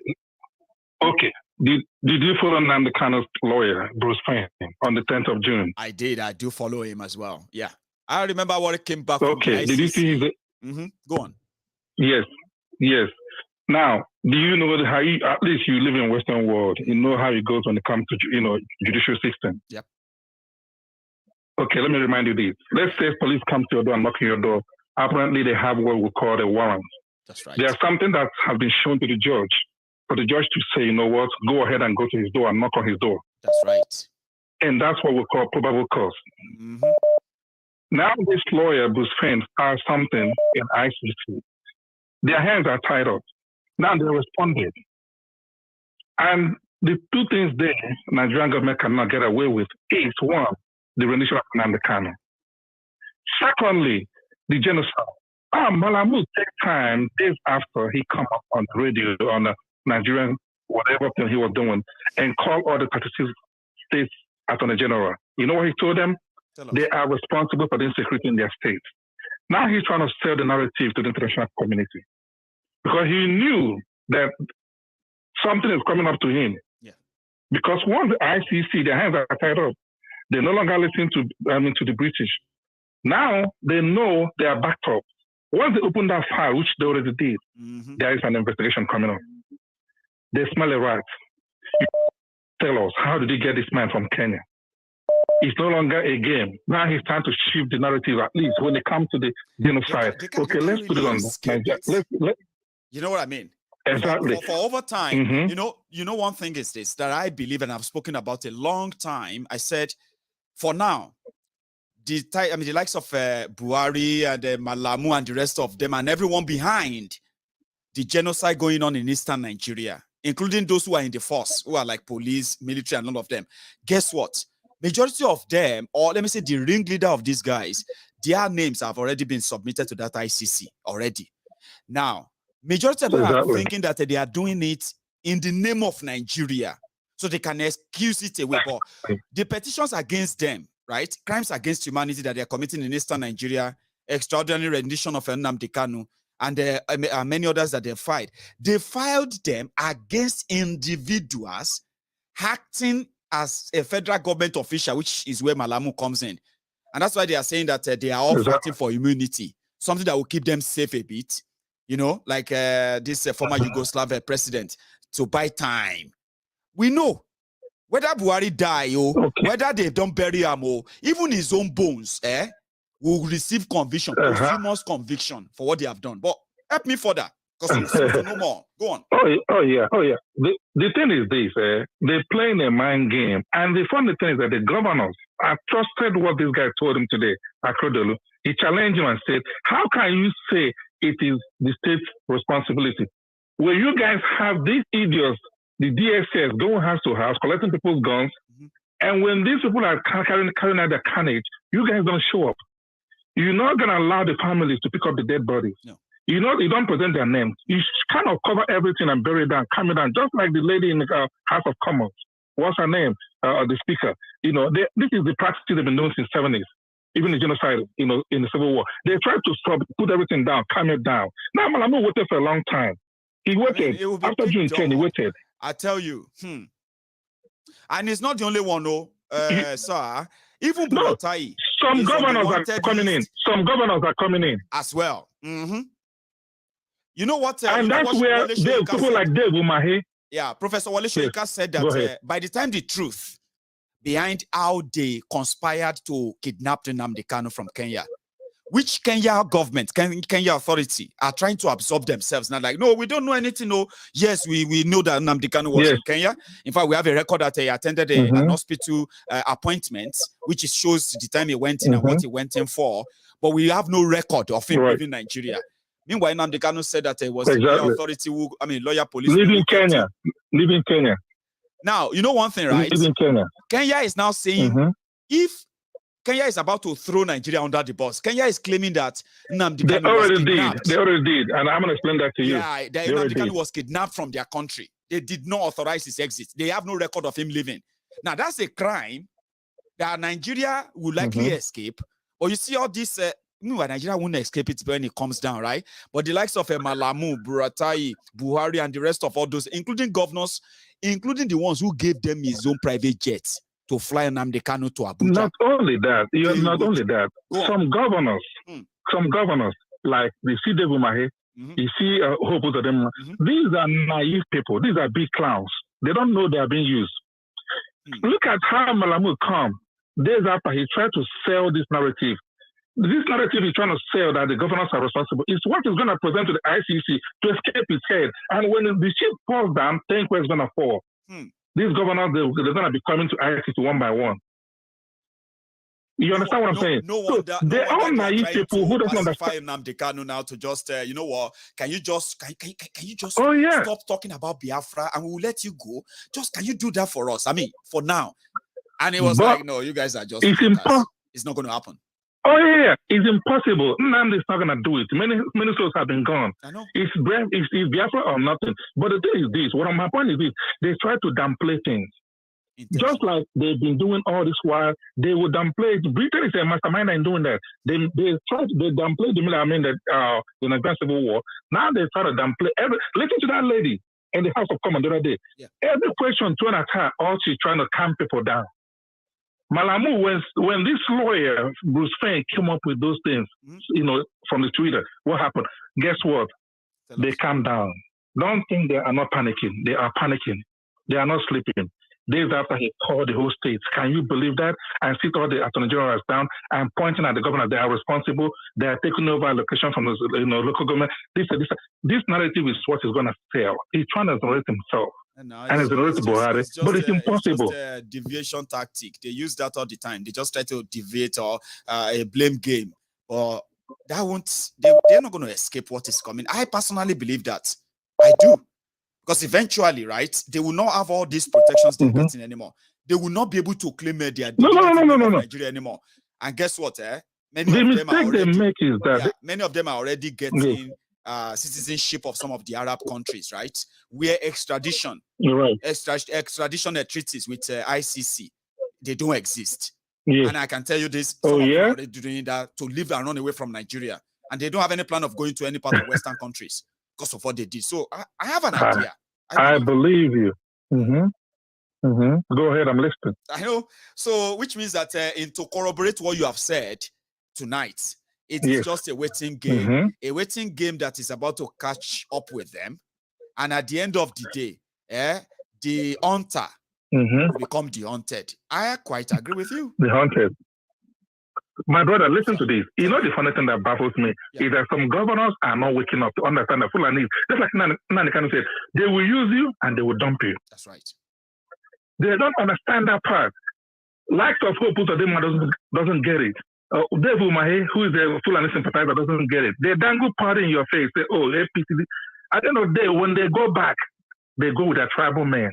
Okay. Did you follow Namdekano's lawyer, Bruce Payne, on the 10th of June? I did. I do follow him as well. Yeah. I remember what came back from the ICC. Did you see his... Go on. Yes. Now, do you know how at least you live in Western world, you know how it goes when it comes to, judicial system? Yep. Okay, let me remind you this. Let's say police come to your door and knock on your door. Apparently, they have what we call a warrant. That's right. There's something that has been shown to the judge. For the judge to say, you know what, go ahead and go to his door and knock on his door. That's right. And that's what we call probable cause. Mm-hmm. Now this lawyer, Bruce Payne, has something in ICC. Their hands are tied up. Now they responded. And the two things there Nigerian government cannot get away with is, one, the rendition of Namdekano. Secondly, the genocide. Malamu take time days after he come up on the radio on the Nigerian, whatever thing he was doing, and call all the 36 states attorney general. You know what he told them? They are responsible for the insecurity in their state. Now he's trying to sell the narrative to the international community because he knew that something is coming up to him. Yeah. Because once the ICC, their hands are tied up, they no longer listen to the British. Now they know they are backed up. Once they open that file, which they already did, there is an investigation coming up. They smell a rat. Tell us, how did you get this man from Kenya? It's no longer a game. Now he's trying to shift the narrative, at least when it comes to the genocide. Okay, let's put it on. You know what I mean? Exactly. For over time, you know, one thing is this, that I believe, and I've spoken about a long time. I said, for now, the likes of Buhari and Malamu and the rest of them and everyone behind the genocide going on in Eastern Nigeria, including those who are in the force, who are like police, military, and all of them. Guess what? Majority of them, or let me say the ringleader of these guys, their names have already been submitted to that ICC already. Now, majority of them are thinking that they are doing it in the name of Nigeria, so they can excuse it away. But the petitions against them, right? Crimes against humanity that they are committing in Eastern Nigeria, extraordinary rendition of Nnamdi Kanu, and many others that they filed. They filed them against individuals acting as a federal government official, which is where Malamu comes in. And that's why they are saying that they are all fighting for immunity, something that will keep them safe a bit, like this former Yugoslav president, to buy time. We know whether Buhari die or whether they don't bury him or even his own bones, will receive conviction, posthumous conviction for what they have done. But help me further, Because we want to know more. Go on. Oh yeah. The thing is this: they're playing a mind game, and the funny thing is that the governors have trusted what this guy told him today. Akrodolu, he challenged him and said, "How can you say it is the state's responsibility? When you guys have these idiots, the DSS, going house to house, collecting people's guns, and when these people are carrying out the carnage, you guys don't show up. You're not going to allow the families to pick up the dead bodies. No. You don't present their names. You kind of cover everything and bury it down, calm it down, just like the lady in the House of Commons. What's her name? The speaker. This is the practice they've been doing since the 70s, even the genocide, in the Civil War. They tried to stop, put everything down, calm it down. Now, Malamu waited for a long time. He waited. After June 10, he waited. I tell you. And it's not the only one, sir. Even Buratai. Some governors are coming in. Some governors are coming in. As well. You know what? And that's where people like Dave Umahi. Yeah, Professor Wale Soyinka said that by the time the truth behind how they conspired to kidnap Nnamdi Kanu from Kenya, which Kenya government, Kenya authority are trying to absorb themselves. Not like, no, we don't know anything. No, yes, we know that Nnamdi Kanu was in Kenya. In fact, we have a record that he attended an hospital appointment, which shows the time he went in and what he went in for. But we have no record of him leaving Nigeria. Meanwhile, Nnamdi Kanu said that it was the lawyer authority lawyer police. Leaving Kenya. Now, you know one thing, right? Leaving Kenya. Kenya is now saying if Kenya is about to throw Nigeria under the bus, Kenya is claiming that Nnamdi Kanu was kidnapped. They already did. And I'm going to explain that to you. Yeah, Nnamdi Kanu was kidnapped from their country. They did not authorize his exit. They have no record of him leaving. Now, that's a crime that Nigeria will likely escape. But you see all this... Nigeria won't escape it when it comes down, right? But the likes of Malamu, Buratai, Buhari, and the rest of all those, including governors, including the ones who gave them his own private jets to fly Nnamdi Kanu to Abuja. Not only that, some governors, like the C.D. Umahi, you see Hope of them, these are naive people. These are big clowns. They don't know they are being used. Look at how Malamu come days after he tried to sell this narrative. This narrative is trying to sell that the governors are responsible. It's what is going to present to the ICC to escape its head. And when the ship falls down, think where it's going to fall. These governors, they're going to be coming to ICC one by one. You understand what I'm saying? They're all naive people who don't understand. Nnamdi Kanu now to just, you know what? Can you just stop talking about Biafra and we will let you go? Just can you do that for us? I mean, for now. And it was like, no, you guys are just. It's not going to happen. Oh yeah, it's impossible. Nnamdi is not gonna do it. Many souls have been gone. I know. It's Biafra or nothing. But the thing is this. My point is this: they try to downplay things, just like they've been doing all this while. They would downplay. Britain is a mastermind in doing that. They downplay the Nigerian Civil War. Now they try to downplay listen to that lady in the House of Commons the other day. Yeah. Every question thrown at her, all she's trying to calm people down. Malamu, when this lawyer, Bruce Fein, came up with those things, from the Twitter, what happened? Guess what? They calmed down. Don't think they are not panicking. They are panicking. They are not sleeping. Days after he called the whole state. Can you believe that? And sit all the attorney generals down and pointing at the governor. They are responsible. They are taking over allocation from the local government. This narrative is what is going to fail. He's trying to isolate himself. And it's but it's impossible. It's just a deviation tactic. They use that all the time. They just try to deviate or a blame game. But that won't. They're not going to escape what is coming. I personally believe that. I do. Because eventually, right, they will not have all these protections they're getting anymore. They will not be able to claim their Nigeria anymore. And guess what? Many of them are already getting citizenship of some of the Arab countries, right? Where extradition treaties with ICC, they don't exist. Yeah. And I can tell you this, some of them are already doing that to leave and run away from Nigeria. And they don't have any plan of going to any part of Western countries because of what they did. So I have an idea. I believe you. Go ahead, I'm listening. I know. So, which means that to corroborate what you have said tonight, it is just a waiting game. A waiting game that is about to catch up with them. And at the end of the day, the hunter will become the hunted. I quite agree with you. The hunted. My brother, listen to this. You know the funny thing that baffles me is that some governors are not waking up to understand the full needs. Just like Nani Kanu said, they will use you and they will dump you. That's right. They don't understand that part. Likes of Hope Uzodinma doesn't get it. Dave Umahi, who is a Fulani sympathizer, doesn't get it. They dangle party in your face, say, oh, APCD. At the end of the day, when they go back, they go with their tribal men.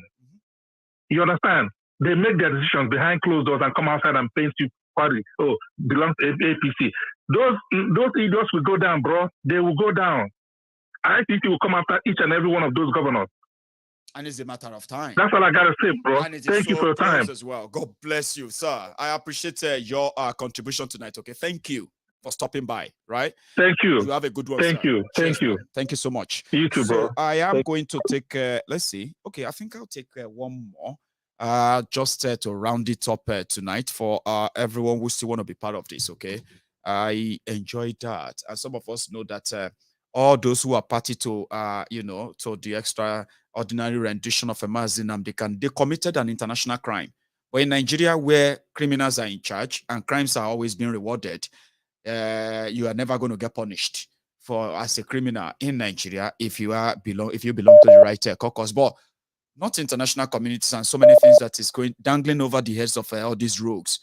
You understand? They make their decisions behind closed doors and come outside and paint you party. Oh, belongs to APC. Those idiots will go down, bro. They will go down. ICC will come after each and every one of those governors. And it's a matter of time. That's all I gotta say, bro. Thank you for your time as well. God bless you, sir. I appreciate your contribution tonight. Okay, thank you for stopping by. Right? Thank you. You have a good one. Thank sir. you. Cheers, Thank you. man. Thank you so much. You too, bro. So I am going to take. Let's see. Okay, I think I'll take one more. Just to round it up tonight for everyone who still want to be part of this. Okay, I enjoyed that, and some of us know that. All those who are party to, to the extraordinary rendition of a Mazinam, they committed an international crime. But in Nigeria, where criminals are in charge and crimes are always being rewarded, you are never going to get punished for as a criminal in Nigeria if you belong to the right caucus. But not international communities and so many things that is dangling over the heads of all these rogues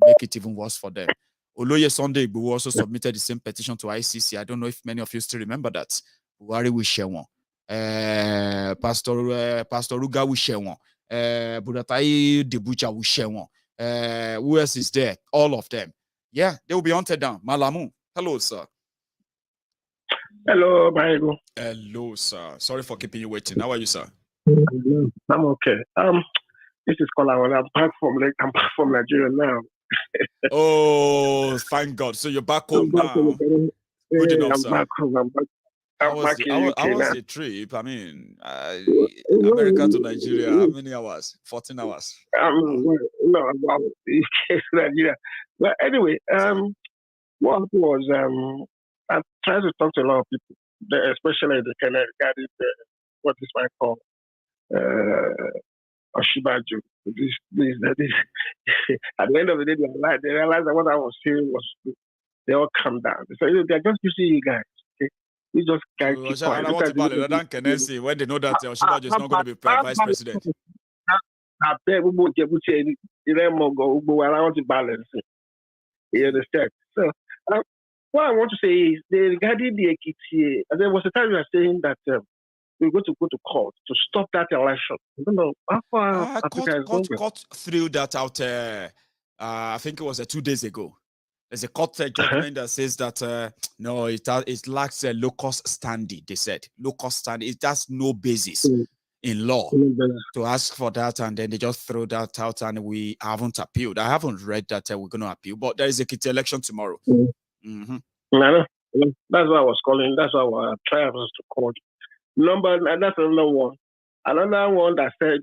make it even worse for them. Oloye Sunday Igboho also submitted the same petition to ICC. I don't know if many of you still remember that. Buhari will share one. Pastor Ruga will share one. Budatai Debucha will share one. Who else is there? All of them. Yeah, they will be hunted down. Malamu. Hello, sir. Hello, Maiyegun. Hello, sir. Sorry for keeping you waiting. How are you, sir? I'm okay. This is Kola. I'm back from Nigeria now. Oh, thank God. So you're back home now. Good enough, sir. Back home. How was the trip? I mean, America to Nigeria, how many hours? 14 hours. No, Nigeria. But anyway, what happened was I tried to talk to a lot of people, especially the kind of regarding what is my call Oshibaju. This. At the end of the day, they realized that what I was saying was true. They all calm down. So they're just using you guys. Okay? You just can't keep quiet. When they know that Oshibaju is not going to be vice president. I want to balance it. You understand? So what I want to say is regarding the Ekiti, there was a time you were saying that we're going to go to court to stop that election. I don't know how far court threw that out. I think it was 2 days ago. There's a court judgment that says that no, it lacks a locus standi. They said locus standi. It has no basis in law to ask for that, and then they just throw that out, and we haven't appealed. I haven't read that we're going to appeal, but there is a Ekiti election tomorrow. Mm-hmm. That's why I was calling. That's why I tried to call. And that's another one. Another one that said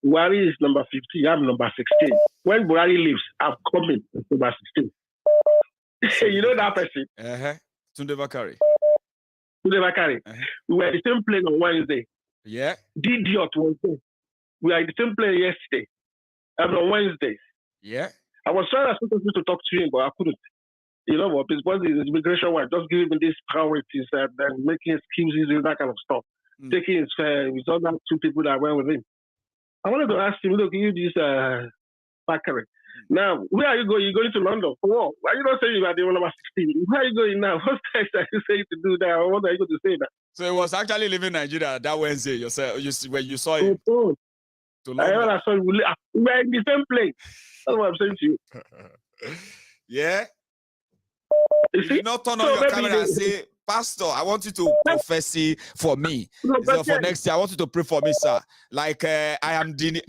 Buhari is number 50, I'm number 16. When Buhari leaves, I'm coming number 16. You know that person? Tunde Bakari. We were in the same plane on Wednesday. Yeah. The idiot was there. We were in the same plane yesterday. And on Wednesday. Yeah. I was trying to talk to him, but I couldn't. You know what? Because his immigration wife just giving him these priorities and making excuses and that kind of stuff. Taking his with other 2 people that went with him. I wanted to ask him, look, you this Bakari. Now, where are you going? You're going to London for what? Why are you not saying you are the number 16? Where are you going now? What text are you saying to do that? Or what are you going to say that? So it was actually leaving Nigeria that Wednesday when you saw him. To London. I saw you. We were in the same place. That's what I'm saying to you. Yeah. You did not turn on your camera and say, Pastor, I want you to prophecy for me. For next year, I want you to pray for me, sir. Like I am the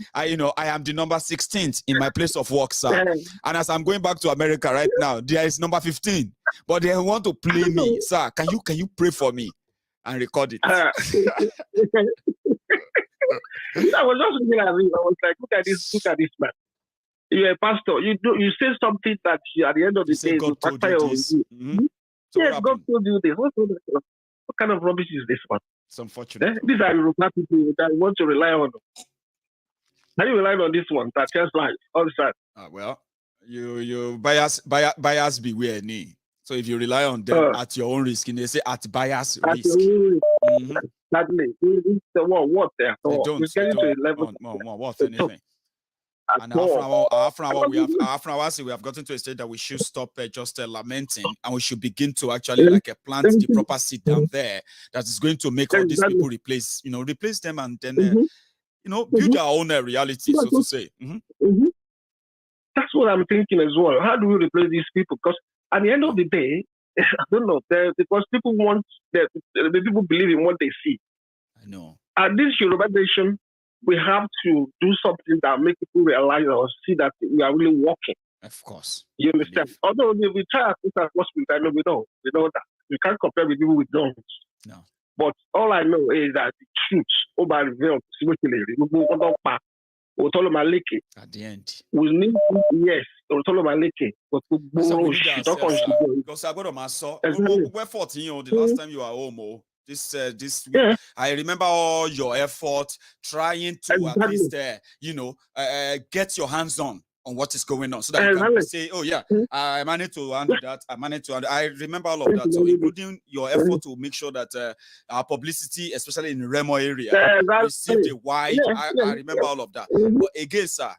number 16th in my place of work, sir. And as I'm going back to America right now, there is number 15. But they want to play me, sir. Can you pray for me and record it? I was just looking at him. I was like, look at this man. You're a pastor. You say something that at the end of the day God told you this. So yes, God told you this. What kind of rubbish is this one? It's unfortunate. These are Yoruba people that want to rely on. How do you rely on this one that tells lies all the time? Well, You bias beware, ni. So if you rely on them at your own risk, and they say at bias risk. Exactly. What there? They don't. It's getting to a level. What anything? And after we have gotten to a state that we should stop just lamenting, and we should begin to actually plant the proper seed down there that is going to make all these people replace them, and then build our own reality, so to say. That's what I'm thinking as well. How do we replace these people? Because at the end of the day, I don't know, because people the people believe in what they see. I know. At this Yoruba nation, we have to do something that make people realize or see that we are really working. Of course. You understand? Although we try to put our hospital, I know we know that. We can't compare with people with guns. No. But all I know is that the truth over revealed at the end. We need but because I got on my saw. We're 14, the last time you were home. This week, I remember all your effort trying to at least get your hands on what is going on, so that you can say, oh yeah, I managed to handle that. I remember all of that. So including your effort to make sure that our publicity, especially in the Remo area, received a wide. I remember all of that. But again, sir,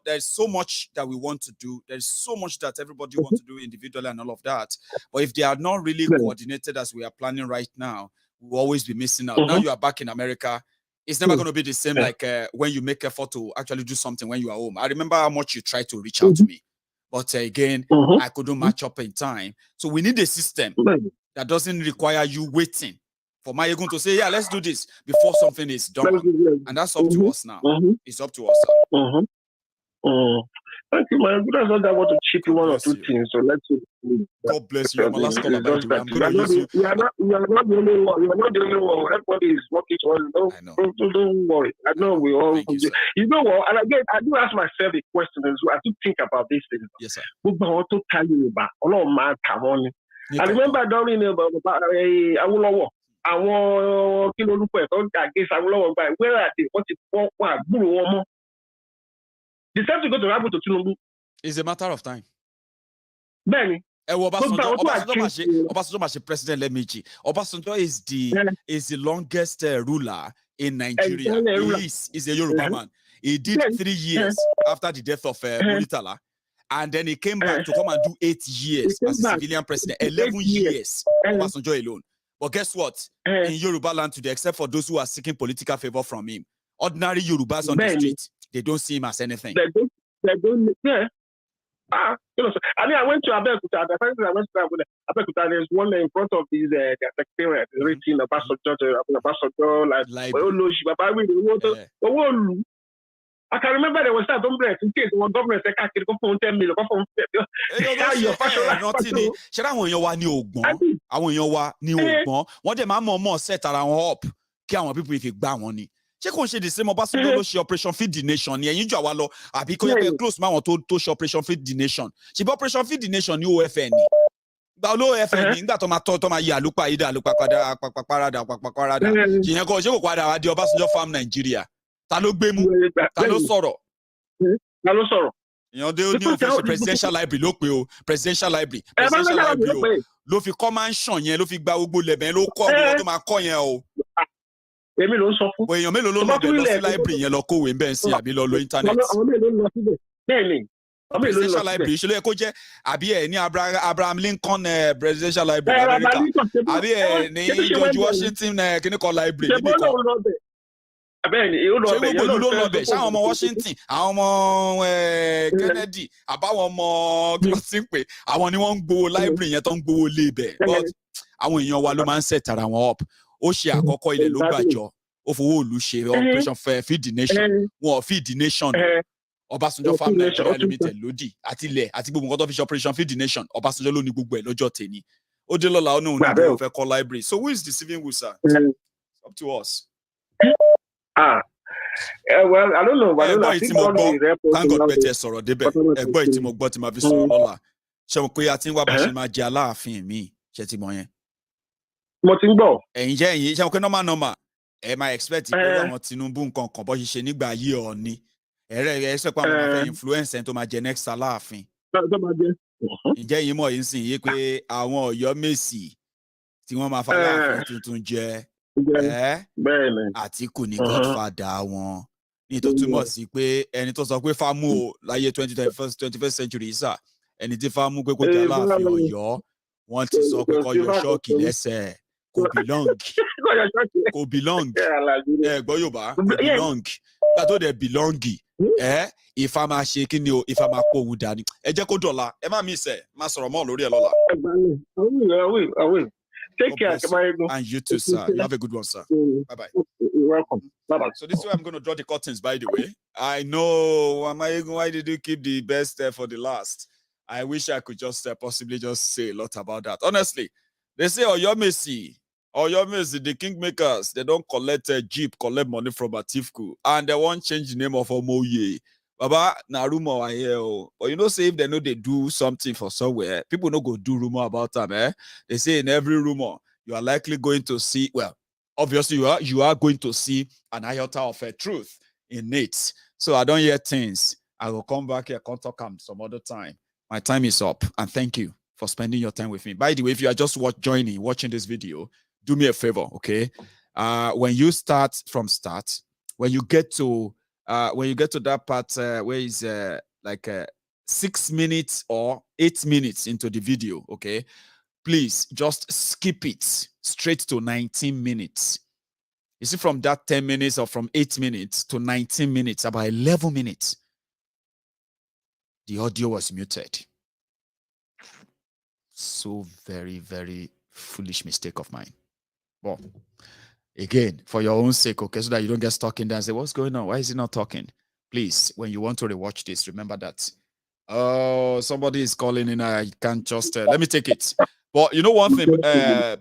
there's so much that we want to do. There's so much that everybody wants to do individually and all of that. But if they are not really coordinated as we are planning right now, we'll always be missing out. Now you are back in America. It's never going to be the same like when you make effort to actually do something when you are home. I remember how much you tried to reach out to me. But again, I couldn't match up in time. So we need a system that doesn't require you waiting for Maiyegun to say, yeah, let's do this before something is done. And that's up to us now. It's up to us, sir. Thank you, man. That's not that I want to chip you one or two things. So let's see. God bless you. My last call about you. I'm going to use you. You are not the only one. You are not the only one. Everybody is working on. Don't worry. I know we all. You know what? And again, I do ask myself a question as well. I do think about these things. Yes, sir. I remember Dorin Okupe. Àwọn kí ló lúpọ̀ ẹ̀tọ́ against Awólọ́wọ̀ gba where are they? Wọ́n ti fọ́ wọn àgbúrò wọn mọ́. The same thing going to happen to Tinubu. It's a matter of time. Benny. Obasanjo is president Lemeji. Obasanjo is the longest ruler in Nigeria. He's a Yoruba man. He did 3 years after the death of Muritala. And then he came back to come and do 8 years as a civilian president. 11 years. Obasanjo alone. But guess what? In Yoruba land today, except for those who are seeking political favor from him, ordinary Yorubas on the street, they don't see him as anything. They don't, yeah. I mean, I went to Abeokuta. The first time I went to Abeokuta, there's one in front of these secretariat, written I can remember there was that umbrella in case one government said, "I can go for 10 million." Wọ́n dẹ̀ máa mọ̀ set ara wọn up kí àwọn people if gbà wọ́n ni. Ṣé kò ṣe the same Ọbásanjọ́ ló ṣe Operation Feed the Nation ni ẹ̀yin jọ àwa lọ àbí kò yẹ pé close máa wọn tó ṣe Operation Feed the Nation. Ṣé bí Operation Feed the Nation ní OFN ni? Gba olówó OFN ni nígbà tó máa yí àlùpà ìdá àlùpà parada. Ṣìyẹn kò ṣe kò padà wá di Ọbásanjọ́ Farm Nigeria. Ta ló gbé mú? Ta ló sọ̀rọ̀? Èèyàn dé ní òfin presidential library ló pé o presidential library o ló fi kọ́ mansion yẹn ló fi gba gbogbo lẹ̀bẹ̀ ló kọ́ gbogbo tó máa kọ́ yẹn o. Èmi ló ń sọ fún. Èèyàn mélòó ló lọ bẹ̀ lọ sí library yẹn lọ kówé bẹ́ẹ̀ sí àbí lọ lo internet. Àwọn mélòó lọ síbẹ̀ bẹ́ẹ̀ ni. Presidential library ṣe ló yẹ kó jẹ́ àbí ẹ̀ ní Abraham Lincoln presidential library America àbí ẹ̀ ní George Washington kíníkan library níbi kan. Ṣé gbogbo ìlú ló lọ bẹ̀? Ṣé àwọn ọmọ Washington, àwọn ọmọ Kennedy, àbáwọn ọmọ kílọ̀sìn pé àwọn ni wọ́n ń gbowó library yẹn tó ń gbowó lé ibẹ̀. But àwọn èèyàn wa ló máa ń set ara wọn up. Ó ṣe àkọ́kọ́ ilẹ̀ ló gbàjọ. Ó fowó òlu ṣe Operation Feed the Nation. Wọn ò Feed the Nation. Ọbásanjọ́ Farm Nigeria Limited lódì àti ilẹ̀ àti gbogbo nǹkan tó fi ṣe Operation Feed the Nation. Ọbásanjọ́ ló ní gbogbo ẹ̀ lọ́jọ́ tèmi. Ó dé lọ́la ó ní òun ní ìgbà òfẹ́ kọ́ library. So who is deceiving who, sir? It's up to us. Well, I don't know. Thank God Peter sọ̀rọ̀ débẹ̀. Ẹgbọ́n ìtí mo gbọ́ tí ma fi sọ̀rọ̀ lọ́la. Ṣé mo pé a ti ń wá bá ṣe máa jẹ Aláàfin mi? Ṣé ti mọ̀ yẹn? Mo ti ń gbọ́. Ẹ̀yin jẹ́ ṣé mo pé normal. Ẹ máa expect pé àwọn Tinubu nǹkan kan bọ́ ṣe nígbà ayé Ọọ̀ni. ẹ sọ pé àwọn máa fẹ́ influence ẹni tó máa jẹ Next Alaafin. Ǹjẹ́ yín mọ̀ yín sìn yí pé àwọn Oyomesi tí wọ́n máa fa Aláàfin tuntun jẹ Atiku ní godfather wọn ní tó túmọ̀ sí pé ẹni tó sọ pé Fámú o láyé 21st century sà ẹni tí Fámú pé kó jẹ Aláàfin Ọ̀yọ́ wọ́n ti sọ pé kó yọ ṣọ́ọ̀kì lẹ́sẹ̀ kò belong gbọ́ Yorùbá kò belong gbà tó dẹ̀ belong Ifá máa ṣe kí ni o Ifá máa kó òun dání ẹ jẹ́ kó dọ̀la ẹ má mí sẹ̀ má sọ̀rọ̀ mọ́ lórí ẹ lọ́la. I will. Take care, Maiyegun. And you too, sir. You have a good one, sir. Bye-bye. You're welcome. Bye-bye. So this is where I'm going to draw the curtains, by the way. I know, Maiyegun, why did you keep the best for the last? I wish I could just possibly just say a lot about that. Honestly, they say Oyomesi, the kingmakers, they don't collect a jeep, collect money from Atiku, and they won't change the name of Omoye. Baba, na rumor I hear. But you know, say if they know they do something for somewhere, people no go do rumor about them. They say in every rumor, you are likely going to see, well, obviously you are going to see an iota of truth in it. So I don't hear things. I will come back here, talk some other time. My time is up, and thank you for spending your time with me. By the way, if you are just watching this video, do me a favor, okay? When you start from start, when you get to that part where is like 6 minutes or 8 minutes into the video, okay, please just skip it straight to 19 minutes. You see, from that 10 minutes or from 8 minutes to 19 minutes, about 11 minutes, the audio was muted. So very, very foolish mistake of mine. Well, again, for your own sake, okay, so that you don't get stuck in there and say, what's going on? Why is he not talking? Please, when you want to rewatch this, remember that. Oh, somebody is calling in. I can't just, let me take it. But you know one thing,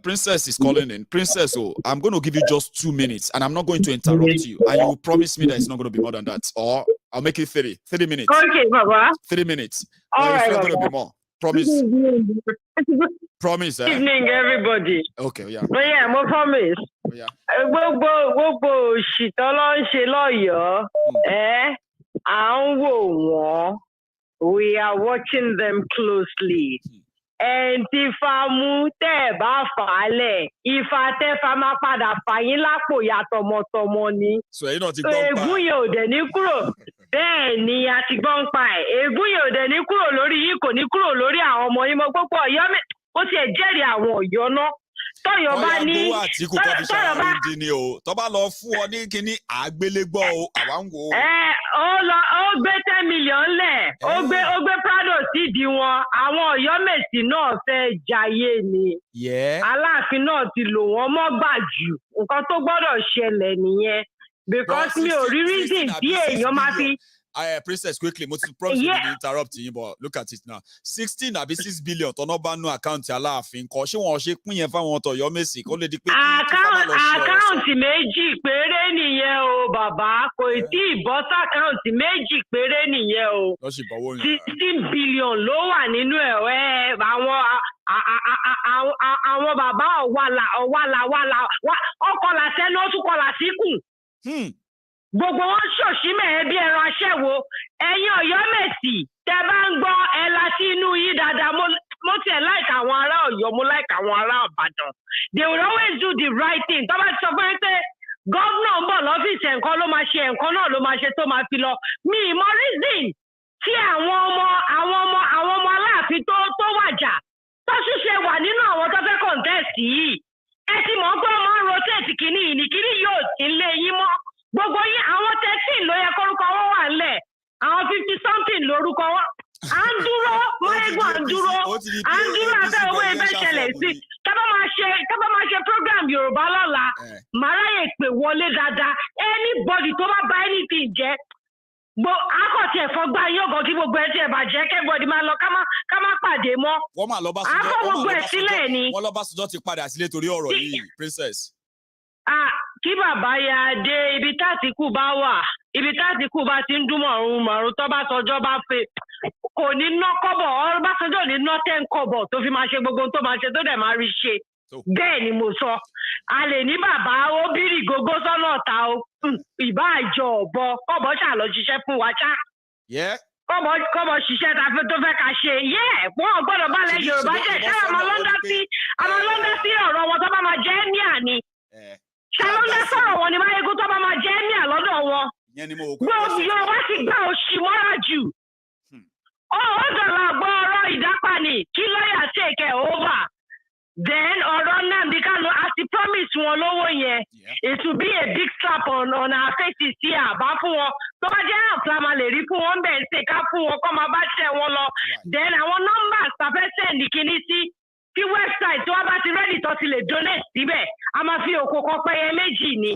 Princess is calling in. Princess, I'm going to give you just 2 minutes, and I'm not going to interrupt you. And you promise me that it's not going to be more than that. Or I'll make it 30 minutes. Okay, Baba. 30 minutes. All right, it's not going to be more. Promise. Promise, Good evening, everybody. Okay, yeah. Oh, yeah, mo promise. Yeah. Gbogbo òṣìtọ́ ló ń ṣe lọ́yọ̀ọ́. À ń wò wọ́n. We are watching them closely. And Ifá mú tẹ́ ẹ̀ bá fà á lẹ̀, Ifá tẹ́fà máa padà fà yín lápò ya tọmọtọmọ ni. So ègún yẹn ò dẹ̀ ní kúrò. Bẹ́ẹ̀ ni a ti gbọ́ ń pa ẹ̀. Ègún yẹn ò dẹ̀ ní kúrò lórí yín, kò ní kúrò lórí àwọn ọmọ yín mọ́ gbogbo Ọ̀yọ́ ó tiẹ̀ jẹ́rìí àwọn Ọ̀yọ́ náà. Tọ́yọ̀ bá ní tọ́yọ̀ bá ní o tó bá lọ fún ọ ní kíní àgbélégbọ́ o àwa ń wò ó. Ó gbé 10 million lẹ̀, ó gbé Prado sídìí wọn, àwọn Oyomesi náà fẹ́ jayé ni. Aláàfin náà ti lò wọ́n mọ́gbà jù, nǹkan tó gbọ́dọ̀ ṣẹlẹ̀ nìyẹn. Because mi ò rí reason tí èèyàn máa fi. Princess, quickly, promise to interrupt you, but look at it now. 16 àbí 6 billion tó náà bá nú àkáǹtì Aláàfin kọ́ ṣé wọ́n ṣe pín yẹn fáwọn ọ̀tọ̀ Oyomesi kó lè di pé àkáǹtì méjì péré nìyẹn o bàbá kò tí ì bọ́ sí àkáǹtì méjì péré nìyẹn o 16 billion ló wà nínú ẹ̀ àwọn bàbá ọ̀wàlà ọkọlà sẹ́nu ó tún kọlà síkùn. Gbogbo wọn ṣòṣì mẹ́ẹ̀ bí ẹran aṣẹ́wó ẹ̀yin Oyomesi tẹ́ bá ń gbọ́ ẹ láti inú yín dáadáa mo tiẹ̀ láìka àwọn ará Ọ̀yọ́ mo láìka àwọn ará Ìbàdàn they will always do the right thing tó bá ti sọ fún pé gọ́vnà ń bọ̀ lọ́fíìsì ẹ̀ǹkan ló máa ṣe ẹ̀ǹkan náà ló máa ṣe tó máa fi lọ mi ìmọ̀ reason tí àwọn ọmọ Aláàfin tó wàjà tó ṣiṣẹ́ wà nínú àwọn tó fẹ́ contest yìí ẹ ti mọ̀ pé wọ́n máa ń rotate kìíní ìníkìíní yóò sí lé yín mọ́. Gbogbo yín àwọn 13 ló yẹ kórúkọ wọn wà nílẹ̀ àwọn 50 something lórúkọ wọn à ń dúró Maiyegun à ń dúró àti owó ẹgbẹ́ ṣẹlẹ̀ sí tábà máa ṣe program Yorùbá lọ́la màráyè pè wọlé dáadáa anybody tó bá bá anything jẹ́ akọ̀tì ẹ̀fọ́ gbá yín ọ̀gọ́ kí gbogbo ẹ̀ tí ẹ̀ bàjẹ́ kẹ́bọ̀dì máa lọ ká má pàdé mọ́ akọ̀ gbogbo ẹ̀ sílẹ̀ ni. wọ́n lọ́ bá sọjọ́ ti padà sílé torí ọ̀rọ̀ yìí Princess. Kí bàbá ya dé ibi t'Àtíkù bá wà ibi t'Àtíkù bá ti ń dún mọ̀rún tó bá sọjọ́ bá fẹ́ kò ní ná kọ́bọ̀ Ọbásanjọ́ ní ná 10 kọ́bọ̀ tó fi máa ṣe gbogbo tó máa ṣe tó dẹ̀ máa rí ṣe bẹ́ẹ̀ ni mo sọ a lè ní bàbá ó bírì gógó sọ́nà ọ̀tá o ìbá àjọ ọ̀bọ kọ́bọ̀ ṣàlọ́ ṣiṣẹ́ fún wa ṣá kọ́bọ̀ ṣiṣẹ́ tó fẹ́ ká ṣe wọ́n gbọ́dọ̀ bá lẹ́ Yorùbá jẹ́ ṣé àmọ́ lọ́ndà sí ọ̀rọ̀ wọn tó bá máa jẹ́ ẹ́míà ni ṣàlọ́ndà sọ̀rọ̀ wọn ni Máyégún tó bá máa jẹ́ ẹ́míà lọ́dọ̀ wọn gbogbo Yorùbá ti gbá òṣì mọ́ra jù ó dọ̀la gbọ́ ọ̀rọ̀ ìdápàní kí lọ́ọ̀yà take over. Then ọ̀rọ̀ Nnamdi Kanu as he promise wọn lówó yẹn it will be a big slap on our faces tí a bá fún wọn tó bá jẹ́ àfúlámà lè rí fún wọn bẹ́ẹ̀ ṣe ká fún wọn kọ́ máa bá ṣẹ́ wọn lọ then àwọn numbers tàfẹ́ send kìíní sí tí website tí wọ́n bá ti ready tó ti lè donate síbẹ̀ a máa fi òkò kan pẹ́yẹ méjì ni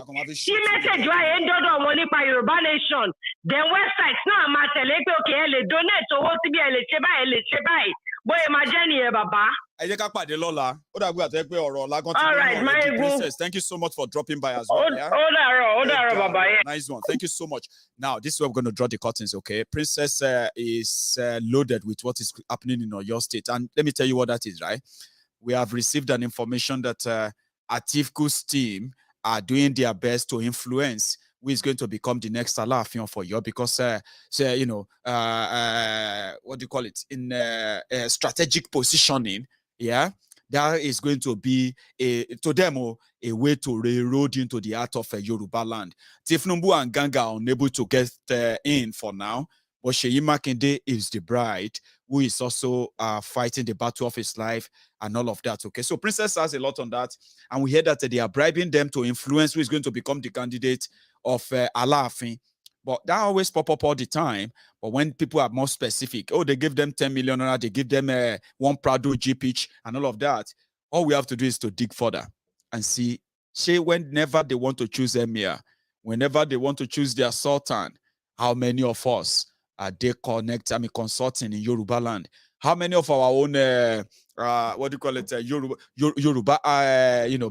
tí message wa yẹn ń dọ́dọ̀ wọn nípa Yorùbá nation then website náà máa tẹ̀lé pé òkè ẹ lè donate owó síbi ẹ lè ṣe báyìí bóyá máa jẹ́ nìyẹn bàbá. Ẹ jẹ́ ká pàdé lọ́la. Ó dàgbé àtẹ́ pé ọ̀rọ̀ Lágán ti lọ́wọ́ Lady Princess. Thank you so much for dropping by as well. Ó dàárọ̀ bàbá yẹn. Nice one. Thank you so much. Now, this is where we're going to draw the curtains, okay? Princess is loaded with what is happening in Oyo State. And let me tell you what that is, right? We have received an information that Atiku's team are doing their best to influence who is going to become the next Alaafin of Oyo because, what do you call it? In strategic positioning, that is going to be to them a way to railroad into the heart of Yoruba land. Tinubu and Ganga are unable to get in for now, but Seyi Makinde is the bride who is also fighting the battle of his life and all of that. Okay, so Princess has a lot on that, and we hear that they are bribing them to influence who is going to become the candidate of Alaafin. But that always pop up all the time. But when people are more specific, they give them 10 million, they give them one Prado Jeep each and all of that. All we have to do is to dig further and see, whenever they want to choose Emir, whenever they want to choose their Sultan, how many of us are they consulting in Yoruba land? How many of our own, Yoruba,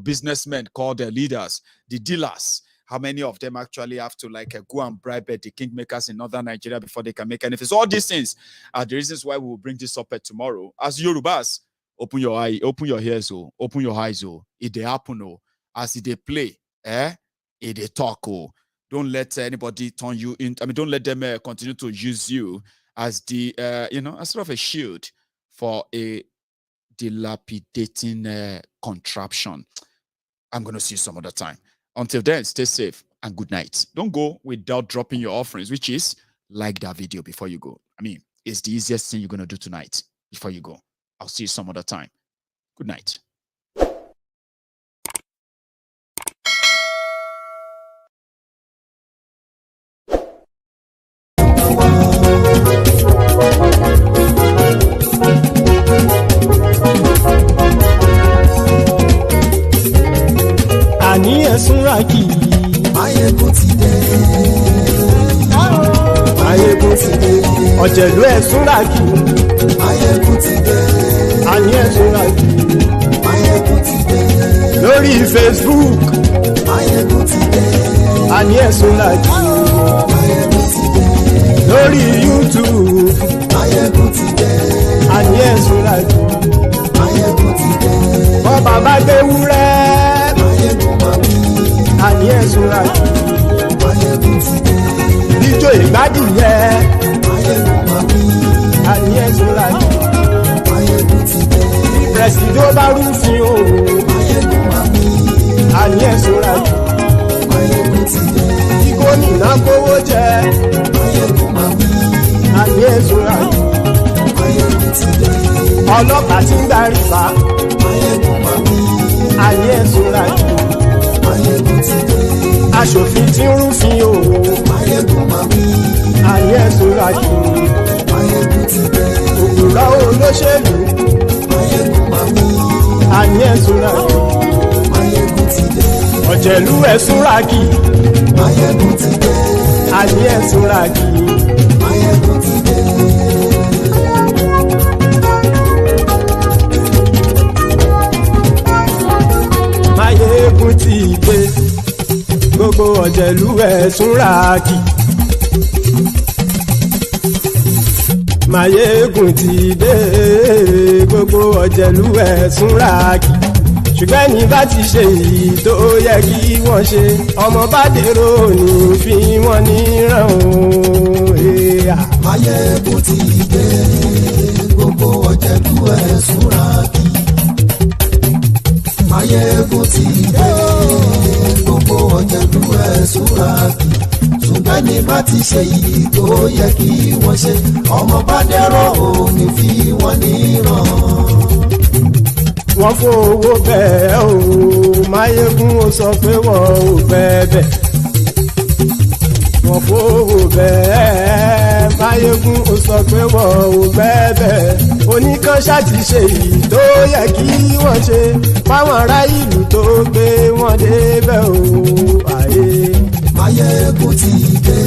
businessmen called the leaders, the dealers, how many of them actually have to go and bribe the kingmakers in northern Nigeria before they can make anything? So all these things are the reasons why we will bring this up tomorrow. As Yorubas, open your eye, open your ears, open your eyes, if they happen, as if they play, if they talk, don't let anybody turn you in. Don't let them continue to use you as the, as sort of a shield for a dilapidating contraption. I'm going to see you some other time. Until then, stay safe and good night. Don't go without dropping your offerings, which is like that video before you go. It's the easiest thing you're going to do tonight before you go. I'll see you some other time. Good night. Súnrakì. Maiyegun ti dé. Maiyegun ti dé. Ọ̀jẹ̀lú ẹ̀ Súnrakì. Maiyegun ti dé. Àní ẹ̀ Súnrakì. Maiyegun ti dé. Lórí Facebook. Maiyegun ti dé. Àní ẹ̀ Súnrakì. Maiyegun ti dé. Lórí YouTube. Maiyegun ti dé. Àní ẹ̀ Súnrakì. Maiyegun ti dé. Bọ́ba bá gbé wúrẹ́. Àní ẹ̀ Súnrakì. Maiyegun ti dé. Ijó ìgbádùn yẹ. Àní ẹ̀ Súnrakì. Maiyegun ti dé. Pẹ̀sìdó bá rúfin o. Àní ẹ̀ Súnrakì. Maiyegun ti dé. Tí gómìnà kówó jẹ. Àní ẹ̀ Súnrakì. Maiyegun ti dé. Ọlọ́pàá tí ń darí bá. Àní ẹ̀ Súnrakì. Maiyegun ti dé. Aṣòfin tí ń rúfin o. Àní ẹ̀ Súnrakì. Maiyegun ti dé. Òpùrọ́ olóṣèlú. Àní ẹ̀ Súnrakì. Maiyegun ti dé. Ọ̀jẹ̀lú ẹ̀ Súnrakì. Maiyegun ti dé. Àní ẹ̀ Súnrakì. Maiyegun ti dé. Maiyegun ti dé. Gbogbo ọ̀jẹ̀lú ẹ̀ Súnrakì. Maiyegun ti dé. Gbogbo ọ̀jẹ̀lú ẹ̀ Súnrakì. ṣùgbọ́n ní bá ti ṣe èyí tó yẹ kí wọ́n ṣe ọmọ bá dèrò ní fi wọ́n níran o. Maiyegun ti dé gbogbo ọ̀jẹ̀lú ẹ̀ súnra kí. Maiyegun ti dé gbogbo ọ̀jẹ̀lú ẹ̀ súnra kí. ṣùgbọ́n ní bá ti ṣe yìí tó yẹ kí wọ́n ṣe ọmọ bá dẹ́rọ̀ ò ní fi wọ́n níran. Wọ́n fowó bẹ́ẹ̀ o Maiyegun ó sọ pé wọ́n ò bẹ́ẹ̀. Wọ́n fowó bẹ́ẹ̀ Maiyegun ó sọ pé wọ́n ò bẹ́ẹ̀. Oníkan ṣáàtì ṣe yìí tó yẹ kí wọ́n ṣe fáwọn ará ìlú tó gbé wọn débẹ̀ o. Maiyegun ti dé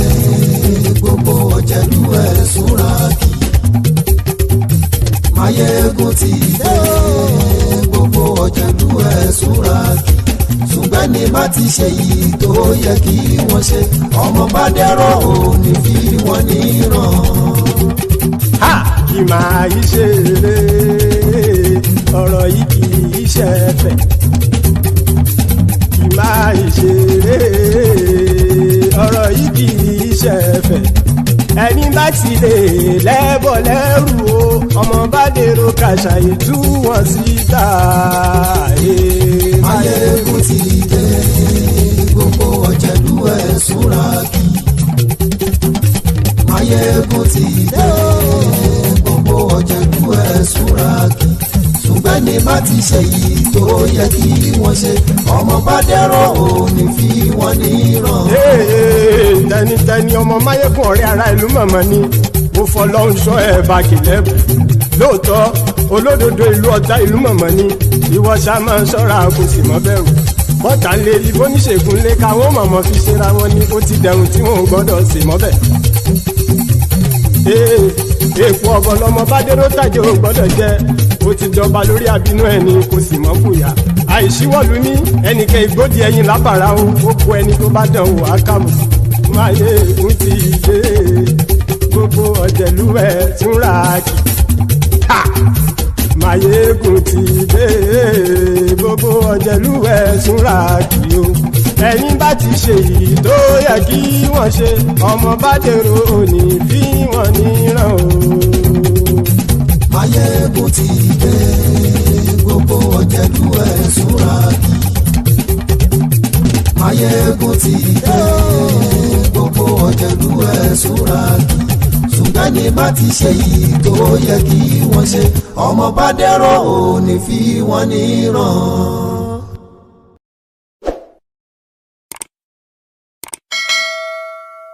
gbogbo ọ̀jẹ̀lú ẹ̀ súnra kí. Maiyegun ti dé gbogbo ọ̀jẹ̀lú ẹ̀ súnra kí. ṣùgbọ́n ní bá ti ṣe yìí tó yẹ kí wọ́n ṣe ọmọ bá dẹ́rọ̀ ò ní fi wọ́n níran. Kì máa yí ṣe eré ọ̀rọ̀ yìí kì í ṣe ẹ̀fẹ̀. Kì máa yí ṣe eré ọ̀rọ̀ yìí kì í ṣe ẹ̀fẹ̀. Ẹni bá ti lè lẹ́bọ̀ lẹ́rù o ọmọ bá dèrò kàṣàyè tú wọn síta. Maiyegun ti dé gbogbo ọ̀jẹ̀lú ẹ̀ súnra kí. Maiyegun ti dé gbogbo ọ̀jẹ̀lú ẹ̀ súnra kí. ṣùgbọ́n ní bá ti ṣe yìí tó yẹ kí wọ́n ṣe ọmọ bá dẹ́rọ̀ ò ní fi wọ́n níran. Tẹnitẹni ọmọ Maiyegun ọ̀rẹ́ ara ìlú mọ̀mọ́ ni mo fọlọ́run sọ ẹ̀ bá kìlẹ́bù. Lóòótọ́ olódodo ìlú ọ̀tá ìlú mọ̀mọ́ ni ìwọ ṣá máa ń ṣọ́ra kò sì mọ́ bẹ̀rù. Bọ́tà ń lé ibo níṣègùn lé káwọn mọ̀mọ́ fi ṣera wọn ni ó ti dẹrùn tí wọn ò gbọ́dọ̀ sì mọ́ bẹ̀. Èèpo ọ̀bọ lọmọ bá dérò tàjẹ́ ò gbọ́dọ̀ jẹ́ ó ti jọba lórí àbínú ẹni kò sì mọ́ fòyà. Àìsíwọ́lu ní ẹnìkẹ́ ìgbódì ẹyin lábàrá o ó kó ẹni tó bá dán wò á kàmù. Maiyegun ti dé gbogbo ọ̀jẹ̀lú ẹ̀ túnra kì. Maiyegun ti dé gbogbo ọ̀jẹ̀lú ẹ̀ túnra kì o. Ẹni bá ti ṣe yìí tó yẹ kí wọ́n ṣe ọmọ bá dèrò òní fi wọ́n níran o. Maiyegun ti dé gbogbo ọ̀jẹ̀lú ẹ̀ súnra kí. Maiyegun ti dé gbogbo ọ̀jẹ̀lú ẹ̀ súnra kí. ṣùgbọ́n ní bá ti ṣe yìí tó yẹ kí wọ́n ṣe ọmọ bá dẹ́rọ̀ ò ní fi wọ́n níran.